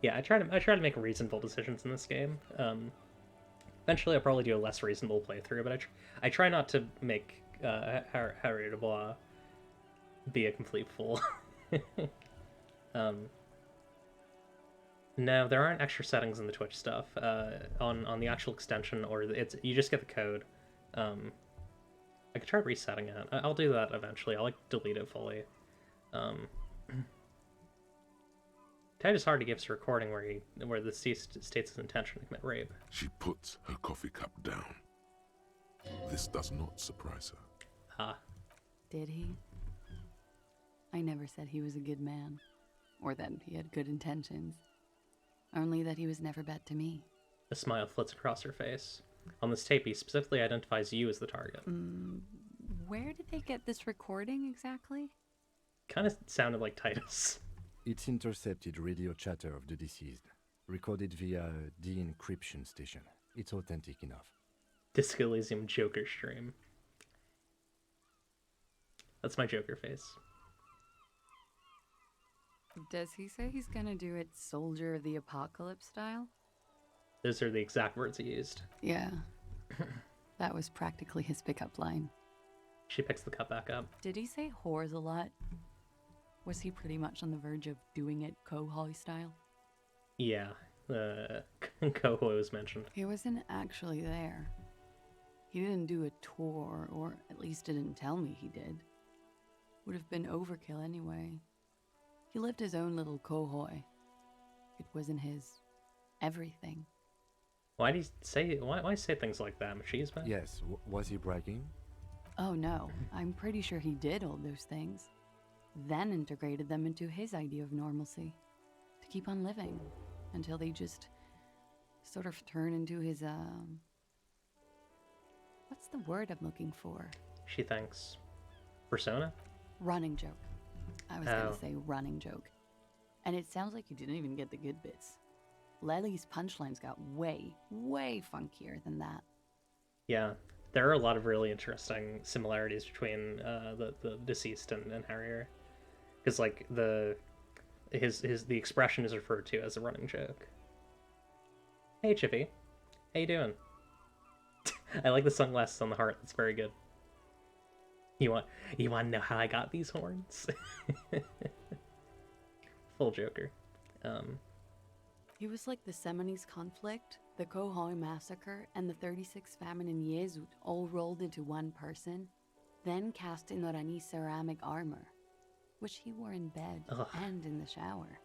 Speaker 1: Yeah, I try to make reasonable decisions in this game. Eventually, I'll probably do a less reasonable playthrough, but I try not to make Harry de Bois be a complete fool. No, there aren't extra settings in the Twitch stuff on the actual extension, or you just get the code. I could try resetting it. I'll do that eventually. I'll delete it fully. Ted is hard to give us a recording where the deceased states his intention to commit rape.
Speaker 5: She puts her coffee cup down. This does not surprise her.
Speaker 1: Ah.
Speaker 19: Did he? I never said he was a good man, or that he had good intentions. Only that he was never bad to me.
Speaker 1: A smile flits across her face. On this tape, he specifically identifies you as the target.
Speaker 19: Where did they get this recording exactly?
Speaker 1: Kind of sounded like Titus.
Speaker 7: It's intercepted radio chatter of the deceased, recorded via a de-encryption station. It's authentic enough.
Speaker 1: Disco Elysium Joker stream. That's my Joker face.
Speaker 19: Does he say he's gonna do it Soldier of the Apocalypse style?
Speaker 1: Those are the exact words he used.
Speaker 19: Yeah. That was practically his pickup line.
Speaker 1: She picks the cup back up.
Speaker 19: Did he say whores a lot? Was he pretty much on the verge of doing it Kohoi style?
Speaker 1: Yeah, Kohoi was mentioned.
Speaker 19: He wasn't actually there. He didn't do a tour, or at least didn't tell me he did. Would have been overkill anyway. He lived his own little Kohoi. It wasn't his everything.
Speaker 1: Why say things like that, Machismo?
Speaker 7: Yes, was he bragging?
Speaker 19: Oh no, I'm pretty sure he did all those things. Then integrated them into his idea of normalcy. To keep on living. Until they just sort of turn into his, what's the word I'm looking for?
Speaker 1: She thinks. Persona?
Speaker 19: Running joke. I was gonna say running joke. And it sounds like you didn't even get the good bits. Lely's punchlines got way, way funkier than that.
Speaker 1: Yeah, there are a lot of really interesting similarities between the deceased and Harrier, because like the expression is referred to as a running joke. Hey Chippy, how you doing? I like the sunglasses on the heart. That's very good. You want to know how I got these horns? Full Joker.
Speaker 19: He was like the Seminoles conflict, the Kohoi massacre, and the 36 famine in Yezut all rolled into one person, then cast in Orani ceramic armor, which he wore in bed and in the shower.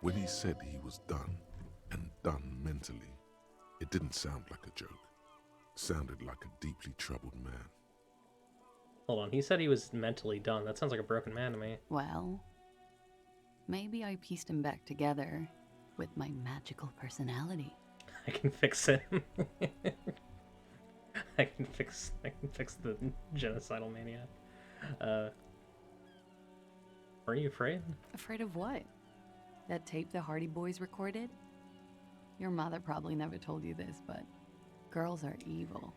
Speaker 5: When he said he was done, and done mentally, it didn't sound like a joke. It sounded like a deeply troubled man.
Speaker 1: Hold on, he said he was mentally done. That sounds like a broken man to me.
Speaker 19: Well, maybe I pieced him back together with my magical personality.
Speaker 1: I can fix it. I can fix the genocidal maniac. Were you afraid?
Speaker 19: Afraid of what? That tape the Hardy Boys recorded? Your mother probably never told you this, but girls are evil.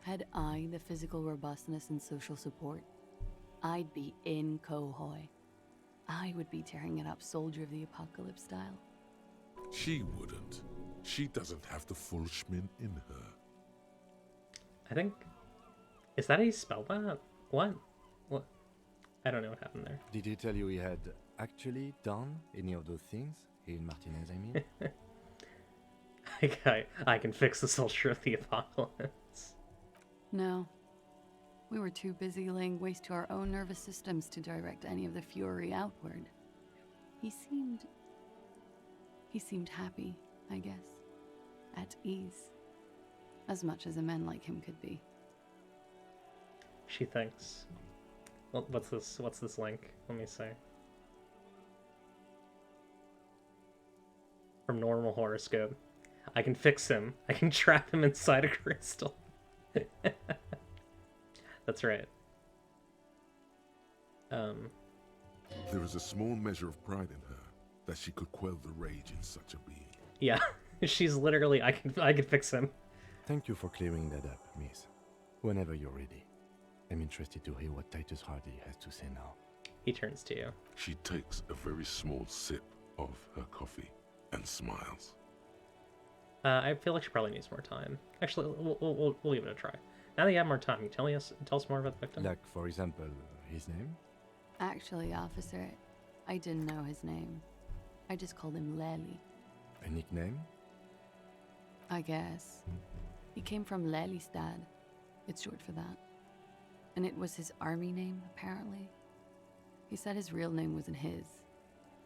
Speaker 19: Had I the physical robustness and social support, I'd be in Kohoi. I would be tearing it up Soldier of the Apocalypse style.
Speaker 5: She wouldn't. She doesn't have the full schmin in her.
Speaker 1: I think... Is that how you spell that? What? I don't know what happened there.
Speaker 7: Did he tell you he had actually done any of those things? He and Martinez, I mean?
Speaker 1: I can fix the Soldier of the Apocalypse.
Speaker 19: No. We were too busy laying waste to our own nervous systems to direct any of the fury outward. He seemed happy, I guess. At ease. As much as a man like him could be.
Speaker 1: She thinks. Well, what's this link? Let me see. From Normal Horoscope. I can fix him. I can trap him inside a crystal. That's right.
Speaker 5: There is a small measure of pride in her that she could quell the rage in such a being.
Speaker 1: Yeah, she's literally, I can fix him.
Speaker 7: Thank you for clearing that up, miss. Whenever you're ready. I'm interested to hear what Titus Hardy has to say now.
Speaker 1: He turns to you.
Speaker 5: She takes a very small sip of her coffee and smiles.
Speaker 1: I feel like she probably needs more time. Actually, we'll give it a try. Now that you have more time, can you tell us more about the victim?
Speaker 7: Like, for example, his name?
Speaker 19: Actually, officer, I didn't know his name. I just called him Lely.
Speaker 7: A nickname?
Speaker 19: I guess. He came from Lelystad. It's short for that. And it was his army name, apparently. He said his real name wasn't his.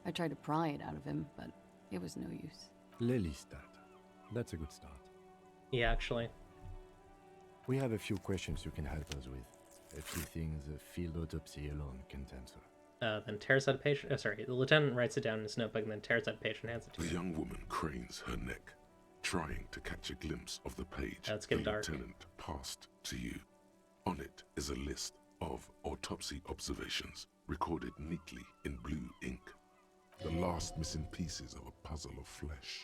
Speaker 19: I tried to pry it out of him, but it was no use.
Speaker 7: Lelystad. That's a good start.
Speaker 1: Yeah, actually.
Speaker 7: We have a few questions you can help us with. A few things a field autopsy alone can't answer.
Speaker 1: Then tears out a page. Oh, sorry. The lieutenant writes it down in his notebook and then tears out a page and hands it to
Speaker 5: The
Speaker 1: you.
Speaker 5: young woman cranes her neck, trying to catch a glimpse of the page
Speaker 1: It's
Speaker 5: the
Speaker 1: getting dark.
Speaker 5: lieutenant passed to you. On it is a list of autopsy observations recorded neatly in blue ink. The last missing pieces of a puzzle of flesh.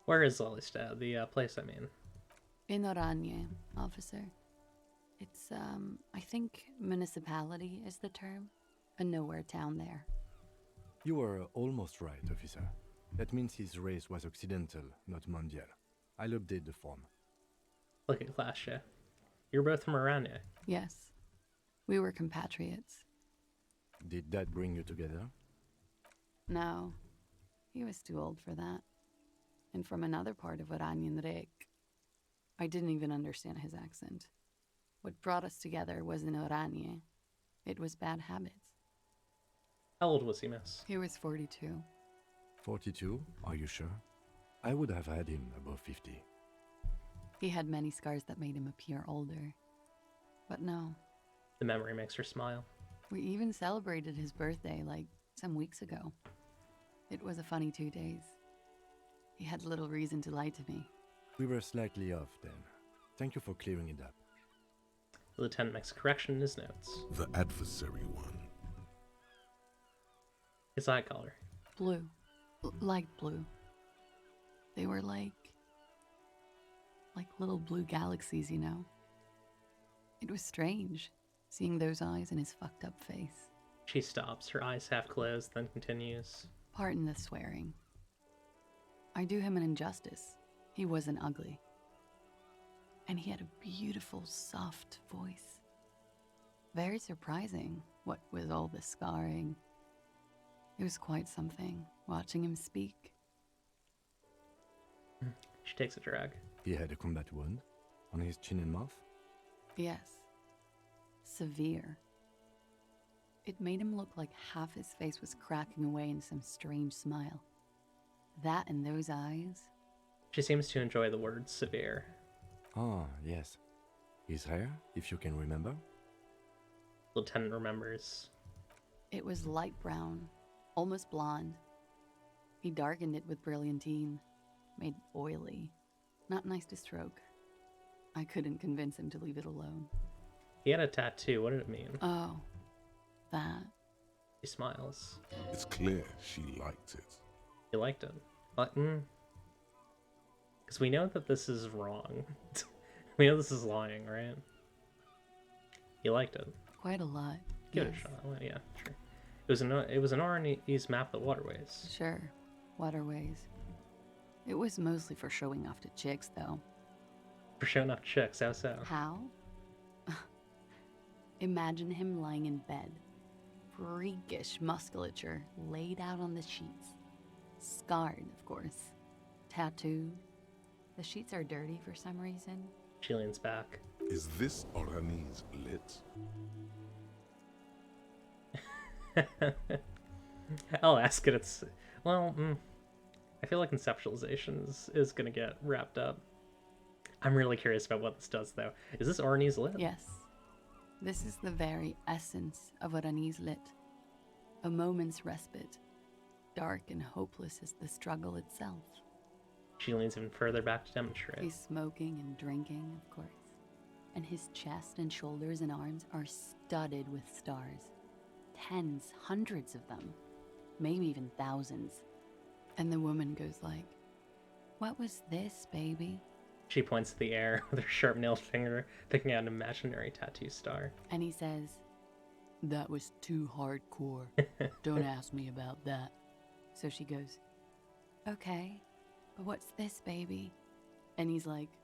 Speaker 1: Where is Lelystad? The place, I mean.
Speaker 19: In Oranje, officer. It's, I think municipality is the term. A nowhere town there.
Speaker 7: You were almost right, officer. That means his race was occidental, not mondial. I'll update the form.
Speaker 1: Look at Klasha. You're both from Oranje.
Speaker 19: Yes. We were compatriots.
Speaker 7: Did that bring you together?
Speaker 19: No. He was too old for that. And from another part of Oranjenrijk. I didn't even understand his accent. What brought us together wasn't Oranje. It was bad habits.
Speaker 1: How old was he, miss?
Speaker 19: He was 42.
Speaker 7: 42? Are you sure? I would have had him above 50.
Speaker 19: He had many scars that made him appear older. But no.
Speaker 1: The memory makes her smile.
Speaker 19: We even celebrated his birthday, like, some weeks ago. It was a funny 2 days. He had little reason to lie to me.
Speaker 7: We were slightly off then. Thank you for clearing it up.
Speaker 1: The lieutenant makes a correction in his notes.
Speaker 5: The adversary one.
Speaker 1: His eye color.
Speaker 19: Blue. Light blue. They were like little blue galaxies, you know? It was strange, seeing those eyes in his fucked up face.
Speaker 1: She stops, her eyes half closed, then continues.
Speaker 19: Pardon the swearing. I do him an injustice. He wasn't ugly. And he had a beautiful, soft voice. Very surprising, what with all the scarring. It was quite something, watching him speak.
Speaker 1: She takes a drag.
Speaker 7: He had a combat wound on his chin and mouth?
Speaker 19: Yes. Severe. It made him look like half his face was cracking away in some strange smile. That and those eyes.
Speaker 1: She seems to enjoy the word severe.
Speaker 7: Ah, yes. His hair, if you can remember?
Speaker 1: Lieutenant remembers.
Speaker 19: It was light brown, almost blonde. He darkened it with brilliantine, made oily. Not nice to stroke. I couldn't convince him to leave it alone.
Speaker 1: He had a tattoo. What did it mean?
Speaker 19: Oh, that.
Speaker 1: He smiles.
Speaker 5: It's clear she liked it.
Speaker 1: He liked it. But, because we know that this is wrong. We know this is lying, right? He liked it.
Speaker 19: Quite a lot.
Speaker 1: Give it a shot. Well, yeah, sure. It was an Oranese map of waterways.
Speaker 19: Sure. Waterways. It was mostly for showing off to chicks, though.
Speaker 1: For showing off chicks, how so?
Speaker 19: How? Imagine him lying in bed. Freakish musculature laid out on the sheets. Scarred, of course. Tattooed. The sheets are dirty for some reason.
Speaker 1: She leans back.
Speaker 5: Is this Oranese lit?
Speaker 1: I'll ask it. It's well. I feel like conceptualization is gonna get wrapped up. I'm really curious about what this does, though. Is this Oranese lit?
Speaker 19: Yes. This is the very essence of Oranese lit. A moment's respite. Dark and hopeless as the struggle itself.
Speaker 1: She leans even further back to demonstrate.
Speaker 19: He's smoking and drinking, of course. And his chest and shoulders and arms are studded with stars. Tens, hundreds of them. Maybe even thousands. And the woman goes like, "What was this, baby?"
Speaker 1: She points to the air with her sharp-nailed finger, picking out an imaginary tattoo star.
Speaker 19: And he says, "That was too hardcore. Don't ask me about that." So she goes, "Okay, but what's this, baby?" And he's like,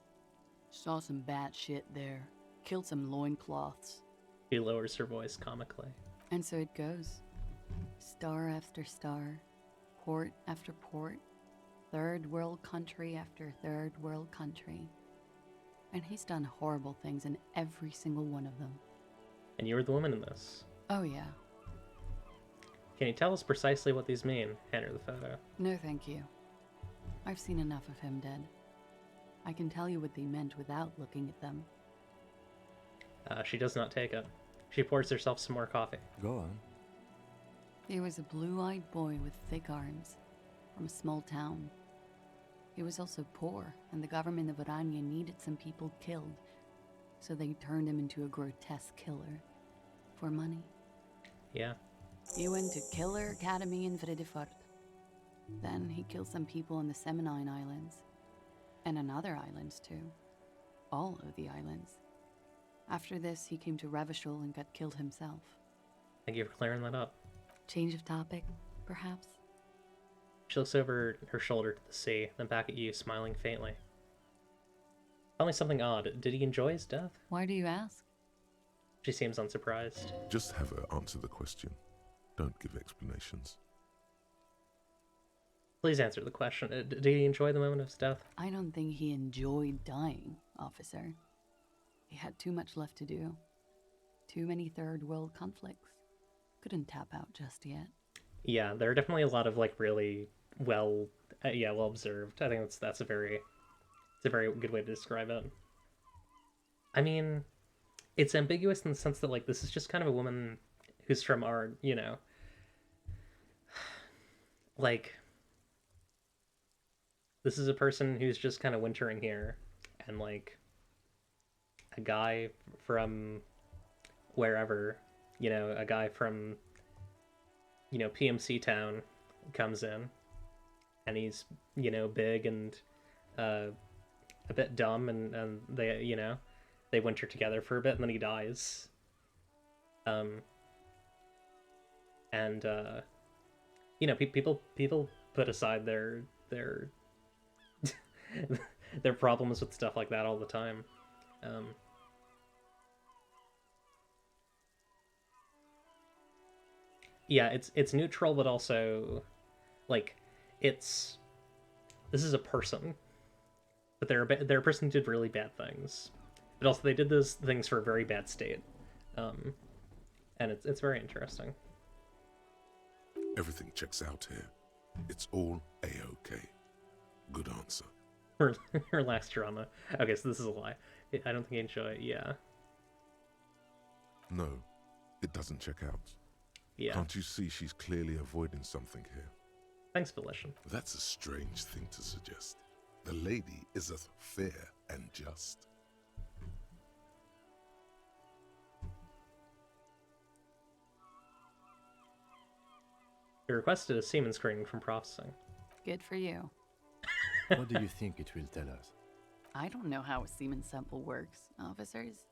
Speaker 19: "Saw some bat shit there. Killed some loincloths."
Speaker 1: He lowers her voice comically.
Speaker 19: And so it goes. Star after star, port after port, third world country after third world country. And he's done horrible things in every single one of them.
Speaker 1: And you were the woman in this.
Speaker 19: Oh yeah.
Speaker 1: Can you tell us precisely what these mean? Hand her the photo.
Speaker 19: No thank you. I've seen enough of him dead. I can tell you what they meant without looking at them.
Speaker 1: She does not take it. She pours herself some more coffee.
Speaker 7: Go on.
Speaker 19: He was a blue-eyed boy with thick arms, from a small town. He was also poor, and the government of Orania needed some people killed, so they turned him into a grotesque killer. For money.
Speaker 1: Yeah.
Speaker 19: He went to Killer Academy in Vredefort. Then he killed some people on the Seminine Islands. And on other islands, too. All of the islands. After this, he came to Revachol and got killed himself.
Speaker 1: Thank you for clearing that up.
Speaker 19: Change of topic, perhaps?
Speaker 1: She looks over her shoulder to the sea, then back at you, smiling faintly. Tell me something odd. Did he enjoy his death?
Speaker 19: Why do you ask?
Speaker 1: She seems unsurprised.
Speaker 5: Just have her answer the question. Don't give explanations.
Speaker 1: Please answer the question. Did he enjoy the moment of his death?
Speaker 19: I don't think he enjoyed dying, officer. He had too much left to do. Too many third world conflicts. Couldn't tap out just yet.
Speaker 1: Yeah, there are definitely a lot of like really well observed. I think that's a very good way to describe it. I mean, it's ambiguous in the sense that like this is just kind of a woman who's from our, you know, like this is a person who's just kind of wintering here, and like a guy from wherever, you know, a guy from, you know, PMC town comes in, and he's, you know, big and a bit dumb, and they, you know, they winter together for a bit, and then he dies. And you know, people put aside their their problems with stuff like that all the time. Yeah, it's neutral, but also like this is a person, but they're a person who did really bad things, but also they did those things for a very bad state, and it's very interesting.
Speaker 5: Everything checks out here. It's all A-OK. Good answer.
Speaker 1: Relax, drama. Okay, so this is a lie. I don't think you enjoy it. Yeah.
Speaker 5: No, it doesn't check out.
Speaker 1: Yeah.
Speaker 5: Can't you see she's clearly avoiding something here?
Speaker 1: Thanks, Volition.
Speaker 5: That's a strange thing to suggest. The lady is as fair and just.
Speaker 1: You requested a semen screening from processing.
Speaker 19: Good for you.
Speaker 7: What do you think it will tell us?
Speaker 19: I don't know how a semen sample works, officers.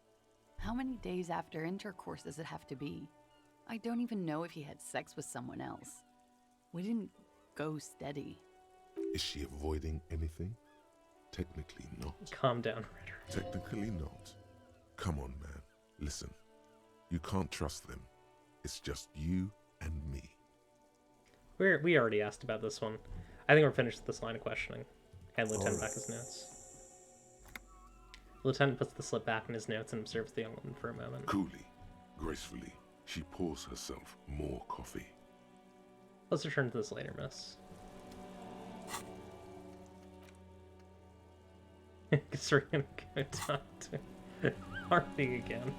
Speaker 19: How many days after intercourse does it have to be? I don't even know if he had sex with someone else. We didn't go steady.
Speaker 5: Is she avoiding anything? Technically not.
Speaker 1: Calm down, Ritter.
Speaker 5: Technically not. Come on, man. Listen. You can't trust them. It's just you and me.
Speaker 1: We already asked about this one. I think we're finished with this line of questioning. Hand Lieutenant back his notes. Lieutenant puts the slip back in his notes and observes the young woman for a moment.
Speaker 5: Coolly, gracefully, she pours herself more coffee.
Speaker 1: Let's return to this later, miss. Guess we're gonna go talk to Harvey again.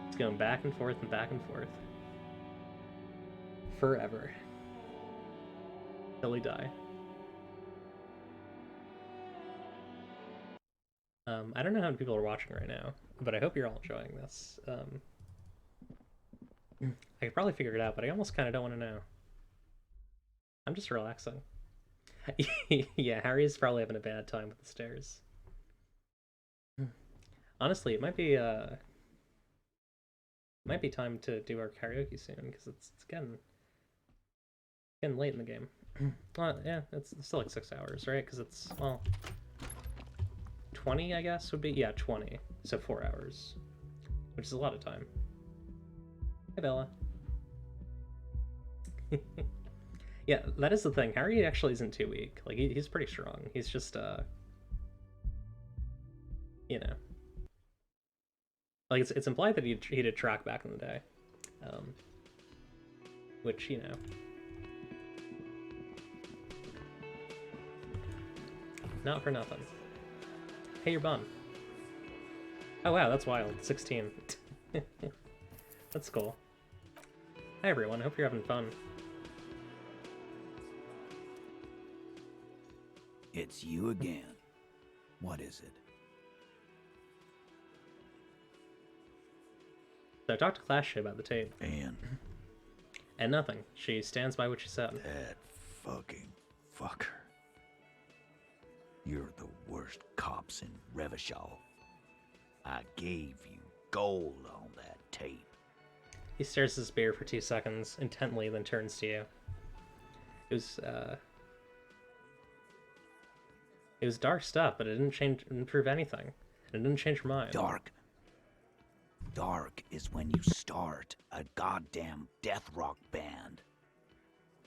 Speaker 1: It's going back and forth and back and forth. Forever. Till we die. I don't know how many people are watching right now, but I hope you're all enjoying this. I could probably figure it out, but I almost kind of don't want to know. I'm just relaxing. Yeah, Harry's probably having a bad time with the stairs. Honestly, it might be time to do our karaoke soon, because it's getting late in the game. Well, yeah, it's still like 6 hours, right? Because it's, well, 20, I guess, would be, yeah, 20. So 4 hours, which is a lot of time. Hey, Bella. Yeah, that is the thing. Harry actually isn't too weak. Like, he's pretty strong. He's just, you know. Like, it's implied that he did track back in the day. Which, you know. Not for nothing. Hey, you're bum. Oh, wow, that's wild. 16. That's cool. Hi, everyone. Hope you're having fun.
Speaker 13: It's you again. What is it?
Speaker 1: So I talked to Clash about the tape.
Speaker 13: And
Speaker 1: nothing. She stands by what she said.
Speaker 13: That fucking fucker. You're the worst cops in Revachol. I gave you gold on that tape.
Speaker 1: He stares at his beer for 2 seconds, intently, then turns to you. It was dark stuff, but it didn't prove anything. It didn't change her mind.
Speaker 13: Dark. Dark is when you start a goddamn death rock band.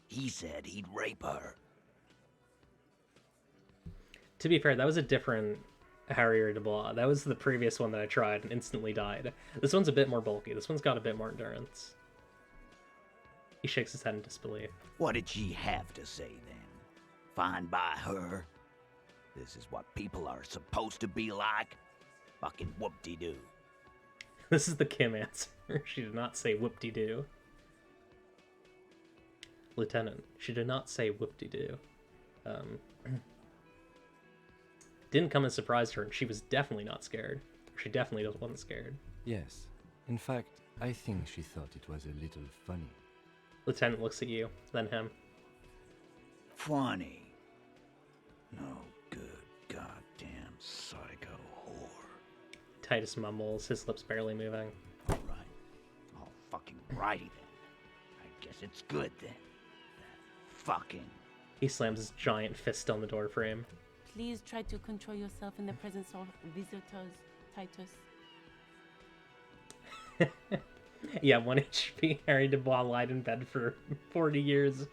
Speaker 13: He said he'd rape her.
Speaker 1: To be fair, that was a different Harrier Dubois. That was the previous one that I tried and instantly died. This one's a bit more bulky. This one's got a bit more endurance. He shakes his head in disbelief.
Speaker 13: What did she have to say then? Fine by her? This is what people are supposed to be like? Fucking whoop-de-doo.
Speaker 1: This is the Kim answer. She did not say whoop-de-doo. Lieutenant, she did not say whoop-de-doo. Didn't come as a surprise to her, and she was definitely not scared. She definitely wasn't scared.
Speaker 7: Yes. In fact, I think she thought it was a little funny.
Speaker 1: Lieutenant looks at you, then him.
Speaker 13: Funny? No good goddamn psycho whore.
Speaker 1: Titus mumbles, his lips barely moving.
Speaker 13: Alright. All fucking righty then. I guess it's good then. That fucking...
Speaker 1: He slams his giant fist on the door frame.
Speaker 15: Please try to control yourself in the presence of visitors, Titus.
Speaker 1: Yeah, 1 HP. Harry Dubois lied in bed for 40 years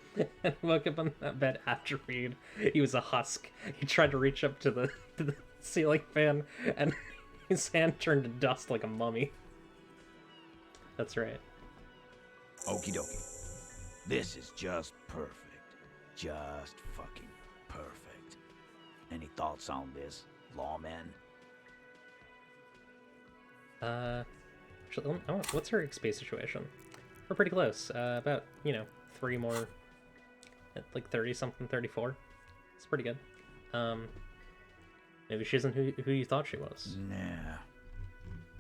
Speaker 1: and woke up on that bed atrophied. He was a husk. He tried to reach up to the ceiling fan, and his hand turned to dust like a mummy. That's right.
Speaker 13: Okie dokie. This is just perfect. Just fucking perfect. Any thoughts on this, lawman?
Speaker 1: What's her XP situation? We're pretty close. About, 3 more, like 30 something, 34. It's pretty good. Maybe she isn't who you thought she was.
Speaker 13: Nah,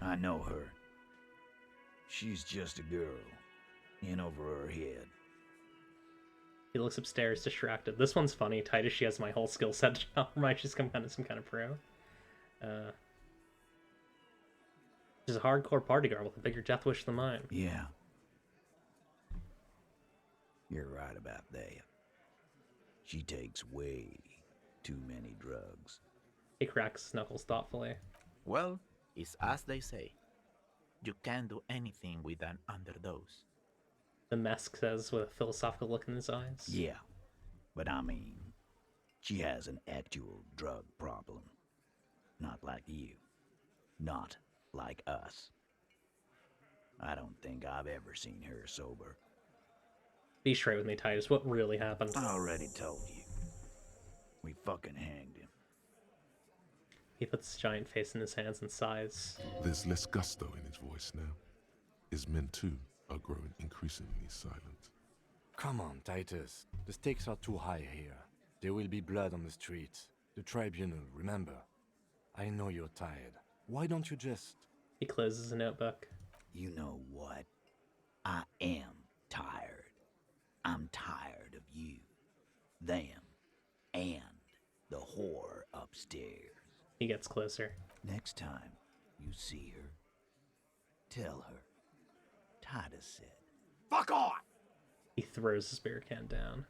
Speaker 13: I know her. She's just a girl, in over her head.
Speaker 1: He looks upstairs, distracted. This one's funny. Titus, she has my whole skill set. Remind she's some kind of pro. She's a hardcore party girl with a bigger death wish than mine.
Speaker 13: Yeah. You're right about that. She takes way too many drugs.
Speaker 1: He cracks his knuckles thoughtfully.
Speaker 20: Well, it's as they say. You can't do anything with an underdose.
Speaker 1: The Mesk says with a philosophical look in his eyes.
Speaker 13: Yeah, but I mean, she has an actual drug problem. Not like you. Not like us. I don't think I've ever seen her sober.
Speaker 1: Be straight with me, Titus. What really happened?
Speaker 13: I already told you. We fucking hanged him.
Speaker 1: He puts his giant face in his hands and sighs.
Speaker 5: There's less gusto in his voice now. His men, too, are growing increasingly silent.
Speaker 7: Come on, Titus. The stakes are too high here. There will be blood on the streets. The tribunal, remember. I know you're tired. Why don't you just...
Speaker 1: He closes a notebook.
Speaker 13: You know what? I am tired. I'm tired of you, them, and the whore upstairs.
Speaker 1: He gets closer.
Speaker 13: Next time you see her, tell her Titus said, "Fuck off!"
Speaker 1: He throws his beer can down.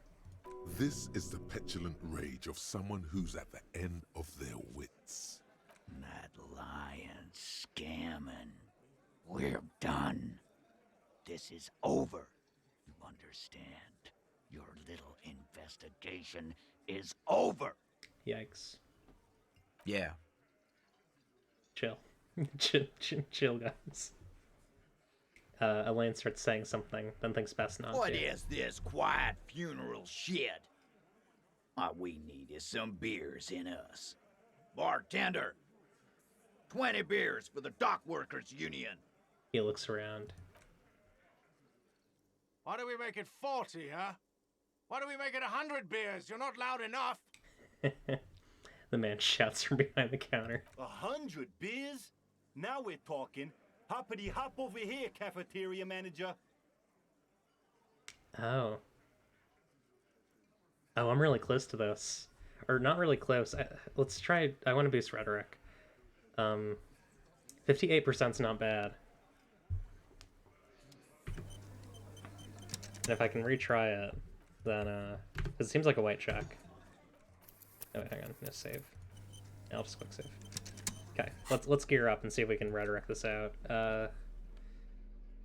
Speaker 5: This is the petulant rage of someone who's at the end of their wits.
Speaker 13: That lying, scamming. We're done. This is over. You understand? Your little investigation is over.
Speaker 1: Yikes.
Speaker 20: Yeah.
Speaker 1: Chill. chill, guys. Elaine starts saying something, then thinks best not
Speaker 13: What
Speaker 1: to.
Speaker 13: is this quiet funeral shit? What we need is some beers in us. Bartender, 20 beers for the Dock Workers Union.
Speaker 1: He looks around.
Speaker 8: Why do we make it 40, huh? Why do we make it 100 beers? You're not loud enough.
Speaker 1: The man shouts from behind the counter.
Speaker 16: 100 beers? Now we're talking. Hoppity hop over here, cafeteria manager.
Speaker 1: Oh. Oh, I'm really close to this. Or not really close. Let's try... I want to boost rhetoric. 58%'s not bad. And if I can retry it, then, because it seems like a white check. Oh, wait, hang on. No save. I'll just quick save. Okay, let's gear up and see if we can rhetoric this out.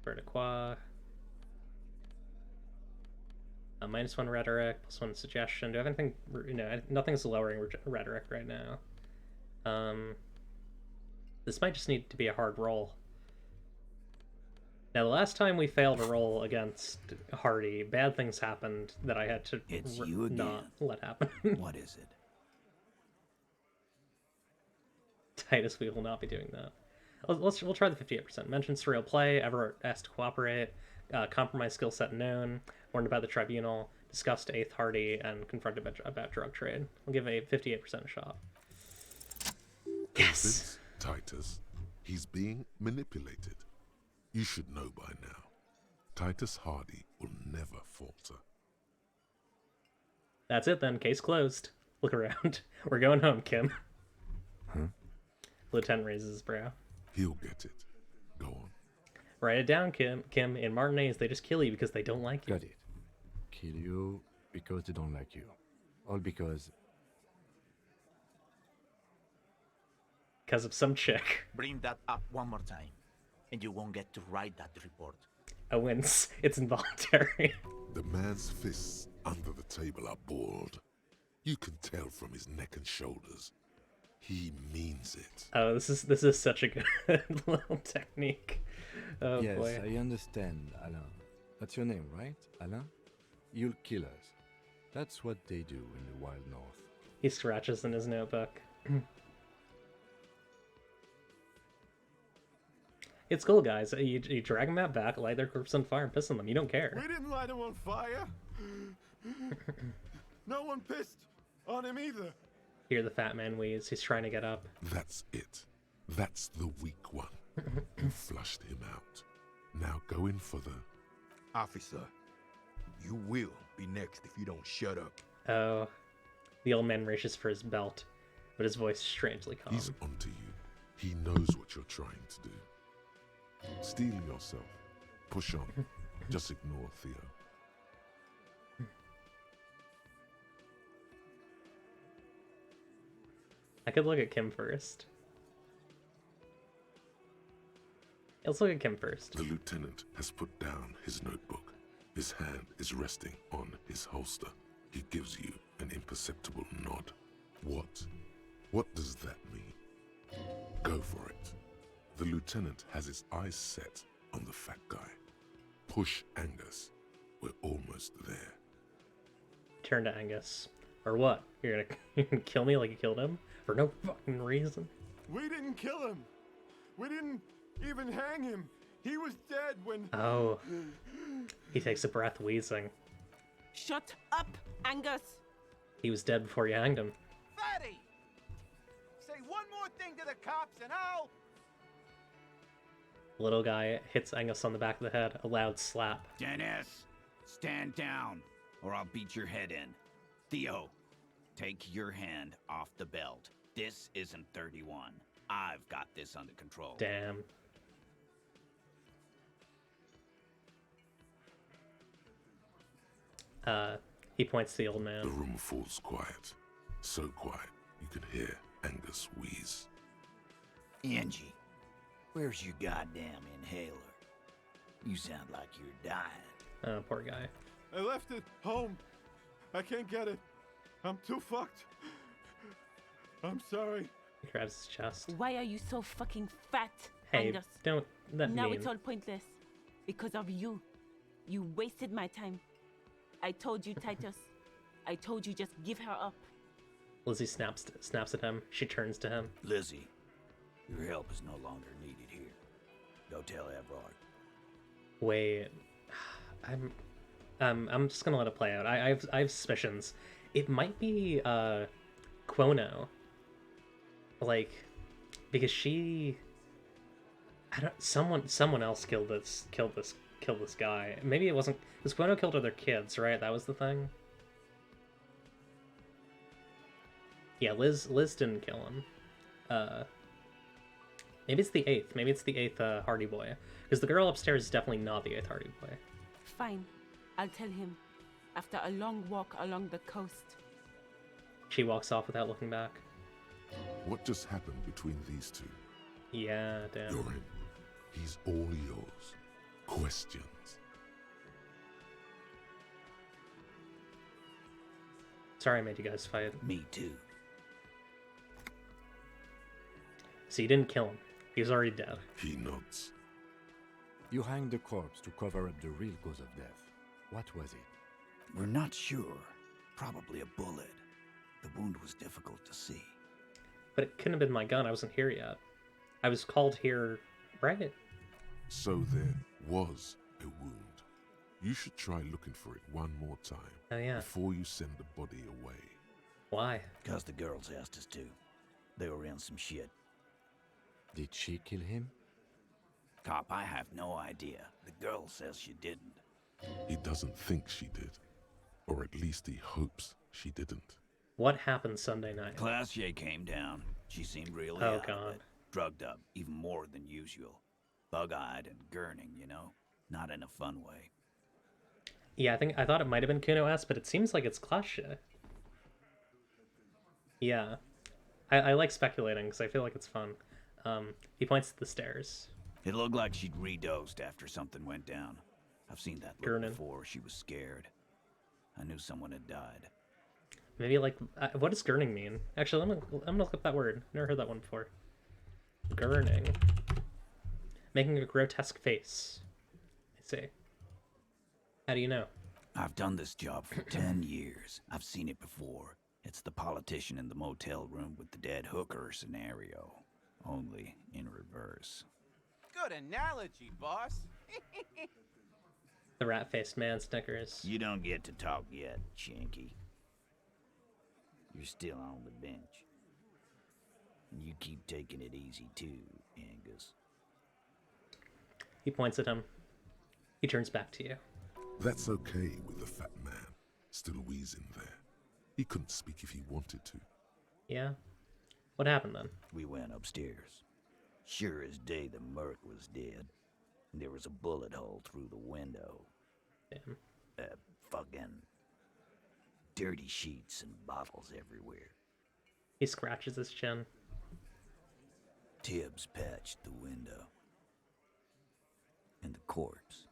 Speaker 1: Vertiqua. -1 rhetoric, +1 suggestion. Do I have anything? No, nothing's lowering rhetoric right now. This might just need to be a hard roll. Now, the last time we failed a roll against Hardy, bad things happened that I had to not let happen.
Speaker 13: What is it?
Speaker 1: Titus, we will not be doing that. We'll try the 58%. Mention surreal play, ever asked to cooperate, compromise skill set known, warned about the tribunal, discussed 8th Hardy, and confronted about drug trade. We'll give a 58% shot. Yes!
Speaker 5: Titus, he's being manipulated. You should know by now. Titus Hardy will never falter.
Speaker 1: That's it then. Case closed. Look around. We're going home, Kim.
Speaker 5: Huh?
Speaker 1: Lieutenant raises his brow.
Speaker 5: He'll get it. Go on.
Speaker 1: Write it down, Kim. Kim, in Martinez, they just kill you because they don't like you.
Speaker 7: Got it. Kill you because they don't like you. All because...
Speaker 1: Because of some chick.
Speaker 20: Bring that up one more time, and you won't get to write that report.
Speaker 1: I wince. It's involuntary.
Speaker 5: The man's fists under the table are balled. You can tell from his neck and shoulders. He means it.
Speaker 1: Oh, this is such a good little technique. Oh
Speaker 7: yes,
Speaker 1: boy.
Speaker 7: I understand, Alain. That's your name, right? Alain? You'll kill us. That's what they do in the Wild North.
Speaker 1: He scratches in his notebook. It's cool, guys. You drag them out back, light their corpse on fire, and piss on them. You don't care.
Speaker 17: We didn't light him on fire. No one pissed on him either.
Speaker 1: Hear the fat man wheeze. He's trying to get up.
Speaker 5: That's it. That's the weak one. You flushed him out. Now go in for the...
Speaker 6: Officer, you will be next if you don't shut up.
Speaker 1: Oh. The old man reaches for his belt, but his voice strangely calm.
Speaker 5: He's onto you. He knows what you're trying to do. Steel yourself. Push on. Just ignore Theo.
Speaker 1: I could look at Kim first. Let's look at Kim first.
Speaker 5: The lieutenant has put down his notebook. His hand is resting on his holster. He gives you an imperceptible nod. What? What does that mean? Go for it. The lieutenant has his eyes set on the fat guy. Push Angus. We're almost there.
Speaker 1: Turn to Angus. Or what? You're gonna kill me like you killed him? For no fucking reason?
Speaker 17: We didn't kill him. We didn't even hang him. He was dead when...
Speaker 1: Oh. He takes a breath, wheezing.
Speaker 15: Shut up, Angus!
Speaker 1: He was dead before you hanged him.
Speaker 14: Fatty! Say one more thing to the cops and I'll...
Speaker 1: The little guy hits Angus on the back of the head. A loud slap.
Speaker 13: Dennis, stand down, or I'll beat your head in. Theo, take your hand off the belt. This isn't 31. I've got this under control.
Speaker 1: Damn. He points to the old man.
Speaker 5: The room falls quiet. So quiet, you can hear Angus wheeze.
Speaker 13: Angie, where's your goddamn inhaler? You sound like you're dying.
Speaker 1: Oh, poor guy.
Speaker 17: I left it home. I can't get it. I'm too fucked. I'm sorry.
Speaker 1: He grabs his chest.
Speaker 15: Why are you so fucking fat,
Speaker 1: Hey,
Speaker 15: Angus?
Speaker 1: don't...
Speaker 15: Now
Speaker 1: mean.
Speaker 15: it's all pointless. Because of you. You wasted my time. I told you, Titus. I told you just give her up.
Speaker 1: Lizzie snaps at him. She turns to him.
Speaker 13: Lizzie, your help is no longer needed here. Go tell Everard.
Speaker 1: Wait. I'm just gonna let it play out. I have suspicions. It might be Quono. like, because she, I don't, someone else killed this guy. Maybe it wasn't, because Gwenno killed other kids, right? That was the thing. Yeah, Liz didn't kill him. Maybe it's the 8th. Maybe it's the 8th Hardy Boy. Because the girl upstairs is definitely not the 8th Hardy Boy.
Speaker 15: Fine. I'll tell him. After a long walk along the coast.
Speaker 1: She walks off without looking back.
Speaker 5: What just happened between these two?
Speaker 1: Yeah, damn.
Speaker 5: You're in. He's all yours. Questions.
Speaker 1: Sorry I made you guys fight.
Speaker 13: Me too.
Speaker 1: So you didn't kill him. He was already dead.
Speaker 5: He nods.
Speaker 7: You hanged the corpse to cover up the real cause of death. What was it?
Speaker 13: We're not sure. Probably a bullet. The wound was difficult to see.
Speaker 1: But it couldn't have been my gun. I wasn't here yet. I was called here, right?
Speaker 5: So there was a wound. You should try looking for it one more time.
Speaker 1: Oh, yeah.
Speaker 5: Before you send the body away.
Speaker 1: Why?
Speaker 13: Because the girls asked us to. They were in some shit.
Speaker 7: Did she kill him?
Speaker 13: Cop, I have no idea. The girl says she didn't.
Speaker 5: He doesn't think she did. Or at least he hopes she didn't.
Speaker 1: What happened Sunday night?
Speaker 13: Classier came down. She seemed really
Speaker 1: Oh,
Speaker 13: out of
Speaker 1: God.
Speaker 13: it. Drugged up, even more than usual. Bug-eyed and gurning, you know? Not in a fun way.
Speaker 1: Yeah, I thought it might have been Kuno S, but it seems like it's Classier. Yeah. I like speculating, because I feel like it's fun. He points to the stairs.
Speaker 13: It looked like she'd redosed after something went down. I've seen that look before. She was scared. I knew someone had died.
Speaker 1: Maybe like, what does gurning mean? Actually, I'm gonna look up that word. Never heard that one before. Gurning. Making a grotesque face. I see. How do you know?
Speaker 13: I've done this job for 10 years. I've seen it before. It's the politician in the motel room with the dead hooker scenario. Only in reverse.
Speaker 14: Good analogy, boss.
Speaker 1: The rat-faced man snickers.
Speaker 13: You don't get to talk yet, Shanky. You're still on the bench. You keep taking it easy too, Angus.
Speaker 1: He points at him. He turns back to you.
Speaker 5: That's okay with the fat man, still wheezing there. He couldn't speak if he wanted to.
Speaker 1: Yeah? What happened then?
Speaker 13: We went upstairs. Sure as day the Merc was dead. There was a bullet hole through the window.
Speaker 1: Damn.
Speaker 13: Fucking dirty sheets and bottles everywhere.
Speaker 1: He scratches his chin.
Speaker 13: Tibbs patched the window. And the corpse.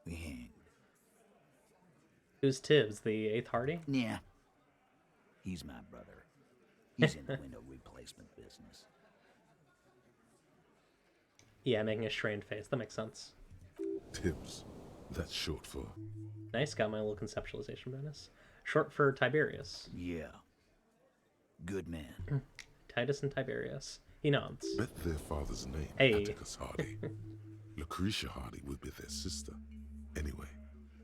Speaker 13: We hanged.
Speaker 1: Who's Tibbs, the 8th Hardy?
Speaker 13: Yeah. He's my brother. He's in the window replacement business.
Speaker 1: Yeah, making a strained face. That makes sense.
Speaker 5: Tibbs. That's short for...
Speaker 1: Nice, got my little conceptualization bonus. Short for Tiberius.
Speaker 13: Yeah. Good man.
Speaker 1: Titus and Tiberius. He nods.
Speaker 5: Bet their father's name,
Speaker 1: Hey.
Speaker 5: Atticus Hardy. Lucretia Hardy would be their sister. Anyway.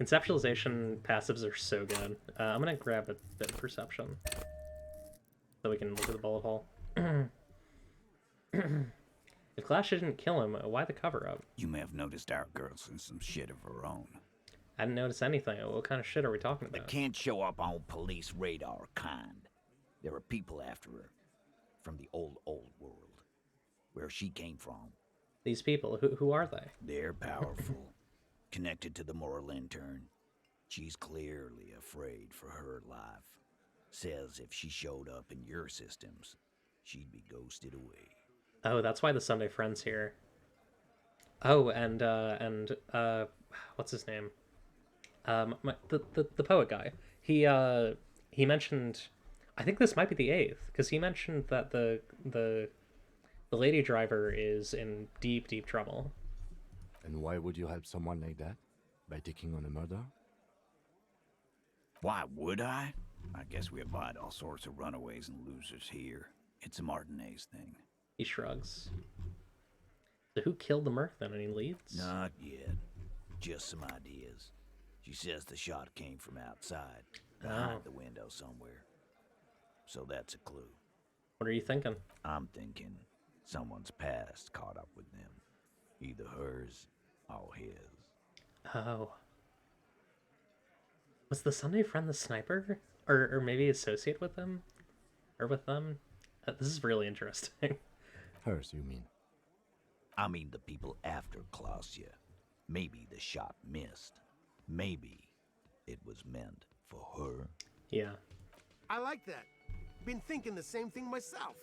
Speaker 1: Conceptualization passives are so good. I'm gonna grab a bit of perception. So we can look at the bullet hole. If Clash didn't kill him, why the cover-up?
Speaker 13: You may have noticed our girl's in some shit of her own.
Speaker 1: I didn't notice anything. What kind of shit are we talking about?
Speaker 13: That can't show up on police radar kind. There are people after her. From the old world. Where she came from.
Speaker 1: These people, who are they?
Speaker 13: They're powerful. Connected to the moral intern. She's clearly afraid for her life. Says if she showed up in your systems, she'd be ghosted away.
Speaker 1: Oh, that's why the Sunday Friend's here. Oh, and what's his name? The poet guy. He mentioned, I think this might be the 8th, because he mentioned that the lady driver is in deep trouble.
Speaker 7: And why would you help someone like that? By taking on a murder?
Speaker 13: Why would I? I guess we abide all sorts of runaways and losers here. It's a Martinez thing.
Speaker 1: He shrugs. So who killed the Merc then? Any leads?
Speaker 13: Not yet. Just some ideas. She says the shot came from outside. Behind the window somewhere. So that's a clue.
Speaker 1: What are you thinking?
Speaker 13: I'm thinking someone's past caught up with them. Either hers or his.
Speaker 1: Oh. Was the Sunday friend the sniper? Or maybe associate with them? Or with them? This is really interesting.
Speaker 7: Hers, you mean?
Speaker 13: I mean the people after Klausya. Maybe the shot missed. Maybe it was meant for her.
Speaker 1: Yeah.
Speaker 8: I like that. Been thinking the same thing myself.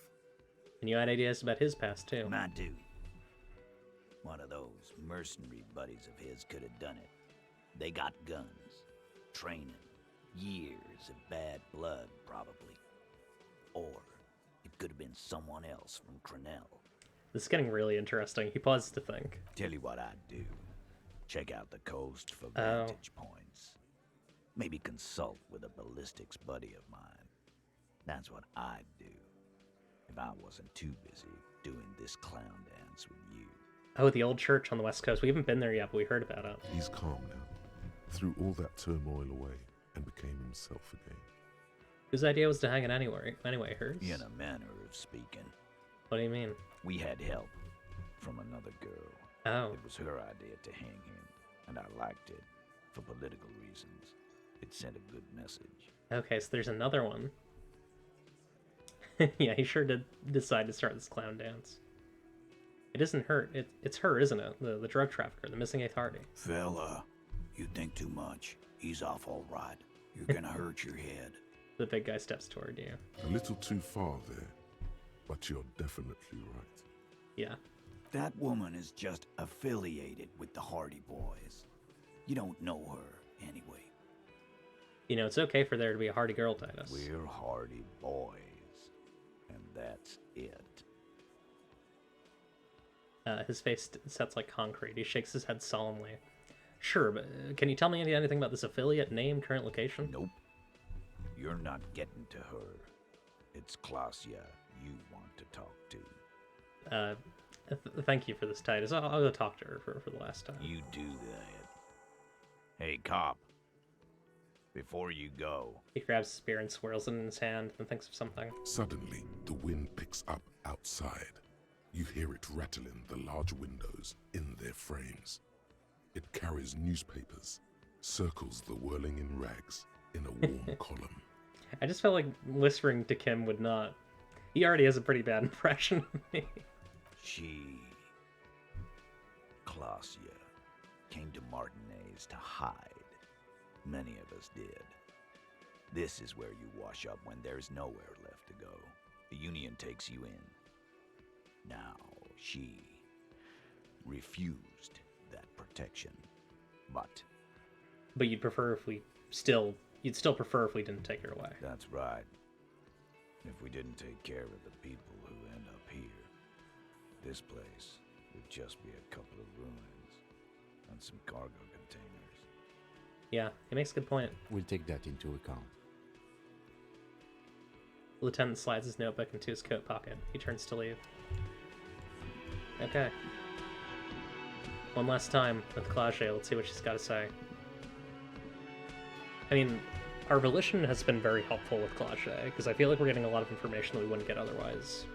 Speaker 1: And you had ideas about his past, too.
Speaker 13: I do. One of those mercenary buddies of his could have done it. They got guns, training, years of bad blood, probably. Or it could have been someone else from Crenell.
Speaker 1: This is getting really interesting. He paused to think.
Speaker 13: Tell you what I'd do. Check out the coast for vantage points. Maybe consult with a ballistics buddy of mine. That's what I'd do if I wasn't too busy doing this clown dance with you.
Speaker 1: Oh, the old church on the West Coast. We haven't been there yet, but we heard about it.
Speaker 5: He's calm now. Threw all that turmoil away and became himself again.
Speaker 1: Whose idea was to hang it anyway, hers?
Speaker 13: In a manner of speaking.
Speaker 1: What do you mean?
Speaker 13: We had help from another girl.
Speaker 1: Oh.
Speaker 13: It was her idea to hang him, and I liked it for political reasons. It sent a good message.
Speaker 1: Okay, so there's another one. Yeah, he sure did decide to start this clown dance. It isn't her. It's her, isn't it? The drug trafficker, the missing eighth Hardy.
Speaker 13: Fella, you think too much. He's off all right. You're gonna hurt your head.
Speaker 1: The big guy steps toward you.
Speaker 5: A little too far there, but you're definitely right.
Speaker 1: Yeah.
Speaker 13: That woman is just affiliated with the Hardy Boys. You don't know her, anyway.
Speaker 1: You know, it's okay for there to be a Hardy girl, Titus.
Speaker 13: We're Hardy Boys. And that's it.
Speaker 1: His face sets like concrete. He shakes his head solemnly. Sure, but can you tell me anything about this affiliate, name, current location?
Speaker 13: Nope. You're not getting to her. It's Klausya you want to talk to.
Speaker 1: Thank you for this, Titus. I'll go talk to her for the last time.
Speaker 13: You do that. Hey, cop. Before you go...
Speaker 1: He grabs his spear and swirls it in his hand and thinks of something.
Speaker 5: Suddenly, the wind picks up outside. You hear it rattling the large windows in their frames. It carries newspapers, circles the whirling in rags in a warm column.
Speaker 1: I just felt like whispering to Kim would not... He already has a pretty bad impression of me.
Speaker 13: She... Klausya came to Martinez to hide. Many of us did. This is where you wash up when there's nowhere left to go. The Union takes you in. Now, she refused that protection, but...
Speaker 1: But you'd prefer if we still... You'd still prefer if we didn't take her away.
Speaker 13: That's right. If we didn't take care of the people who end up here, this place would just be a couple of ruins and some cargo containers.
Speaker 1: Yeah, he makes a good point.
Speaker 7: We'll take that into account.
Speaker 1: The lieutenant slides his notebook into his coat pocket. He turns to leave. Okay. One last time with Klausya. Let's see what she's got to say. I mean, our volition has been very helpful with Klausya, because I feel like we're getting a lot of information that we wouldn't get otherwise.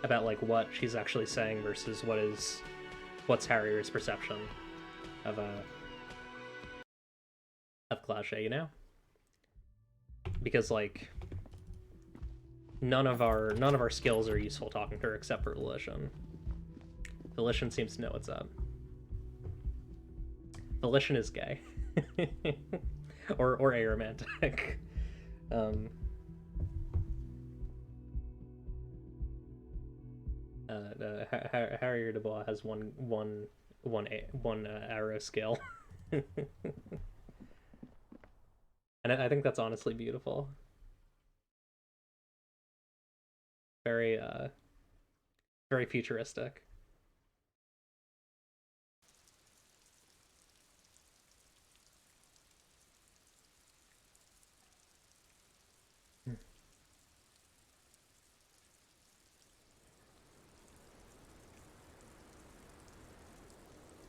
Speaker 1: About, like, what she's actually saying versus what's Harrier's perception of Klausya, you know? Because, like, none of our skills are useful talking to her except for Volition. Volition seems to know what's up. Volition is gay. or aromantic. Harrier Dubois has one arrow skill. And I think that's honestly beautiful. Very very futuristic.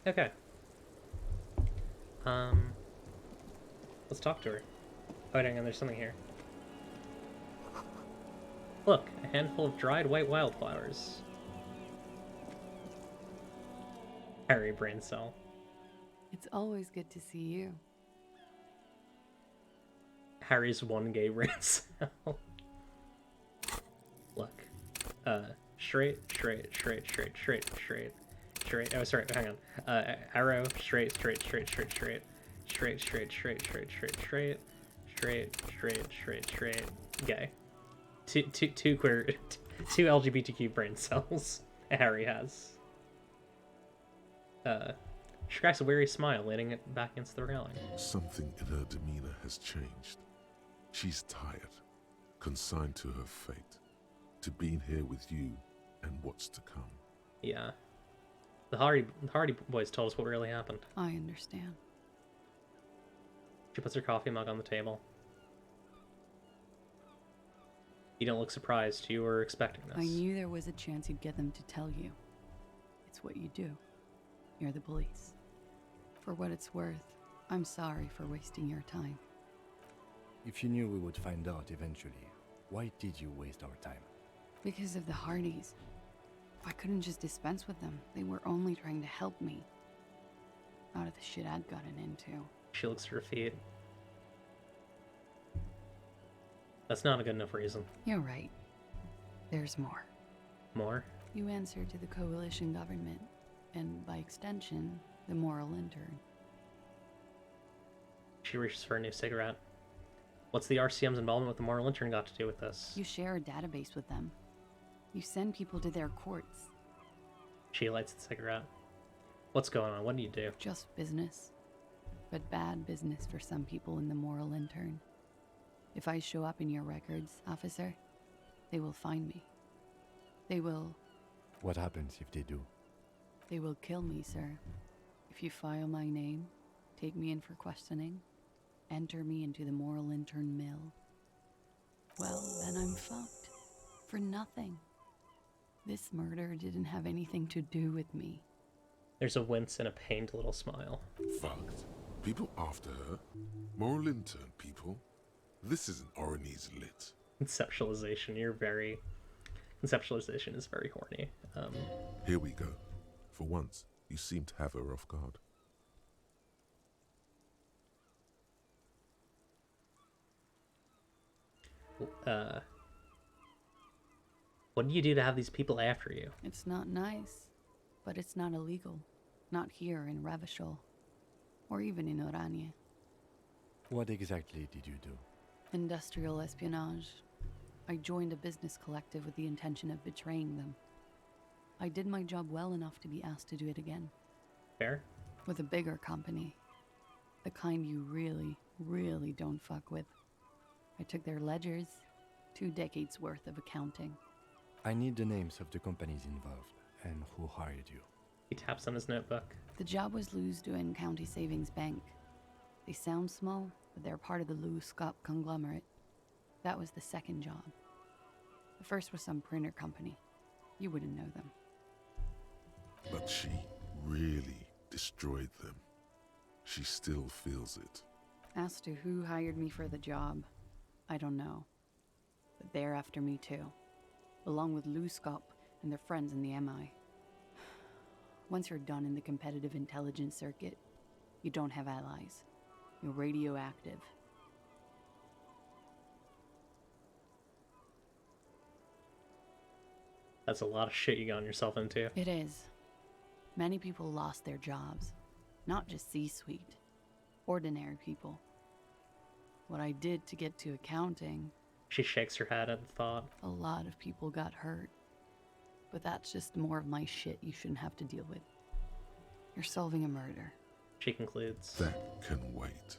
Speaker 1: Okay. Let's talk to her. Oh, hang on, there's something here. Look, a handful of dried white wildflowers. Harry brain cell.
Speaker 19: It's always good to see you.
Speaker 1: Harry's one gay brain cell. Look. Straight. Oh, sorry, hang on. Arrow, straight. Gay. Two queer, two LGBTQ brain cells Harry has. She cracks a weary smile, leaning it back against the railing.
Speaker 5: Something in her demeanor has changed. She's tired, consigned to her fate, to being here with you and what's to come.
Speaker 1: Yeah. The Hardy boys told us what really happened.
Speaker 19: I understand.
Speaker 1: She puts her coffee mug on the table. You don't look surprised. You were expecting this.
Speaker 19: I knew there was a chance you'd get them to tell you. It's what you do. You're the police. For what it's worth, I'm sorry for wasting your time.
Speaker 7: If you knew we would find out eventually, why did you waste our time?
Speaker 19: Because of the Hardys. I couldn't just dispense with them. They were only trying to help me. Out of the shit I'd gotten into.
Speaker 1: She looks at her feet. That's not a good enough reason.
Speaker 19: You're right. There's more.
Speaker 1: More?
Speaker 19: You answer to the coalition government, and by extension, the moral intern.
Speaker 1: She reaches for a new cigarette. What's the RCM's involvement with the moral intern got to do with this?
Speaker 19: You share a database with them. You send people to their courts.
Speaker 1: She lights the cigarette. What's going on? What do you do?
Speaker 19: Just business. But bad business for some people in the moral intern. If I show up in your records, officer, they will find me. They will...
Speaker 7: What happens if they do?
Speaker 19: They will kill me, sir. If you file my name, take me in for questioning, enter me into the moral intern mill, well, then I'm fucked. For nothing. This murder didn't have anything to do with me.
Speaker 1: There's a wince and a pained little smile.
Speaker 5: Fucked. People after her? Moral intern people? This isn't Orionese lit.
Speaker 1: Conceptualization, Conceptualization is very horny.
Speaker 5: Here we go. For once, you seem to have her off guard.
Speaker 1: What do you do to have these people after you?
Speaker 19: It's not nice, but it's not illegal. Not here in Ravishol, or even in Orania.
Speaker 7: What exactly did you do?
Speaker 19: Industrial espionage. I joined a business collective with the intention of betraying them. I did my job well enough to be asked to do it again.
Speaker 1: Fair?
Speaker 19: With a bigger company. The kind you really, really don't fuck with. I took their ledgers, 2 decades worth of accounting.
Speaker 7: I need the names of the companies involved and who hired you.
Speaker 1: He taps on his notebook.
Speaker 19: The job was Lou's-Duin County Savings Bank. They sound small, but they're part of the Lou-Scott conglomerate. That was the second job. The first was some printer company. You wouldn't know them.
Speaker 5: But she really destroyed them. She still feels it.
Speaker 19: As to who hired me for the job, I don't know. But they're after me too. Along with Lou-Scott and their friends in the MI. Once you're done in the competitive intelligence circuit, you don't have allies. You're radioactive.
Speaker 1: That's a lot of shit you got yourself into.
Speaker 19: It is. Many people lost their jobs. Not just C-suite. Ordinary people. What I did to get to accounting...
Speaker 1: She shakes her head at the thought.
Speaker 19: A lot of people got hurt. But that's just more of my shit you shouldn't have to deal with. You're solving a murder.
Speaker 1: She concludes.
Speaker 5: That can wait.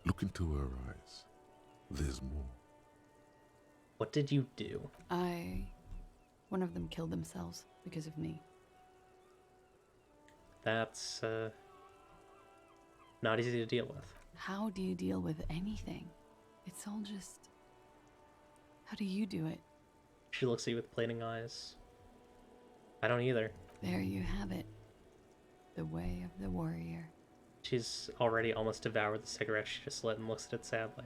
Speaker 5: Look into her eyes. There's more.
Speaker 1: What did you do?
Speaker 19: One of them killed themselves because of me.
Speaker 1: That's, not easy to deal with.
Speaker 19: How do you deal with anything? It's all just... How do you do it?
Speaker 1: She looks at you with pleading eyes. I don't either.
Speaker 19: There you have it. The way of the warrior.
Speaker 1: She's already almost devoured the cigarette she just lit and looks at it sadly.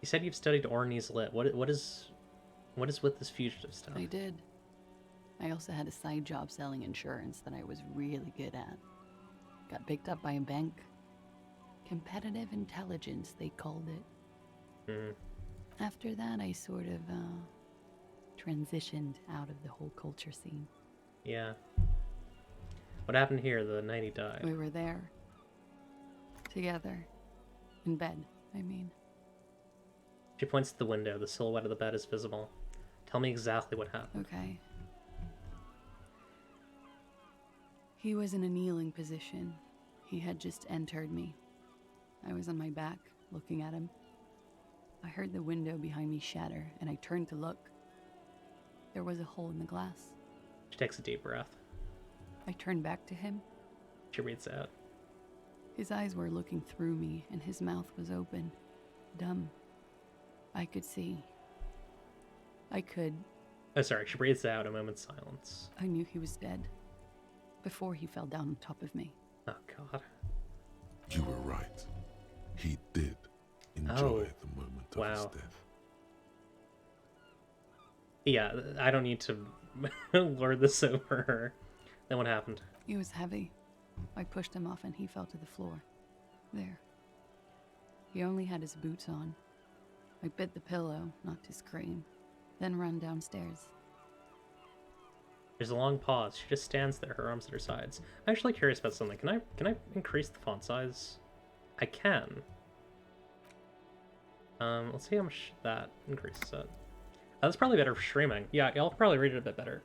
Speaker 1: You said you've studied Orkney's Lit. What is with this fugitive stuff?
Speaker 19: I did. I also had a side job selling insurance that I was really good at. Got picked up by a bank. Competitive intelligence, they called it. After that, I sort of transitioned out of the whole culture scene.
Speaker 1: Yeah. What happened here the night he died?
Speaker 19: We were there. Together. In bed, I mean.
Speaker 1: She points to the window. The silhouette of the bed is visible. Tell me exactly what happened.
Speaker 19: Okay. He was in a kneeling position. He had just entered me. I was on my back, looking at him. I heard the window behind me shatter, and I turned to look. There was a hole in the glass.
Speaker 1: She takes a deep breath.
Speaker 19: I turned back to him.
Speaker 1: She reads out.
Speaker 19: His eyes were looking through me, and his mouth was open. Dumb. I could see. I could.
Speaker 1: Oh, sorry. She breathes out. A moment's silence.
Speaker 19: I knew he was dead. Before he fell down on top of me.
Speaker 1: Oh, God.
Speaker 5: You were right. He did enjoy the moment of his death.
Speaker 1: Yeah, I don't need to lord this over her. Then what happened?
Speaker 19: He was heavy. I pushed him off and he fell to the floor. There. He only had his boots on. I bit the pillow, not to scream, then ran downstairs.
Speaker 1: There's a long pause. She just stands there, her arms at her sides. I'm actually curious about something. Can I increase the font size? I can. Let's see how much that increases it. That's probably better for streaming. Yeah, I'll probably read it a bit better.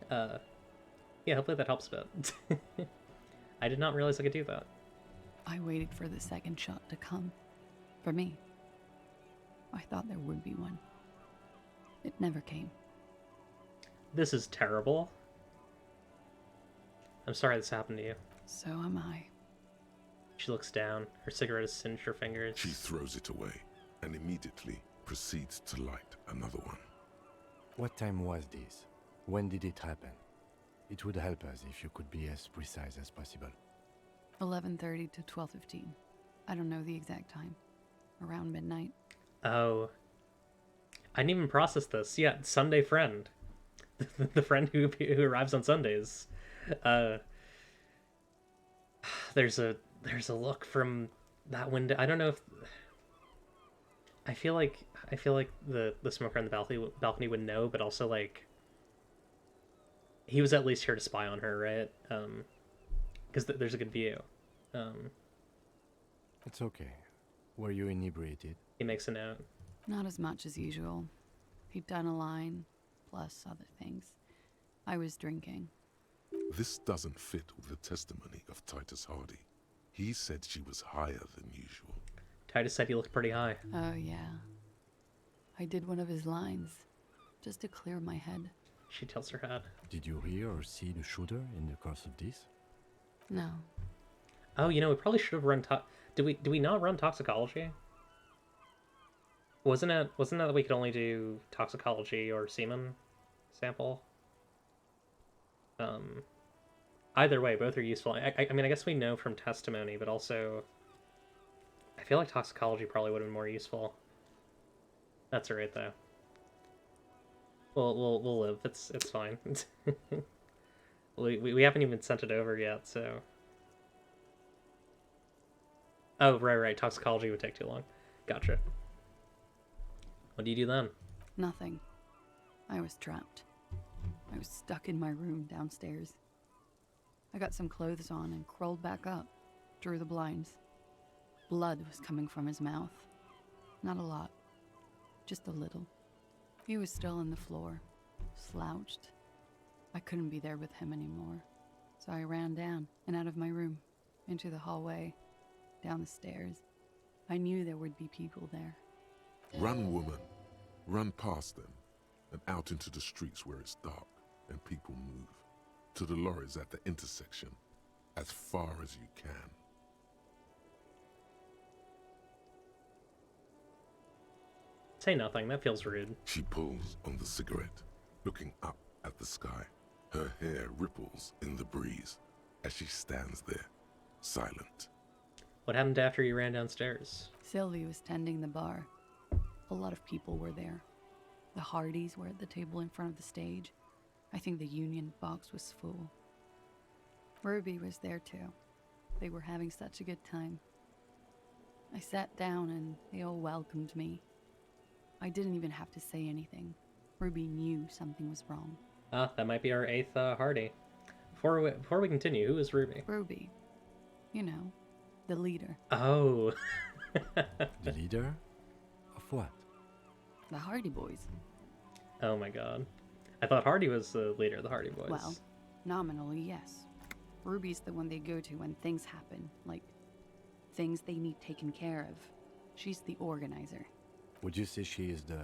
Speaker 1: Yeah, hopefully that helps a bit. I did not realize I could do that.
Speaker 19: I waited for the second shot to come. For me. I thought there would be one. It never came.
Speaker 1: This is terrible. I'm sorry this happened to you.
Speaker 19: So am I.
Speaker 1: She looks down. Her cigarette has singed her fingers.
Speaker 5: She throws it away and immediately proceeds to light another one.
Speaker 7: What time was this? When did it happen? It would help us if you could be as precise as possible.
Speaker 19: 11:30 to 12:15. I don't know the exact time. Around midnight.
Speaker 1: Oh. I didn't even process this. Yeah, Sunday friend. The friend who arrives on Sundays. There's a look from that window. I don't know if I feel like the smoker on the balcony would know, but also like he was at least here to spy on her, right? Because there's a good view.
Speaker 7: It's okay. Were you inebriated?
Speaker 1: He makes a note.
Speaker 19: Not as much as usual. He'd done a line, plus other things. I was drinking.
Speaker 5: This doesn't fit with the testimony of Titus Hardy. He said she was higher than usual.
Speaker 1: Titus said he looked pretty high.
Speaker 19: Oh, yeah. I did one of his lines, just to clear my head.
Speaker 1: She tilts her head.
Speaker 7: Did you hear or see the shooter in the course of this?
Speaker 19: No.
Speaker 1: Oh, you know, we probably should have run Did we not run toxicology? Wasn't it that we could only do toxicology or semen sample? Either way, both are useful. I mean, I guess we know from testimony, but also I feel like toxicology probably would have been more useful. That's alright though. We'll live. It's fine. we haven't even sent it over yet, so. Oh, right. Toxicology would take too long. Gotcha. What do you do then?
Speaker 19: Nothing. I was trapped. I was stuck in my room downstairs. I got some clothes on and crawled back up, drew the blinds. Blood was coming from his mouth. Not a lot. Just a little. He was still on the floor, slouched. I couldn't be there with him anymore, so I ran down and out of my room, into the hallway, down the stairs. I knew there would be people there.
Speaker 5: Run, woman. Run past them and out into the streets where it's dark and people move. To the lorries at the intersection, as far as you can.
Speaker 1: Say nothing, that feels rude.
Speaker 5: She pulls on the cigarette, looking up at the sky. Her hair ripples in the breeze as she stands there, silent.
Speaker 1: What happened after you ran downstairs?
Speaker 19: Sylvie was tending the bar. A lot of people were there. The Hardys were at the table in front of the stage. I think the Union box was full. Ruby was there too. They were having such a good time. I sat down and they all welcomed me. I didn't even have to say anything. Ruby knew something was wrong.
Speaker 1: Ah, that might be our 8th Hardy. Before we continue, who is Ruby?
Speaker 19: Ruby. You know, the leader.
Speaker 1: Oh.
Speaker 7: The leader? Of what?
Speaker 19: The Hardy Boys.
Speaker 1: Oh my god. I thought Hardy was the leader of the Hardy Boys.
Speaker 19: Well, nominally, yes. Ruby's the one they go to when things happen, like things they need taken care of. She's the organizer.
Speaker 7: Would you say she is the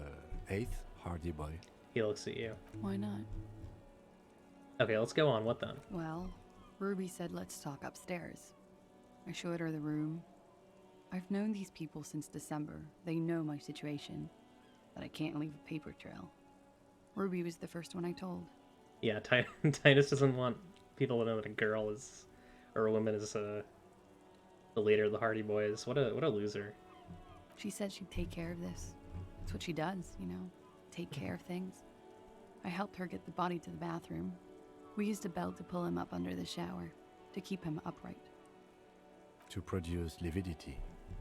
Speaker 7: 8th Hardy Boy?
Speaker 1: He looks at you.
Speaker 19: Why not?
Speaker 1: Okay, let's go on. What then?
Speaker 19: Well, Ruby said let's talk upstairs. I showed her the room. I've known these people since December. They know my situation, that I can't leave a paper trail. Ruby was the first one I told.
Speaker 1: Yeah, Titus doesn't want people to know that a girl is, or a woman is the leader of the Hardy Boys. What a loser.
Speaker 19: She said she'd take care of this. That's what she does, you know, take care of things. I helped her get the body to the bathroom. We used a belt to pull him up under the shower, to keep him upright.
Speaker 7: To produce lividity,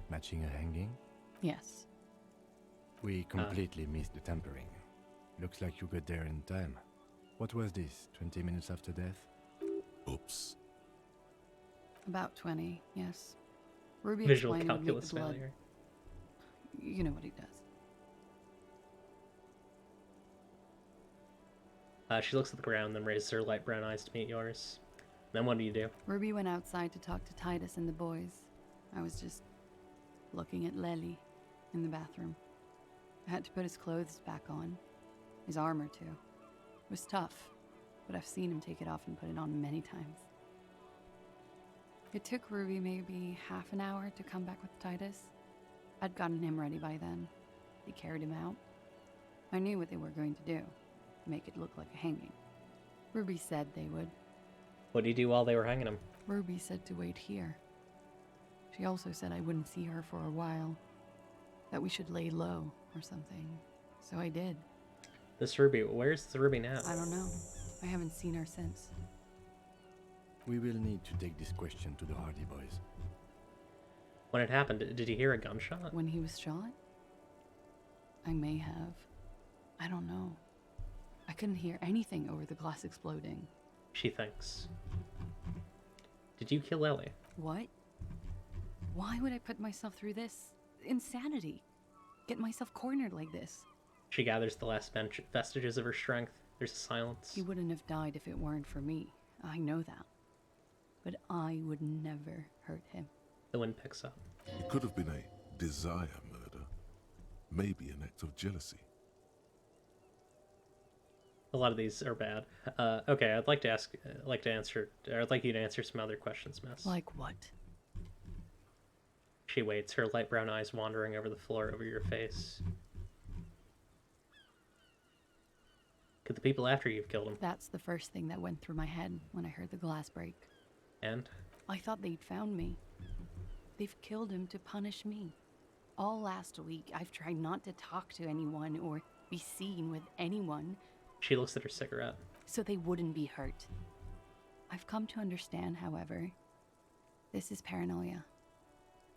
Speaker 7: matching a hanging?
Speaker 19: Yes.
Speaker 7: We completely missed the tampering. Looks like you got there in time. What was this, 20 minutes after death?
Speaker 5: Oops.
Speaker 19: About 20, yes. Ruby
Speaker 1: Visual
Speaker 19: explained it would make
Speaker 1: calculus
Speaker 19: the blood.
Speaker 1: failure.
Speaker 19: You know what he does.
Speaker 1: She looks at the ground, then raises her light brown eyes to meet yours. Then what do you do?
Speaker 19: Ruby went outside to talk to Titus and the boys. I was just looking at Lely in the bathroom. I had to put his clothes back on. His armor, too. It was tough, but I've seen him take it off and put it on many times. It took Ruby maybe half an hour to come back with Titus. I'd gotten him ready by then. They carried him out. I knew what they were going to do, make it look like a hanging. Ruby said they would.
Speaker 1: What did you do while they were hanging him?
Speaker 19: Ruby said to wait here. She also said I wouldn't see her for a while, that we should lay low or something. So I did.
Speaker 1: This Ruby, where's the Ruby now?
Speaker 19: I don't know. I haven't seen her since.
Speaker 7: We will need to take this question to the Hardy Boys.
Speaker 1: When it happened, did you hear a gunshot?
Speaker 19: When he was shot? I may have. I don't know. I couldn't hear anything over the glass exploding.
Speaker 1: She thinks. Did you kill Ellie?
Speaker 19: What? Why would I put myself through this? Insanity. Get myself cornered like this.
Speaker 1: She gathers the last vestiges of her strength. There's a silence.
Speaker 19: He wouldn't have died if it weren't for me. I know that. But I would never hurt him.
Speaker 1: The wind picks up.
Speaker 5: It could have been a desire murder. Maybe an act of jealousy.
Speaker 1: A lot of these are bad. Okay, I'd like to I'd like you to answer some other questions, miss.
Speaker 19: Like what?
Speaker 1: She waits, her light brown eyes wandering over the floor over your face. Could the people after you've killed them?
Speaker 19: That's the first thing that went through my head when I heard the glass break.
Speaker 1: And?
Speaker 19: I thought they'd found me. They've killed him to punish me. All last week, I've tried not to talk to anyone or be seen with anyone.
Speaker 1: She looks at her cigarette.
Speaker 19: So they wouldn't be hurt. I've come to understand, however, this is paranoia.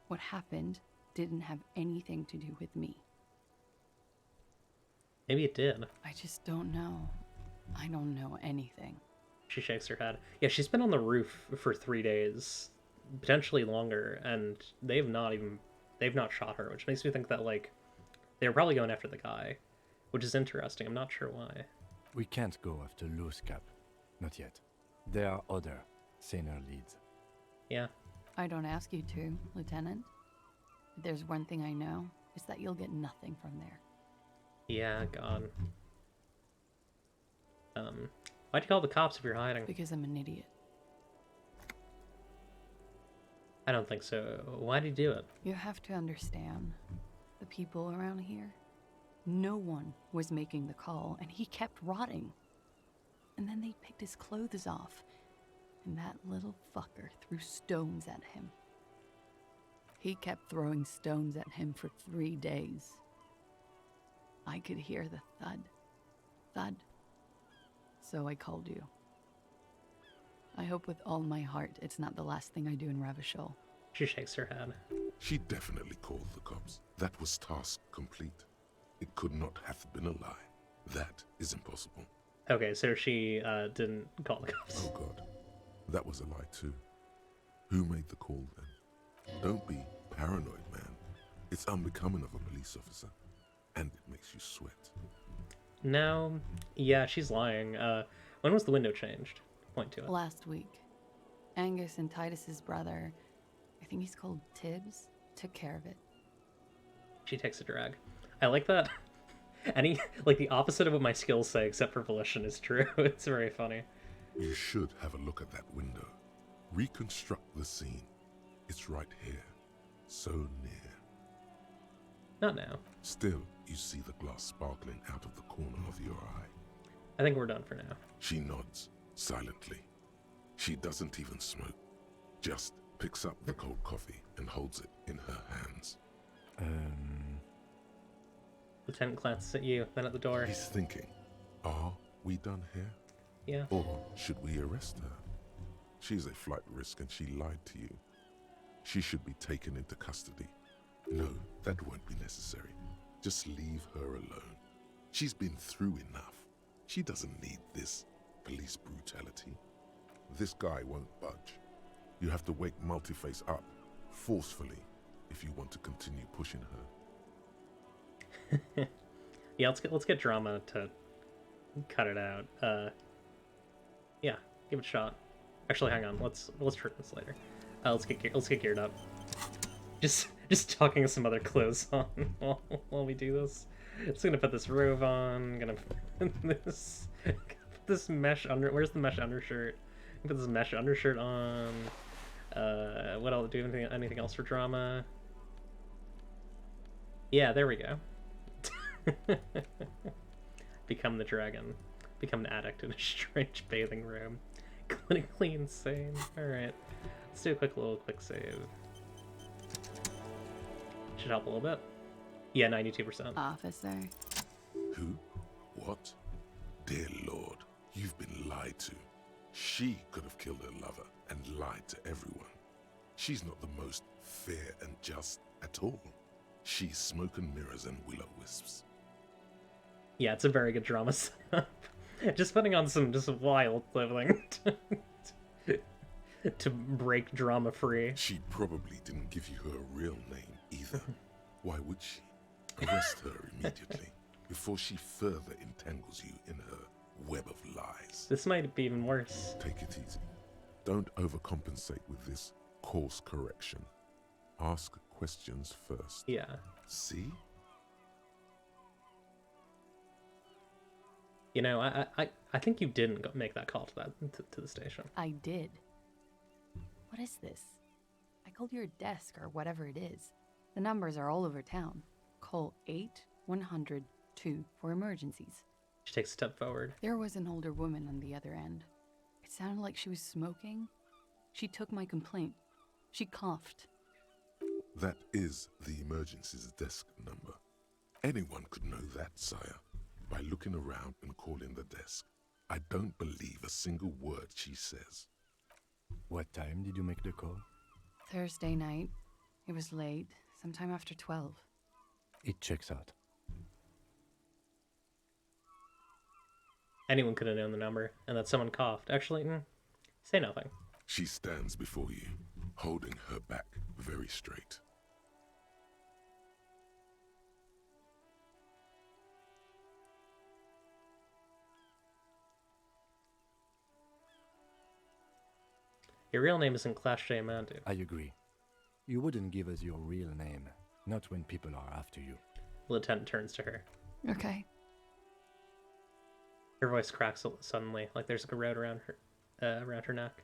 Speaker 19: What happened didn't have anything to do with me.
Speaker 1: Maybe it did.
Speaker 19: I just don't know. I don't know anything.
Speaker 1: She shakes her head. Yeah, she's been on the roof for 3 days, potentially longer, and they've not shot her, which makes me think that, like, they were probably going after the guy, which is interesting. I'm not sure why.
Speaker 7: We can't go after Loose Cap. Not yet. There are other, saner leads.
Speaker 1: Yeah.
Speaker 19: I don't ask you to, Lieutenant. If there's one thing I know, it's that you'll get nothing from there.
Speaker 1: Yeah, God. Why'd you call the cops if you're hiding?
Speaker 19: Because I'm an idiot.
Speaker 1: I don't think so. Why'd you do it?
Speaker 19: You have to understand, the people around here, no one was making the call, and he kept rotting. And then they picked his clothes off, and that little fucker threw stones at him. He kept throwing stones at him for 3 days. I could hear the thud. Thud. So I called you. I hope with all my heart it's not the last thing I do in Ravishol.
Speaker 1: She shakes her head.
Speaker 5: She definitely called the cops. That was task complete. It could not have been a lie. That is impossible.
Speaker 1: Okay, so she didn't call the cops.
Speaker 5: Oh God, that was a lie too. Who made the call then? Don't be paranoid, man. It's unbecoming of a police officer, and it makes you sweat.
Speaker 1: No, yeah, she's lying. When was the window changed? Point to it.
Speaker 19: Last week. Angus and Titus's brother, I think he's called Tibbs, took care of it.
Speaker 1: She takes a drag. I like that. Like the opposite of what my skills say, except for volition, is true. It's very funny.
Speaker 5: You should have a look at that window. Reconstruct the scene. It's right here. So near.
Speaker 1: Not now.
Speaker 5: Still, you see the glass sparkling out of the corner of your eye.
Speaker 1: I think we're done for now.
Speaker 5: She nods, silently. She doesn't even smoke. Just picks up the cold coffee and holds it in her hands.
Speaker 1: Lieutenant glances at you, then at the door.
Speaker 5: He's thinking, are we done here?
Speaker 1: Yeah.
Speaker 5: Or should we arrest her? She's a flight risk and she lied to you. She should be taken into custody. No, that won't be necessary. Just leave her alone. She's been through enough. She doesn't need this police brutality. This guy won't budge. You have to wake Multiface up, forcefully, if you want to continue pushing her.
Speaker 1: Yeah, let's get drama to cut it out. Yeah, give it a shot. Actually, hang on. Let's trim this later. Let's get geared up. Just talking with some other clothes on while we do this. Just gonna put this robe on. Gonna put this mesh under. Where's the mesh undershirt? Put this mesh undershirt on. What else? Do anything else for drama? Yeah, there we go. Become the dragon. Become an addict in a strange bathing room. Clinically insane. Alright. Let's do a quick save. Should help a little bit. Yeah, 92%.
Speaker 19: Officer.
Speaker 5: Who? What? Dear Lord, you've been lied to. She could have killed her lover and lied to everyone. She's not the most fair and just at all. She's smoke and mirrors and will-o-wisps.
Speaker 1: Yeah, it's a very good drama setup. Just putting on some just wild clothing to break drama free.
Speaker 5: She probably didn't give you her real name either. Why would she? Arrest her immediately before she further entangles you in her web of lies.
Speaker 1: This might be even worse.
Speaker 5: Take it easy. Don't overcompensate with this course correction. Ask questions first.
Speaker 1: Yeah.
Speaker 5: See?
Speaker 1: You know, I think you didn't make that call to the station.
Speaker 19: I did. What is this? I called your desk or whatever it is. The numbers are all over town. Call 8-100-2 for emergencies.
Speaker 1: She takes a step forward.
Speaker 19: There was an older woman on the other end. It sounded like she was smoking. She took my complaint. She coughed.
Speaker 5: That is the emergencies desk number. Anyone could know that, sire, by looking around and calling the desk. I don't believe a single word she says.
Speaker 7: What time did you make the call?
Speaker 19: Thursday night. It was late, sometime after 12.
Speaker 7: It checks out.
Speaker 1: Anyone could have known the number, and that someone coughed. Actually, say nothing.
Speaker 5: She stands before you, holding her back very straight.
Speaker 1: Your real name isn't Clash J. Mandu.
Speaker 7: I agree. You wouldn't give us your real name, not when people are after you.
Speaker 1: The lieutenant turns to her.
Speaker 19: Okay.
Speaker 1: Her voice cracks suddenly, like there's a road around her neck.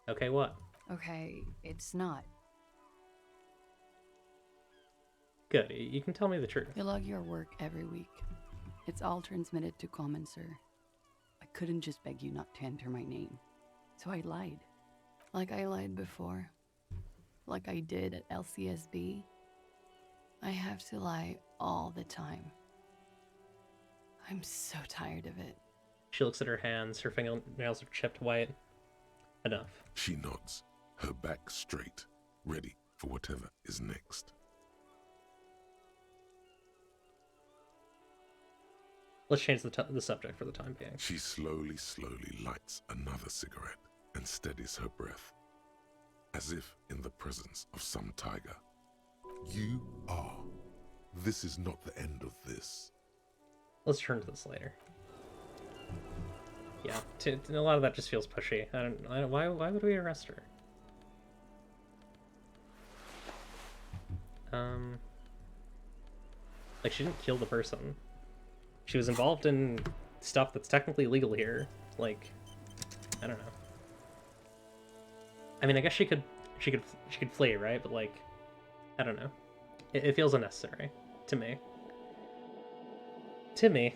Speaker 1: Okay, what?
Speaker 19: Okay, it's not.
Speaker 1: Good, you can tell me the truth.
Speaker 19: You log your work every week. It's all transmitted to Commonser. I couldn't just beg you not to enter my name. So I lied. Like I lied before. Like I did at LCSB. I have to lie all the time. I'm so tired of it.
Speaker 1: She looks at her hands. Her fingernails are chipped white. Enough.
Speaker 5: She nods, her back straight, ready for whatever is next.
Speaker 1: Let's change the subject for the time being.
Speaker 5: She slowly lights another cigarette and steadies her breath, as if in the presence of some tiger. You are. This is not the end of this.
Speaker 1: Let's turn to this later. Yeah, a lot of that just feels pushy. I don't. Why would we arrest her? Like, she didn't kill the person. She was involved in stuff that's technically legal here. Like, I don't know. I mean, I guess she could flee, right? But like, I don't know. It feels unnecessary to me. To me.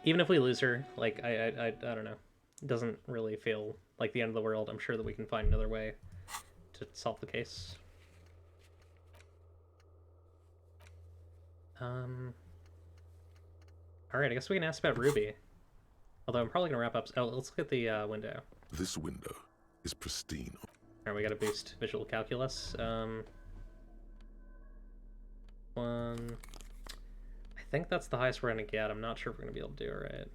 Speaker 1: Even if we lose her, like, I don't know. It doesn't really feel like the end of the world. I'm sure that we can find another way to solve the case. Alright, I guess we can ask about Ruby. Although I'm probably gonna wrap up. Oh, let's look at the window.
Speaker 5: This window is pristine.
Speaker 1: Alright, we gotta boost visual calculus. One. I think that's the highest we're gonna get. I'm not sure if we're gonna be able to do it right.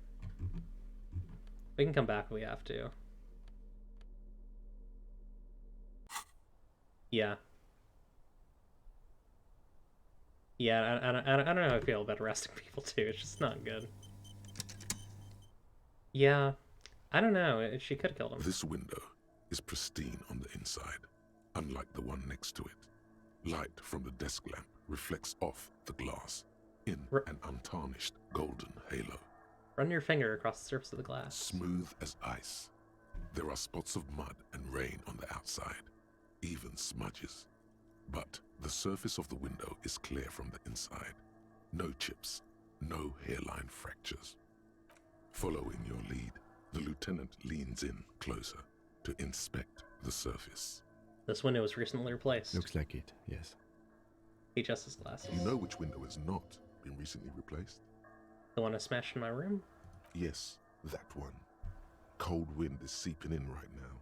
Speaker 1: We can come back if we have to. Yeah. Yeah, I don't know how I feel about arresting people too. It's just not good. Yeah, I don't know. She could have killed him.
Speaker 5: This window is pristine on the inside, unlike the one next to it. Light from the desk lamp reflects off the glass in an untarnished golden halo.
Speaker 1: Run your finger across the surface of the glass.
Speaker 5: Smooth as ice. There are spots of mud and rain on the outside, even smudges. But the surface of the window is clear from the inside. No chips, no hairline fractures. Following your lead, the lieutenant leans in closer to inspect the surface.
Speaker 1: This window was recently replaced.
Speaker 7: Looks like it, yes.
Speaker 1: He adjusts his glasses.
Speaker 5: You know which window has not been recently replaced?
Speaker 1: The one I smashed in my room?
Speaker 5: Yes, that one. Cold wind is seeping in right now.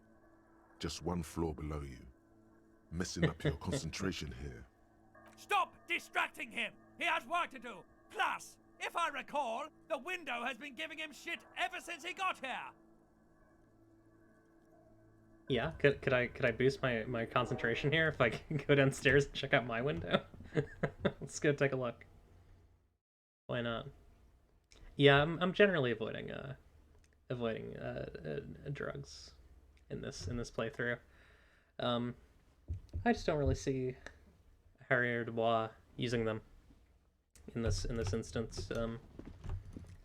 Speaker 5: Just one floor below you. Messing up your concentration here.
Speaker 3: Stop distracting him! He has work to do! Plus, if I recall, the window has been giving him shit ever since he got here!
Speaker 1: Yeah, could I boost my concentration here if I can go downstairs and check out my window? Let's go take a look. Why not? Yeah, I'm generally avoiding drugs in this playthrough. I just don't really see Harrier Dubois using them in this instance.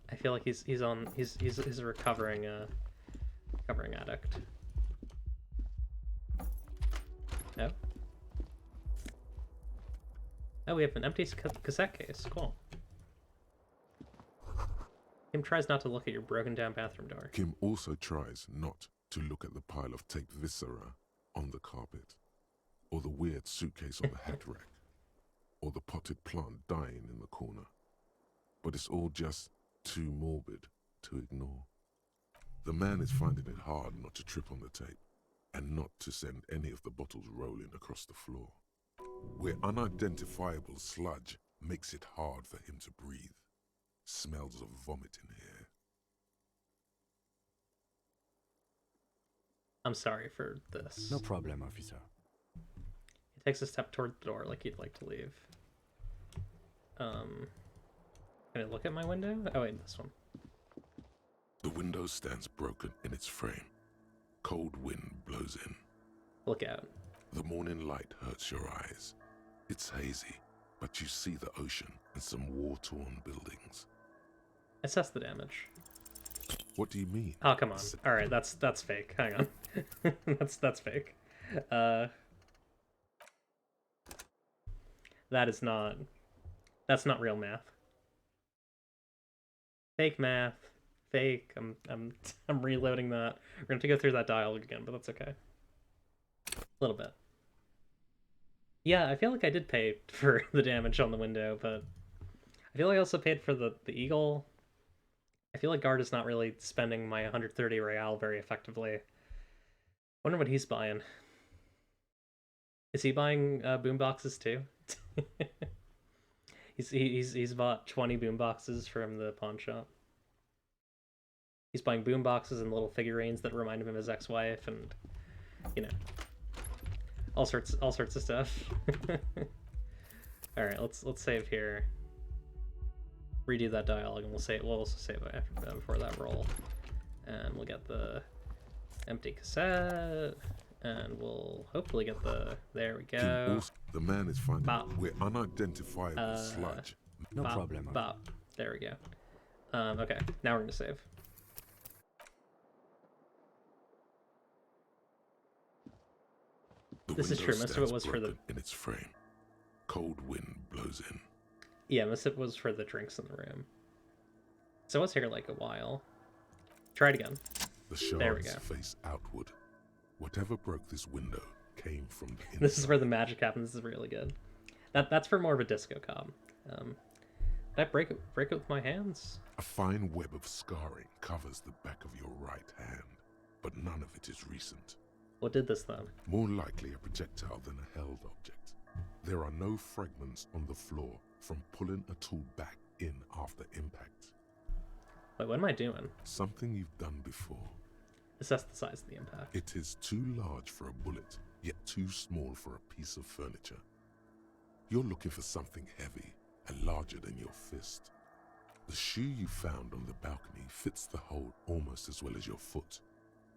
Speaker 1: I feel like he's a recovering addict. Oh. Oh, we have an empty cassette case. Cool. Kim tries not to look at your broken down bathroom door.
Speaker 5: Kim also tries not to look at the pile of taped viscera on the carpet, or the weird suitcase on the hat rack, or the potted plant dying in the corner. But it's all just too morbid to ignore. The man is finding it hard not to trip on the tape, and not to send any of the bottles rolling across the floor, where unidentifiable sludge makes it hard for him to breathe. Smells of vomit in here.
Speaker 1: I'm sorry for this.
Speaker 7: No problem, officer.
Speaker 1: He takes a step toward the door like he'd like to leave. Can I look at my window? Oh wait, this one.
Speaker 5: The window stands broken in its frame. Cold wind blows in.
Speaker 1: Look out.
Speaker 5: The morning light hurts your eyes. It's hazy, but you see the ocean and some war-torn buildings.
Speaker 1: Assess the damage.
Speaker 5: What do you mean?
Speaker 1: Oh, come on. All right, that's fake. Hang on. that's fake. That's not real math. Fake math. Fake. I'm reloading that. We're going to have to go through that dialogue again, but that's okay. A little bit. Yeah, I feel like I did pay for the damage on the window, but I feel like I also paid for the eagle. I feel like Guard is not really spending my 130 real very effectively. Wonder what he's buying. Is he buying boom boxes too? he's bought 20 boom boxes from the pawn shop. He's buying boom boxes and little figurines that remind him of his ex-wife, and you know, all sorts of stuff. All right, let's save here. Redo that dialogue, and we'll also save it after, before that roll, and we'll get the empty cassette, and we'll hopefully get the. There we go.
Speaker 5: The man is finding
Speaker 1: Bop.
Speaker 5: we're unidentifiable sludge.
Speaker 7: No
Speaker 1: Bop,
Speaker 7: problem.
Speaker 1: Bop. There we go. Okay, now we're gonna save. This is true. Most of it was for the
Speaker 5: in its frame. Cold wind blows in.
Speaker 1: Yeah, most of it was for the drinks in the room. So I was here like a while. Try it again.
Speaker 5: The shards
Speaker 1: there we go.
Speaker 5: Face outward. Whatever broke this window came from the inside.
Speaker 1: This is where the magic happens. This is really good. That's for more of a disco cob. Did I break it with my hands?
Speaker 5: A fine web of scarring covers the back of your right hand, but none of it is recent.
Speaker 1: What did this then?
Speaker 5: More likely a projectile than a held object. There are no fragments on the floor from pulling a tool back in after impact.
Speaker 1: Wait, what am I doing?
Speaker 5: Something you've done before.
Speaker 1: Assess the size of the impact.
Speaker 5: It is too large for a bullet, yet too small for a piece of furniture. You're looking for something heavy and larger than your fist. The shoe you found on the balcony fits the hole almost as well as your foot.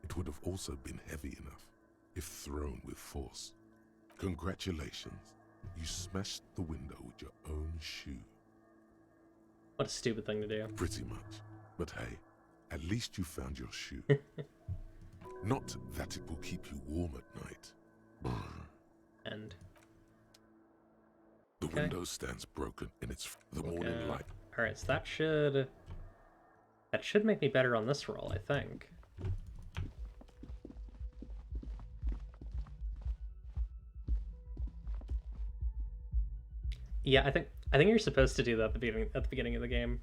Speaker 5: It would have also been heavy enough if thrown with force. Congratulations, you smashed the window with your own shoe.
Speaker 1: What a stupid thing to do.
Speaker 5: Pretty much. But hey, at least you found your shoe. Not that it will keep you warm at night.
Speaker 1: And
Speaker 5: the window stands broken in its morning light.
Speaker 1: Alright, so that should make me better on this roll, I think. Yeah, I think you're supposed to do that at the beginning of the game.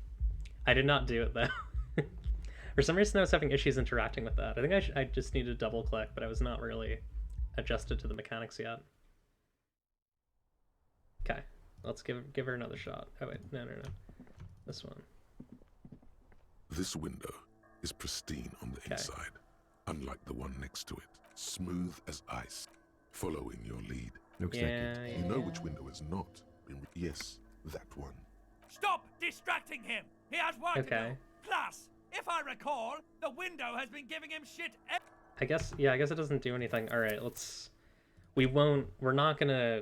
Speaker 1: I did not do it though. For some reason I was having issues interacting with that. I think I just need to double click, but I was not really adjusted to the mechanics yet. Okay, let's give her another shot. Oh wait, no. This one.
Speaker 5: This window is pristine on the inside, unlike the one next to it. Smooth as ice, following your lead.
Speaker 7: Looks like it.
Speaker 5: You know which window is not. Yes, that one.
Speaker 3: Stop distracting him! He has work to do!
Speaker 1: Okay.
Speaker 3: Plus, if I recall, the window has been giving him shit
Speaker 1: I guess it doesn't do anything. Alright, we're not gonna...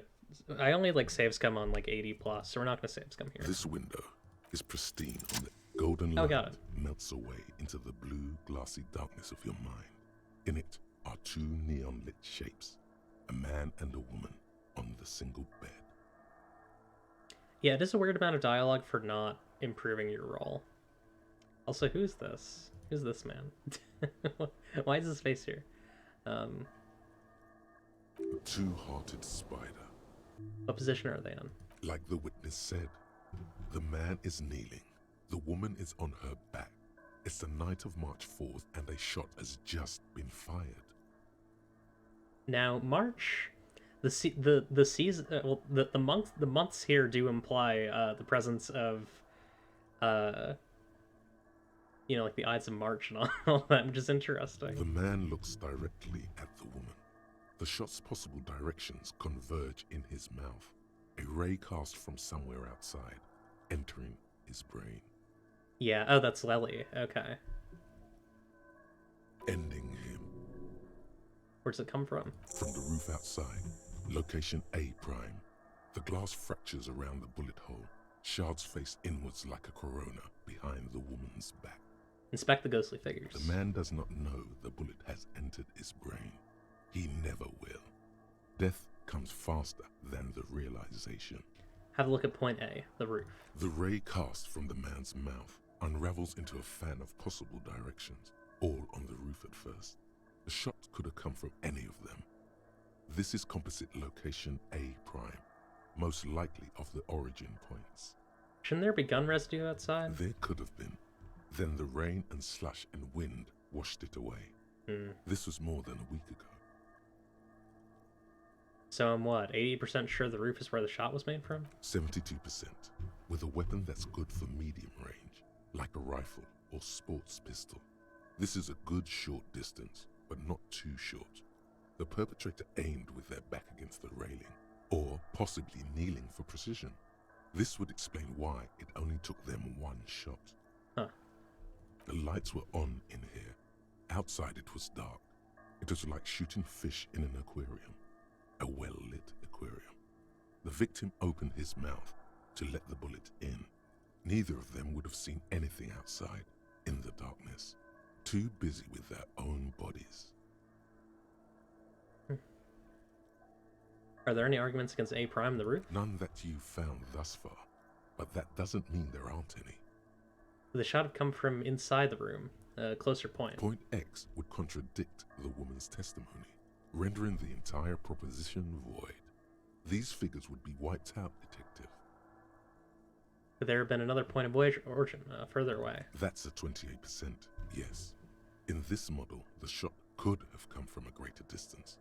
Speaker 1: I only like save scum on like 80 plus, so we're not gonna save scum here.
Speaker 5: This window is pristine on the golden light melts away into the blue, glassy darkness of your mind. In it are two neon lit shapes, a man and a woman on the single bed.
Speaker 1: Yeah, it is a weird amount of dialogue for not improving your roll. Also, who's this? Who's this man? Why is his face here?
Speaker 5: A two-hearted spider.
Speaker 1: What position are they in?
Speaker 5: Like the witness said, the man is kneeling, the woman is on her back. It's the night of March 4th, and a shot has just been fired.
Speaker 1: Now, March, the season, well, the months here do imply the presence of, you know, like the Ides of March and all that, which is interesting.
Speaker 5: The man looks directly at the woman. The shot's possible directions converge in his mouth, a ray cast from somewhere outside, entering his brain.
Speaker 1: Yeah, oh, that's Lely. Okay.
Speaker 5: Ending him.
Speaker 1: Where does it come from?
Speaker 5: From the roof outside. Location A prime. The glass fractures around the bullet hole. Shards face inwards like a corona behind the woman's back.
Speaker 1: Inspect the ghostly figures.
Speaker 5: The man does not know the bullet has entered his brain. He never will. Death comes faster than the realization.
Speaker 1: Have a look at point A, the roof.
Speaker 5: The ray cast from the man's mouth unravels into a fan of possible directions, all on the roof at first. The shot could have come from any of them. This is composite location A prime, most likely of the origin points.
Speaker 1: Shouldn't there be gun residue outside?
Speaker 5: There could have been. Then the rain and slush and wind washed it away. This was more than a week ago.
Speaker 1: So I'm what, 80% sure the roof is where the shot was made from?
Speaker 5: 72%, with a weapon that's good for medium range, like a rifle or sports pistol. This is a good short distance, but not too short. The perpetrator aimed with their back against the railing, or possibly kneeling for precision. This would explain why it only took them one shot.
Speaker 1: Huh.
Speaker 5: The lights were on in here. Outside it was dark. It was like shooting fish in an aquarium. A well-lit aquarium. The victim opened his mouth to let the bullet in. Neither of them would have seen anything outside in the darkness. Too busy with their own bodies.
Speaker 1: Are there any arguments against A prime the roof?
Speaker 5: None that you've found thus far, but that doesn't mean there aren't any.
Speaker 1: The shot have come from inside the room, a closer point.
Speaker 5: Point X would contradict the woman's testimony, rendering the entire proposition void. These figures would be wiped out, Detective.
Speaker 1: Could there have been another point of origin further away?
Speaker 5: That's a 28%, yes. In this model, the shot could have come from a greater distance.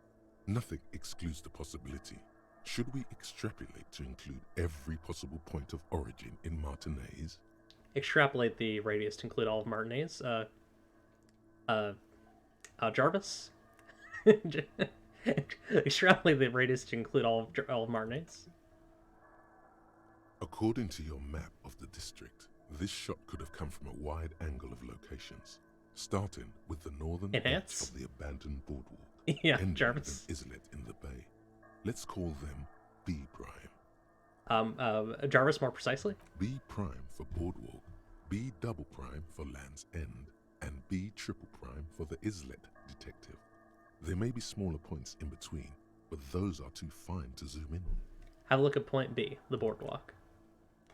Speaker 5: Nothing excludes the possibility. Should we extrapolate to include every possible point of origin in Martinez?
Speaker 1: Extrapolate the radius to include all of Martinez. Jarvis? Extrapolate the radius to include all of Martinez.
Speaker 5: According to your map of the district, this shot could have come from a wide angle of locations, starting with the northern edge of the abandoned boardwalk.
Speaker 1: Yeah,
Speaker 5: ending
Speaker 1: Jarvis.
Speaker 5: with an islet in the bay. Let's call them B prime.
Speaker 1: Jarvis more precisely?
Speaker 5: B prime for boardwalk, B double prime for Land's End, and B triple prime for the islet, Detective. There may be smaller points in between, but those are too fine to zoom in on.
Speaker 1: Have a look at point B, the boardwalk.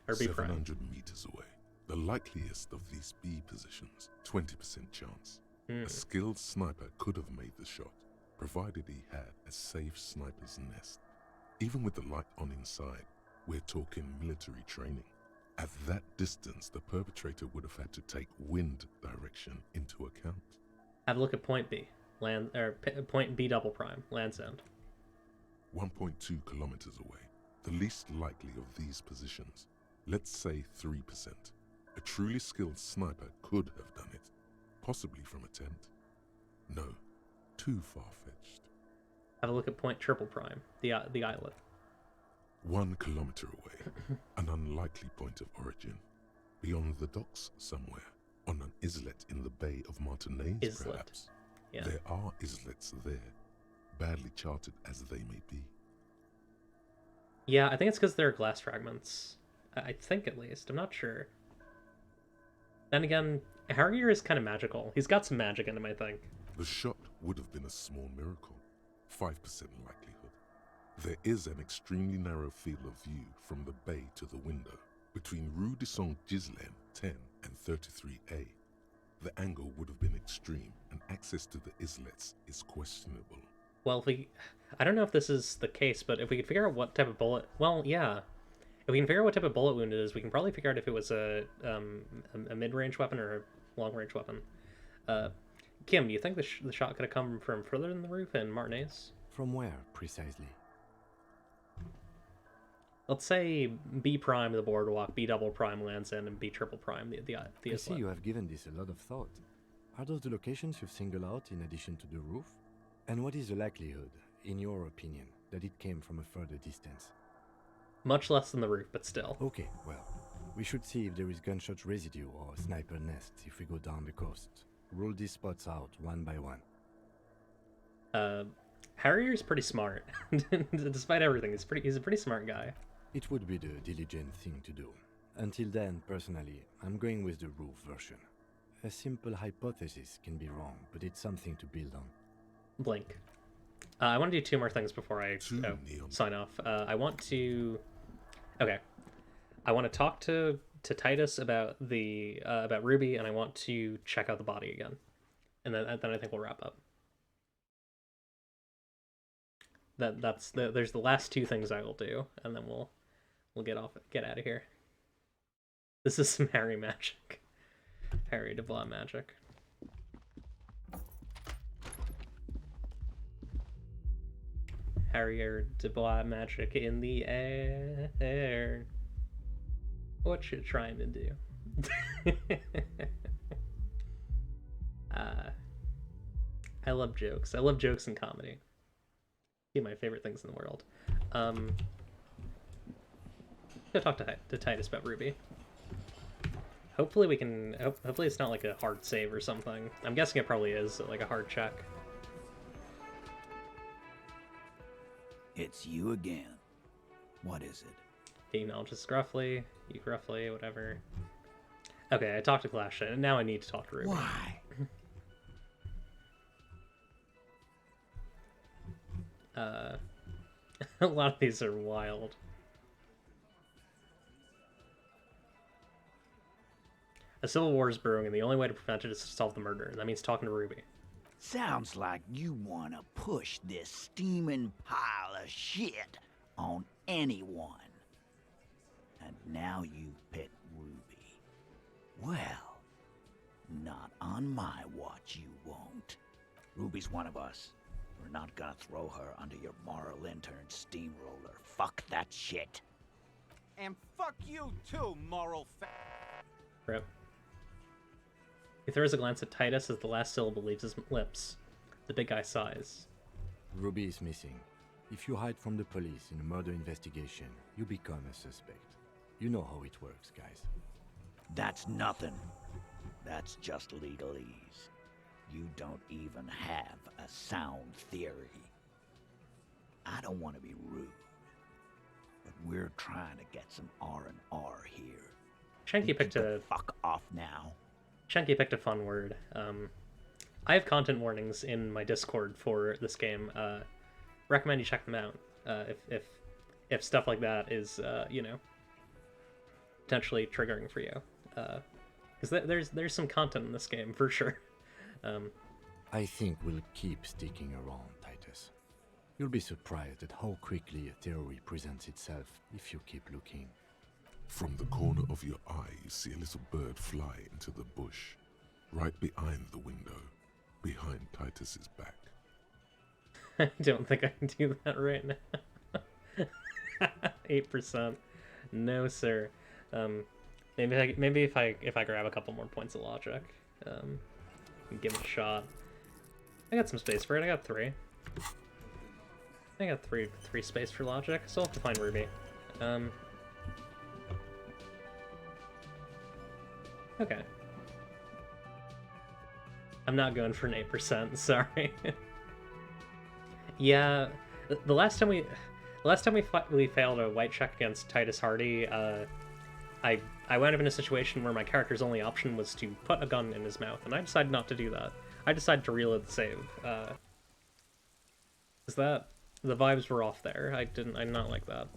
Speaker 1: Or B prime.
Speaker 5: 700 meters away. The likeliest of these B positions, 20% chance. A skilled sniper could have made the shot, provided he had a safe sniper's nest. Even with the light on inside, we're talking military training. At that distance, the perpetrator would have had to take wind direction into account.
Speaker 1: Have a look at point B, point B double prime, Land's End.
Speaker 5: 1.2 kilometers away, the least likely of these positions. Let's say 3%. A truly skilled sniper could have done it, possibly from a tent. No, too far-fetched.
Speaker 1: Have a look at point triple prime, the islet.
Speaker 5: 1 kilometer away, an unlikely point of origin. Beyond the docks somewhere, on an islet in the Bay of Martinez, perhaps.
Speaker 1: Yeah.
Speaker 5: There are islets there, badly charted as they may be.
Speaker 1: Yeah, I think it's because they're glass fragments. I think, at least. I'm not sure. Then again, Harrier is kind of magical. He's got some magic in him, I think.
Speaker 5: The shot would have been a small miracle, 5% likelihood. There is an extremely narrow field of view from the bay to the window, between Rue de Saint-Ghislain 10 and 33A. The angle would have been extreme, and access to the islets is questionable.
Speaker 1: Well, I don't know if this is the case, but if we could figure out what type of bullet... Well, yeah. If we can figure out what type of bullet wound it is, we can probably figure out if it was a mid-range weapon or a long-range weapon. Kim, do you think the shot could have come from further than the roof in Martinez?
Speaker 7: From where, precisely?
Speaker 1: Let's say B prime the boardwalk, B double prime Land's End, and B triple prime the
Speaker 7: I see you have given this a lot of thought. Are those the locations you've singled out in addition to the roof? And what is the likelihood, in your opinion, that it came from a further distance?
Speaker 1: Much less than the roof, but still.
Speaker 7: Okay, well, we should see if there is gunshot residue or sniper nests if we go down the coast. Rule these spots out one by one.
Speaker 1: Harrier's pretty smart. Despite everything, he's a pretty smart guy.
Speaker 7: It would be the diligent thing to do. Until then, personally, I'm going with the roof version. A simple hypothesis can be wrong, but it's something to build on.
Speaker 1: Blink. I want to do two more things before I sign off. I want to... Okay. I want to talk to Titus about about Ruby, and I want to check out the body again. And then I think we'll wrap up. there's the last two things I will do, and then we'll get out of here. This is some Harry magic. Harry Dubois magic. Harrier Dubois magic in the air. What you trying to do? I love jokes. I love jokes and comedy. Two of my favorite things in the world. Go talk to Titus about Ruby. Hopefully we can. Hopefully it's not like a hard save or something. I'm guessing it probably is like a hard check.
Speaker 13: It's you again. What is it?
Speaker 1: He acknowledges gruffly. You gruffly, whatever. Okay, I talked to Clash, and now I need to talk to Ruby.
Speaker 13: Why?
Speaker 1: A lot of these are wild. A civil war is brewing, and the only way to prevent it is to solve the murder. That means talking to Ruby.
Speaker 13: Sounds like you want to push this steaming pile of shit on anyone. And now you pick Ruby. Well, not on my watch you won't. Ruby's one of us. We're not gonna throw her under your moral intern steamroller. Fuck that shit.
Speaker 14: And fuck you too, moral
Speaker 1: Rip. He throws a glance at Titus as the last syllable leaves his lips. The big guy sighs.
Speaker 7: Ruby is missing. If you hide from the police in a murder investigation, you become a suspect. You know how it works, guys.
Speaker 13: That's nothing. That's just legalese. You don't even have a sound theory. I don't want to be rude, but we're trying to get some R&R here.
Speaker 1: Shanky picked a
Speaker 13: fuck off now.
Speaker 1: Shanky picked a fun word. I have content warnings in my Discord for this game. Recommend you check them out. If stuff like that is you know, potentially triggering for you. Because there's some content in this game for sure.
Speaker 7: I think we'll keep sticking around, Titus. You'll be surprised at how quickly a theory presents itself if you keep looking.
Speaker 5: From the corner of your eye, you see a little bird fly into the bush, right behind the window, behind Titus's back.
Speaker 1: I don't think I can do that right now. 8%. No, sir. Maybe if I grab a couple more points of logic, give it a shot. I got some space for it. I got 3. I got three space for logic. Still have to find Ruby. Okay. I'm not going for an 8%. Sorry. Yeah, the last time we failed a white check against Titus Hardy, I wound up in a situation where my character's only option was to put a gun in his mouth, and I decided not to do that. I decided to reload the save. Is that the vibes were off there? I did not like that.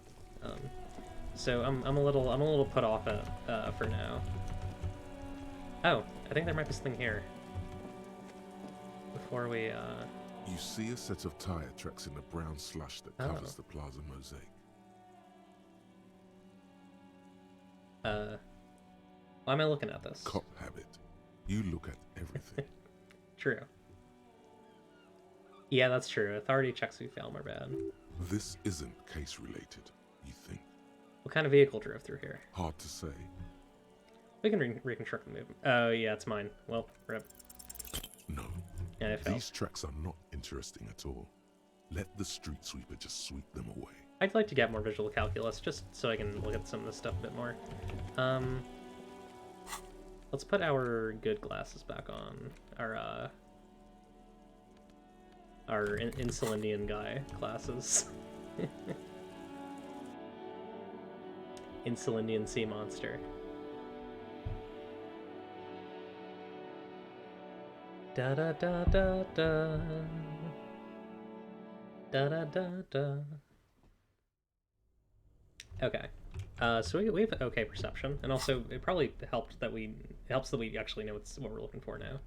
Speaker 1: So I'm a little put off it for now. Oh, I think there might be something here. Before we
Speaker 5: You see a set of tire tracks in the brown slush that covers the plaza mosaic.
Speaker 1: Why am I looking at this?
Speaker 5: Cop habit. You look at everything.
Speaker 1: True. Yeah, that's true. Authority checks we fail are bad.
Speaker 5: This isn't case related, you think?
Speaker 1: What kind of vehicle drove through here?
Speaker 5: Hard to say.
Speaker 1: We can reconstruct the movement. Oh, yeah, it's mine. Well, rip.
Speaker 5: No.
Speaker 1: Yeah, I failed.
Speaker 5: These tracks are not interesting at all. Let the street sweeper just sweep them away.
Speaker 1: I'd like to get more visual calculus, just so I can look at some of this stuff a bit more. Let's put our good glasses back on. Our Insulindian guy glasses. Insulindian sea monster. Da da da da da. Da da da da. Okay. So we have okay perception, and also it probably helps that we actually know what we're looking for now.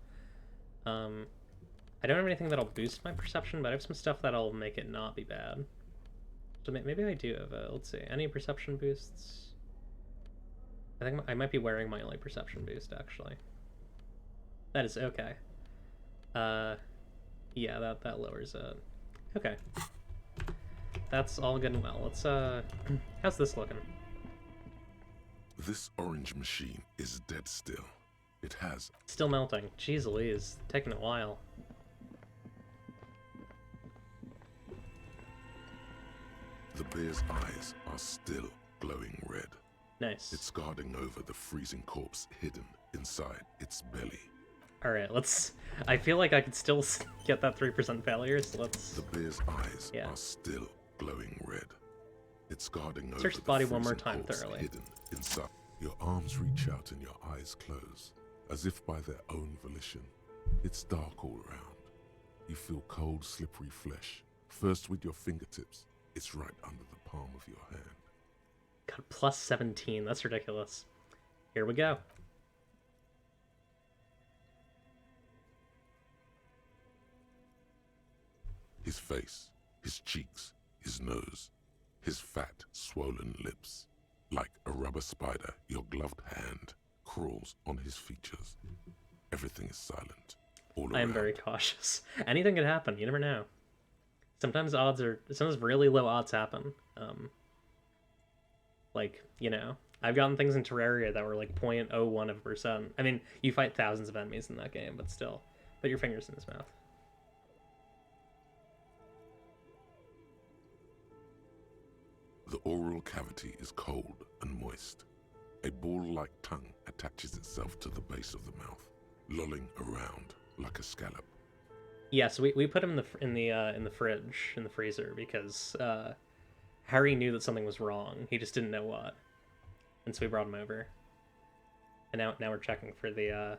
Speaker 1: I don't have anything that'll boost my perception, but I have some stuff that'll make it not be bad. So maybe I do have a, let's see, any perception boosts? I think I might be wearing my only perception boost, actually. That is okay. Yeah, that lowers it. Okay. That's all good and well. Let's, how's this looking?
Speaker 5: This orange machine is dead still. It has...
Speaker 1: Still melting. Jeez Louise, taking a while.
Speaker 5: The bear's eyes are still glowing red.
Speaker 1: Nice.
Speaker 5: It's guarding over the freezing corpse hidden inside its belly.
Speaker 1: Alright, let's... I feel like I could still get that 3% failure, so let's...
Speaker 5: The bear's eyes are still glowing red. It's guarding over
Speaker 1: search the
Speaker 5: the
Speaker 1: body one more
Speaker 5: freezing
Speaker 1: time
Speaker 5: corpse
Speaker 1: thoroughly.
Speaker 5: hidden inside. Your arms reach out and your eyes close, as if by their own volition. It's dark all around. You feel cold, slippery flesh. First with your fingertips. It's right under the palm of your hand.
Speaker 1: God, plus 17. That's ridiculous. Here we go.
Speaker 5: His face, his cheeks, his nose, his fat, swollen lips. Like a rubber spider, your gloved hand crawls on his features. Everything is silent. All around.
Speaker 1: I am very cautious. Anything could happen. You never know. Sometimes really low odds happen. Like, you know, I've gotten things in Terraria that were like 0.01%. I mean, you fight thousands of enemies in that game, but still. Put your fingers in his mouth.
Speaker 5: The oral cavity is cold and moist. A ball-like tongue attaches itself to the base of the mouth, lolling around like a scallop.
Speaker 1: Yeah, so we put him in the fridge, in the freezer, because Harry knew that something was wrong. He just didn't know what, and so we brought him over. And now we're checking for the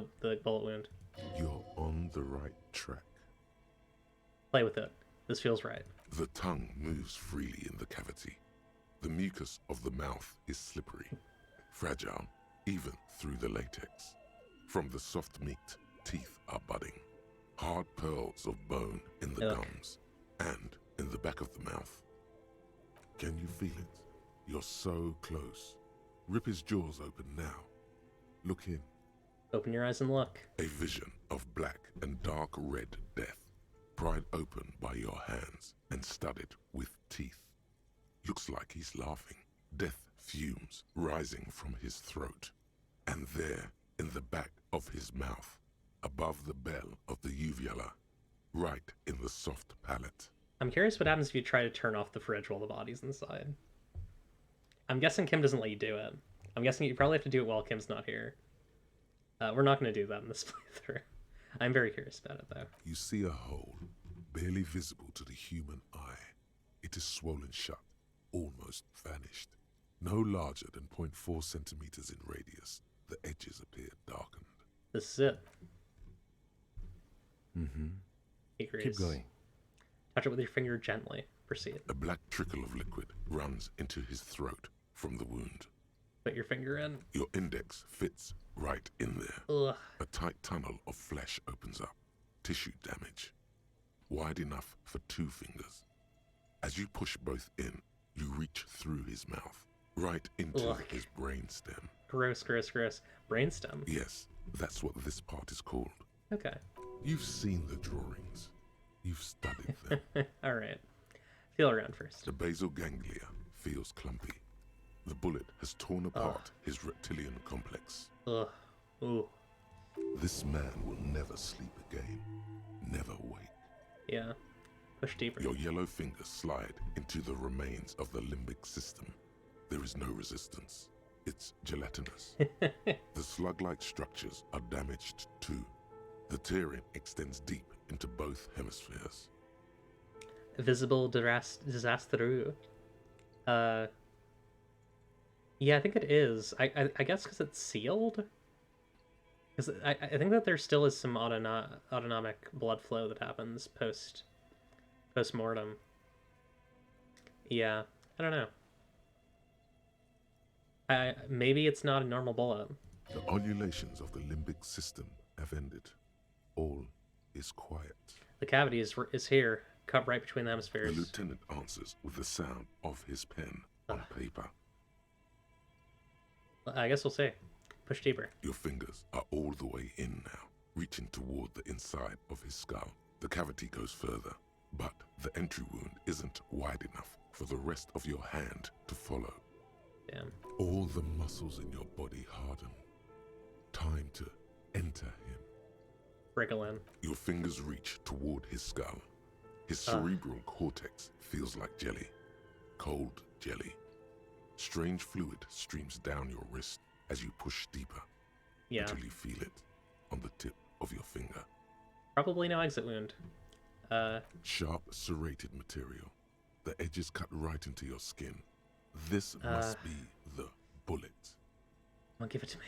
Speaker 1: bullet wound.
Speaker 5: You're on the right track.
Speaker 1: Play with it. This feels right.
Speaker 5: The tongue moves freely in the cavity. The mucus of the mouth is slippery, fragile, even through the latex. From the soft meat, teeth are budding. Hard pearls of bone in the gums and in the back of the mouth. Can you feel it? You're so close. Rip his jaws open now. Look in.
Speaker 1: Open your eyes and look.
Speaker 5: A vision of black and dark red death, pried open by your hands and studded with teeth. Looks like he's laughing. Death fumes rising from his throat. And there, in the back of his mouth, above the bell of the uvula, right in the soft palate.
Speaker 1: I'm curious what happens if you try to turn off the fridge while the body's inside. I'm guessing Kim doesn't let you do it. I'm guessing you probably have to do it while Kim's not here. We're not going to do that in this playthrough. I'm very curious about it, though.
Speaker 5: You see a hole, barely visible to the human eye. It is swollen shut, almost vanished. No larger than 0.4 centimeters in radius, the edges appear darkened.
Speaker 1: This is it.
Speaker 7: Mm-hmm.
Speaker 1: He agrees.
Speaker 7: Keep going.
Speaker 1: Touch it with your finger gently. Proceed.
Speaker 5: A black trickle of liquid runs into his throat from the wound.
Speaker 1: Put your finger in.
Speaker 5: Your index fits right in there.
Speaker 1: Ugh.
Speaker 5: A tight tunnel of flesh opens up. Tissue damage. Wide enough for 2 fingers. As you push both in, you reach through his mouth, right into his brainstem.
Speaker 1: Gross, gross, gross. Brainstem?
Speaker 5: Yes, that's what this part is called.
Speaker 1: Okay.
Speaker 5: You've seen the drawings. You've studied them.
Speaker 1: Alright. Feel around first.
Speaker 5: The basal ganglia feels clumpy. The bullet has torn apart his reptilian complex.
Speaker 1: Ugh. Ooh.
Speaker 5: This man will never sleep again. Never wake.
Speaker 1: Yeah. Push deeper.
Speaker 5: Your yellow fingers slide into the remains of the limbic system. There is no resistance. It's gelatinous. The slug-like structures are damaged too. The tearing extends deep into both hemispheres.
Speaker 1: Visible disaster. Yeah, I think it is. I guess because it's sealed? Because I think that there still is some autonomic blood flow that happens post-mortem. Yeah, I don't know. Maybe it's not a normal bullet.
Speaker 5: The ululations of the limbic system have ended. All is quiet.
Speaker 1: The cavity is here, cut right between the
Speaker 5: The
Speaker 1: hemispheres.
Speaker 5: lieutenant answers with the sound of his pen on paper.
Speaker 1: I guess we'll see. Push deeper.
Speaker 5: Your fingers are all the way in now, reaching toward the inside of his skull. The cavity goes further, but the entry wound isn't wide enough for the rest of your hand to follow.
Speaker 1: Damn.
Speaker 5: All the muscles in your body harden. Time to enter him.
Speaker 1: Wriggle in.
Speaker 5: Your fingers reach toward his skull. His cerebral cortex feels like jelly. Cold jelly. Strange fluid streams down your wrist as you push deeper until you feel it on the tip of your finger.
Speaker 1: Probably no exit wound.
Speaker 5: Sharp, serrated material. The edges cut right into your skin. This must be the bullet.
Speaker 1: Come on, give it to me.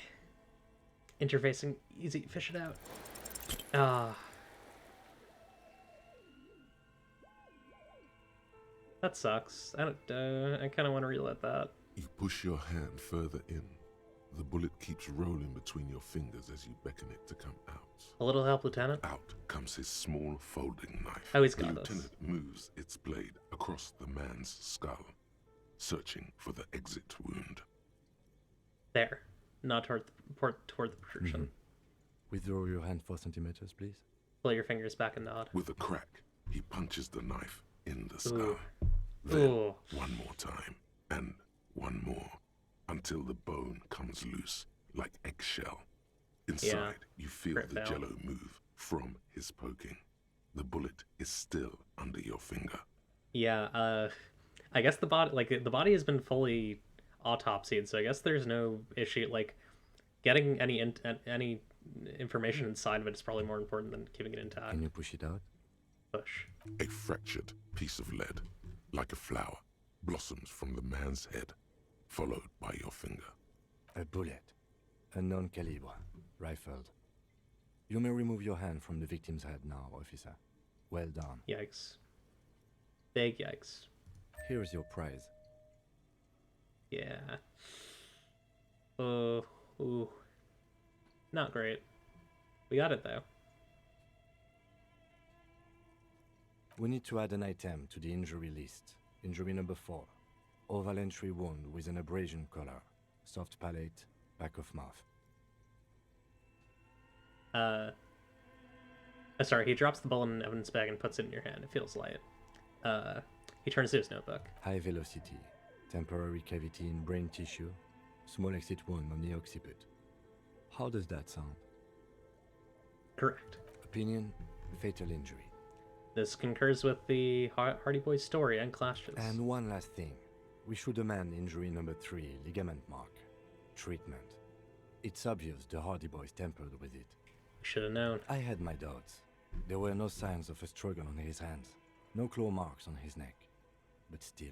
Speaker 1: Interfacing, easy, fish it out. Ah. That sucks. I kind of want to relet that.
Speaker 5: You push your hand further in. The bullet keeps rolling between your fingers as you beckon it to come out.
Speaker 1: A little help, Lieutenant?
Speaker 5: Out comes his small folding knife.
Speaker 1: Oh, he's
Speaker 5: the
Speaker 1: got
Speaker 5: lieutenant moves its blade across the man's skull, searching for the exit wound.
Speaker 1: There. Not toward the protrusion.
Speaker 7: Withdraw your hand 4 centimeters, please.
Speaker 1: Pull your fingers back and nod.
Speaker 5: With a crack, he punches the knife in the skull.
Speaker 1: Ooh.
Speaker 5: Then
Speaker 1: Ooh.
Speaker 5: one more time, and one more, until the bone comes loose, like eggshell. Inside, you feel the jello move from his poking. The bullet is still under your finger.
Speaker 1: Yeah, I guess the body has been fully autopsied, so I guess there's no issue. Like, getting any information inside of it is probably more important than keeping it intact.
Speaker 7: Can you push it out?
Speaker 1: Push.
Speaker 5: A fractured piece of lead, like a flower, blossoms from the man's head, followed by your finger.
Speaker 7: A bullet. A non-calibre. Rifled. You may remove your hand from the victim's head now, officer. Well done.
Speaker 1: Yikes. Big yikes.
Speaker 7: Here's your prize.
Speaker 1: Yeah. Oh, ooh. Not great. We got it, though.
Speaker 7: We need to add an item to the injury list. Injury number 4. Oval entry wound with an abrasion collar. Soft palate, back of mouth.
Speaker 1: Sorry, he drops the bullet in Evan's bag and puts it in your hand. It feels light. He turns to his notebook.
Speaker 7: High velocity. Temporary cavity in brain tissue. Small exit wound on the occiput. How does that sound?
Speaker 1: Correct.
Speaker 7: Opinion, fatal injury.
Speaker 1: This concurs with the Hardy Boys story and clashes.
Speaker 7: And one last thing. We should amend injury number 3, ligament mark. Treatment. It's obvious the Hardy Boys tampered with it.
Speaker 1: Should have known.
Speaker 7: I had my doubts. There were no signs of a struggle on his hands. No claw marks on his neck. But still.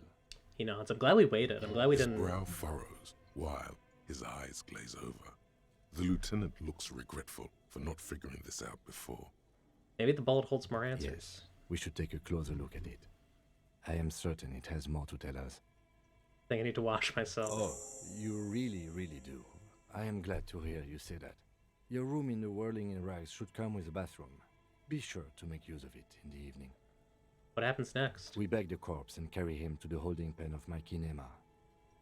Speaker 1: He nods. I'm glad we waited. I'm glad we didn't...
Speaker 5: His brow furrows, while his eyes glaze over. The lieutenant looks regretful for not figuring this out before.
Speaker 1: Maybe the bullet holds more answers.
Speaker 7: Yes, we should take a closer look at it. I am certain it has more to tell us.
Speaker 1: I think I need to wash myself.
Speaker 7: Oh, you really, really do. I am glad to hear you say that. Your room in the Whirling in Rags should come with a bathroom. Be sure to make use of it in the evening.
Speaker 1: What happens next?
Speaker 7: We bag the corpse and carry him to the holding pen of my kinema.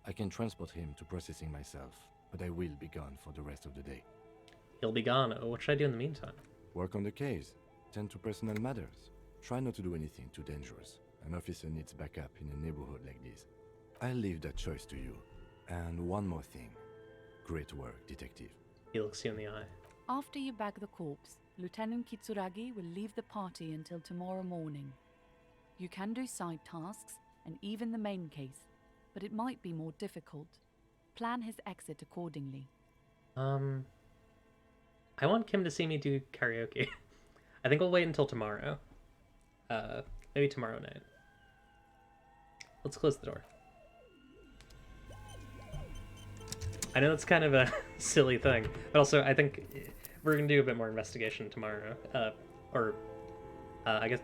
Speaker 7: I can transport him to processing myself, but I will be gone for the rest of the day.
Speaker 1: He'll be gone. Oh, what should I do in the meantime?
Speaker 7: Work on the case. Tend to personal matters. Try not to do anything too dangerous. An officer needs backup in a neighborhood like this. I'll leave that choice to you. And one more thing. Great work, detective.
Speaker 1: He looks you in the eye.
Speaker 21: After you bag the corpse, Lieutenant Kitsuragi will leave the party until tomorrow morning. You can do side tasks, and even the main case, but it might be more difficult. Plan his exit accordingly.
Speaker 1: I want Kim to see me do karaoke. I think we'll wait until tomorrow. Maybe tomorrow night. Let's close the door. I know that's kind of a silly thing, but also I think we're gonna do a bit more investigation tomorrow. I guess,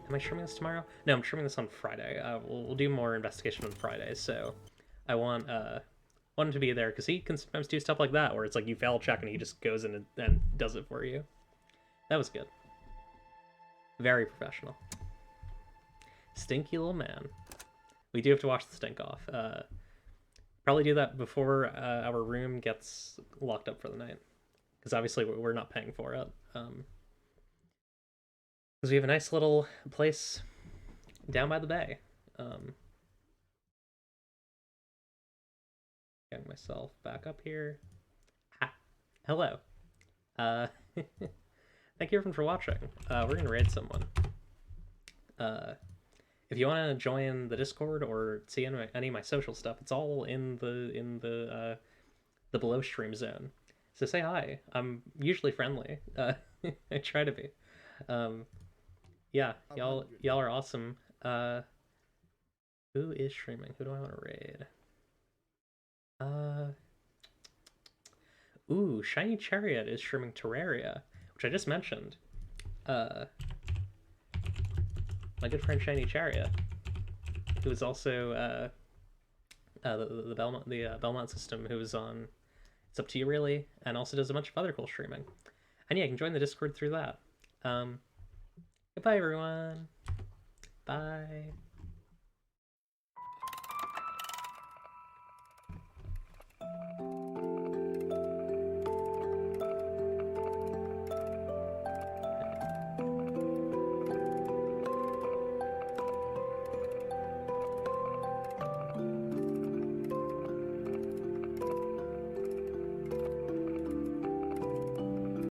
Speaker 1: am I streaming this tomorrow? No, I'm streaming this on Friday. We'll do more investigation on Friday, so I want him to be there, because he can sometimes do stuff like that, where it's like you fail check and he just goes in and does it for you. That was good. Very professional. Stinky little man. We do have to wash the stink off. Probably do that before our room gets locked up for the night. Because obviously we're not paying for it. Because we have a nice little place down by the bay. Getting myself back up here. Ah, hello. Thank you everyone for watching. We're gonna raid someone. If you want to join the Discord or see any of my social stuff, it's all in the below stream zone. So say hi. I'm usually friendly. I try to be. Yeah, y'all are awesome. Who is streaming? Who do I want to raid? Ooh, Shiny Chariot is streaming Terraria, which I just mentioned. My good friend Shiny Chariot, who is also the Belmont system, who is on It's Up to You Really, and also does a bunch of other cool streaming. And yeah, you can join the Discord through that. Goodbye everyone. Bye.